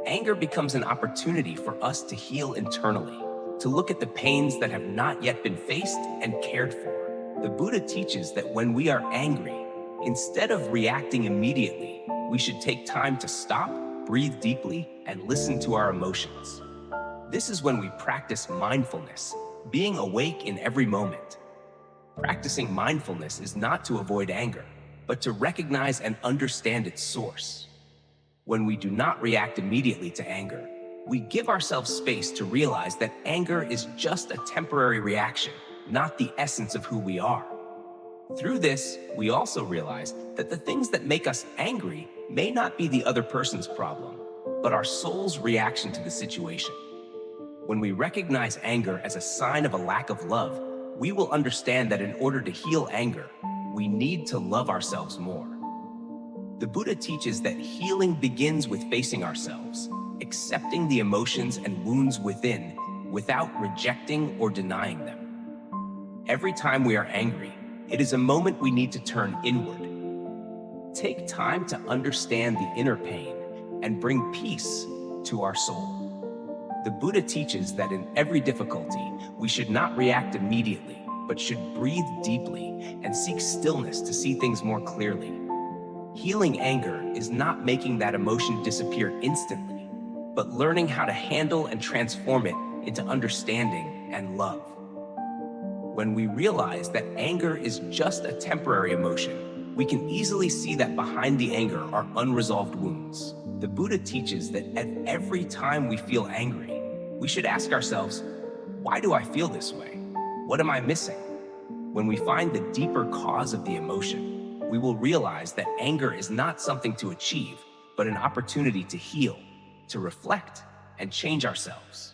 anger becomes an opportunity for us to heal internally, to look at the pains that have not yet been faced and cared for. The Buddha teaches that when we are angry, instead of reacting immediately, we should take time to stop, breathe deeply, and listen to our emotions. This is when we practice mindfulness, being awake in every moment. Practicing mindfulness is not to avoid anger, but to recognize and understand its source. When we do not react immediately to anger, we give ourselves space to realize that anger is just a temporary reaction, not the essence of who we are. Through this, we also realize that the things that make us angry may not be the other person's problem, but our soul's reaction to the situation. When we recognize anger as a sign of a lack of love, we will understand that in order to heal anger, we need to love ourselves more. The Buddha teaches that healing begins with facing ourselves, accepting the emotions and wounds within without rejecting or denying them. Every time we are angry, it is a moment we need to turn inward. Take time to understand the inner pain and bring peace to our soul. The Buddha teaches that in every difficulty, we should not react immediately, but should breathe deeply and seek stillness to see things more clearly. Healing anger is not making that emotion disappear instantly, but learning how to handle and transform it into understanding and love. When we realize that anger is just a temporary emotion, we can easily see that behind the anger are unresolved wounds. The Buddha teaches that at every time we feel angry, we should ask ourselves, why do I feel this way? What am I missing? When we find the deeper cause of the emotion, we will realize that anger is not something to achieve, but an opportunity to heal, to reflect, and change ourselves.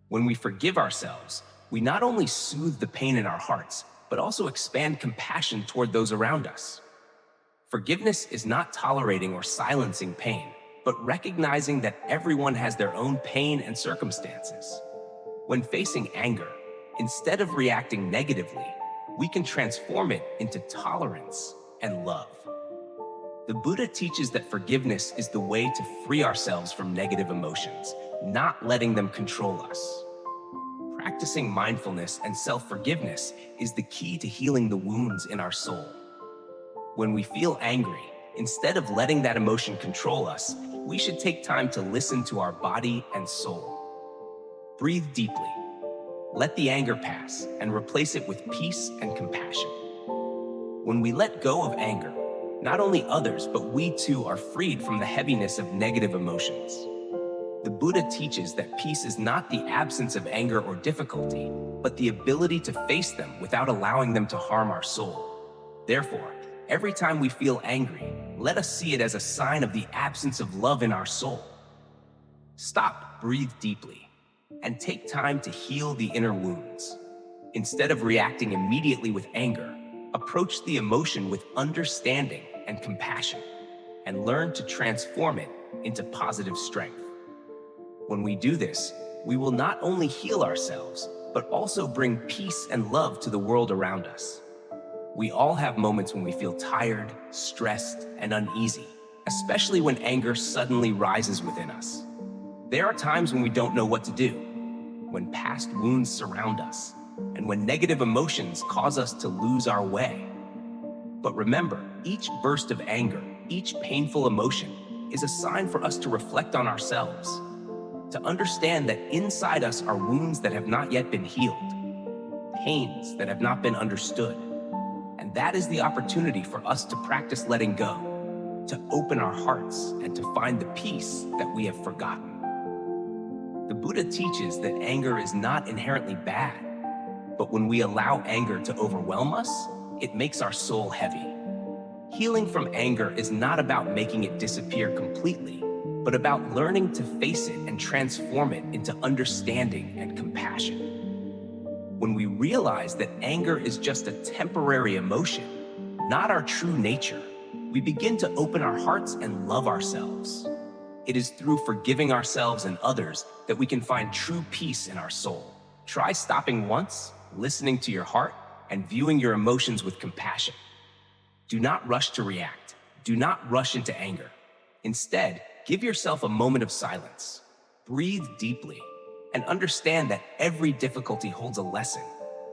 When we forgive ourselves, we not only soothe the pain in our hearts, but also expand compassion toward those around us. Forgiveness is not tolerating or silencing pain, but recognizing that everyone has their own pain and circumstances. When facing anger, instead of reacting negatively, we can transform it into tolerance and love. The Buddha teaches that forgiveness is the way to free ourselves from negative emotions, not letting them control us. Practicing mindfulness and self-forgiveness is the key to healing the wounds in our soul. When we feel angry, instead of letting that emotion control us, we should take time to listen to our body and soul. Breathe deeply. Let the anger pass and replace it with peace and compassion. When we let go of anger, not only others, but we too are freed from the heaviness of negative emotions. The Buddha teaches that peace is not the absence of anger or difficulty, but the ability to face them without allowing them to harm our soul. Therefore, every time we feel angry, let us see it as a sign of the absence of love in our soul. Stop, breathe deeply, and take time to heal the inner wounds. Instead of reacting immediately with anger, approach the emotion with understanding and compassion, and learn to transform it into positive strength. When we do this, we will not only heal ourselves, but also bring peace and love to the world around us. We all have moments when we feel tired, stressed, and uneasy, especially when anger suddenly rises within us. There are times when we don't know what to do, when past wounds surround us, and when negative emotions cause us to lose our way. But remember, each burst of anger, each painful emotion, is a sign for us to reflect on ourselves, to understand that inside us are wounds that have not yet been healed, pains that have not been understood. And that is the opportunity for us to practice letting go, to open our hearts and to find the peace that we have forgotten. The Buddha teaches that anger is not inherently bad, but when we allow anger to overwhelm us, it makes our soul heavy. Healing from anger is not about making it disappear completely, but about learning to face it and transform it into understanding and compassion. When we realize that anger is just a temporary emotion, not our true nature, we begin to open our hearts and love ourselves. It is through forgiving ourselves and others that we can find true peace in our soul. Try stopping once, listening to your heart, and viewing your emotions with compassion. Do not rush to react. Do not rush into anger. Instead, give yourself a moment of silence. Breathe deeply and understand that every difficulty holds a lesson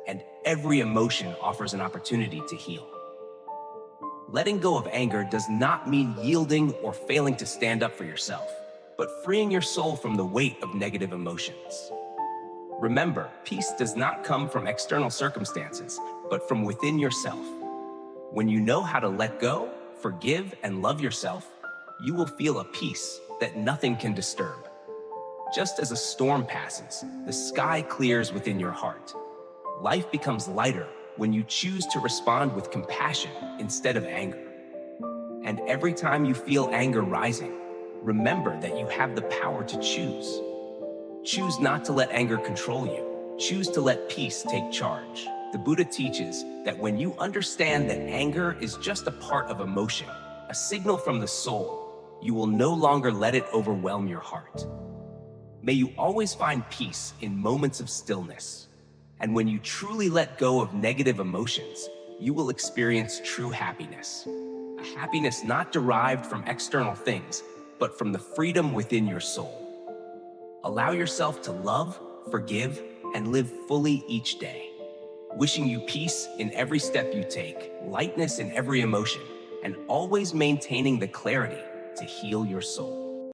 and every emotion offers an opportunity to heal. Letting go of anger does not mean yielding or failing to stand up for yourself, but freeing your soul from the weight of negative emotions. Remember, peace does not come from external circumstances, but from within yourself. When you know how to let go, forgive, and love yourself, you will feel a peace that nothing can disturb. Just as a storm passes, the sky clears within your heart. Life becomes lighter when you choose to respond with compassion instead of anger. And every time you feel anger rising, remember that you have the power to choose. Choose not to let anger control you. Choose to let peace take charge. The Buddha teaches that when you understand that anger is just a part of emotion, a signal from the soul, you will no longer let it overwhelm your heart. May you always find peace in moments of stillness. And when you truly let go of negative emotions, you will experience true happiness. A happiness not derived from external things, but from the freedom within your soul. Allow yourself to love, forgive, and live fully each day. Wishing you peace in every step you take, lightness in every emotion, and always maintaining the clarity to heal your soul.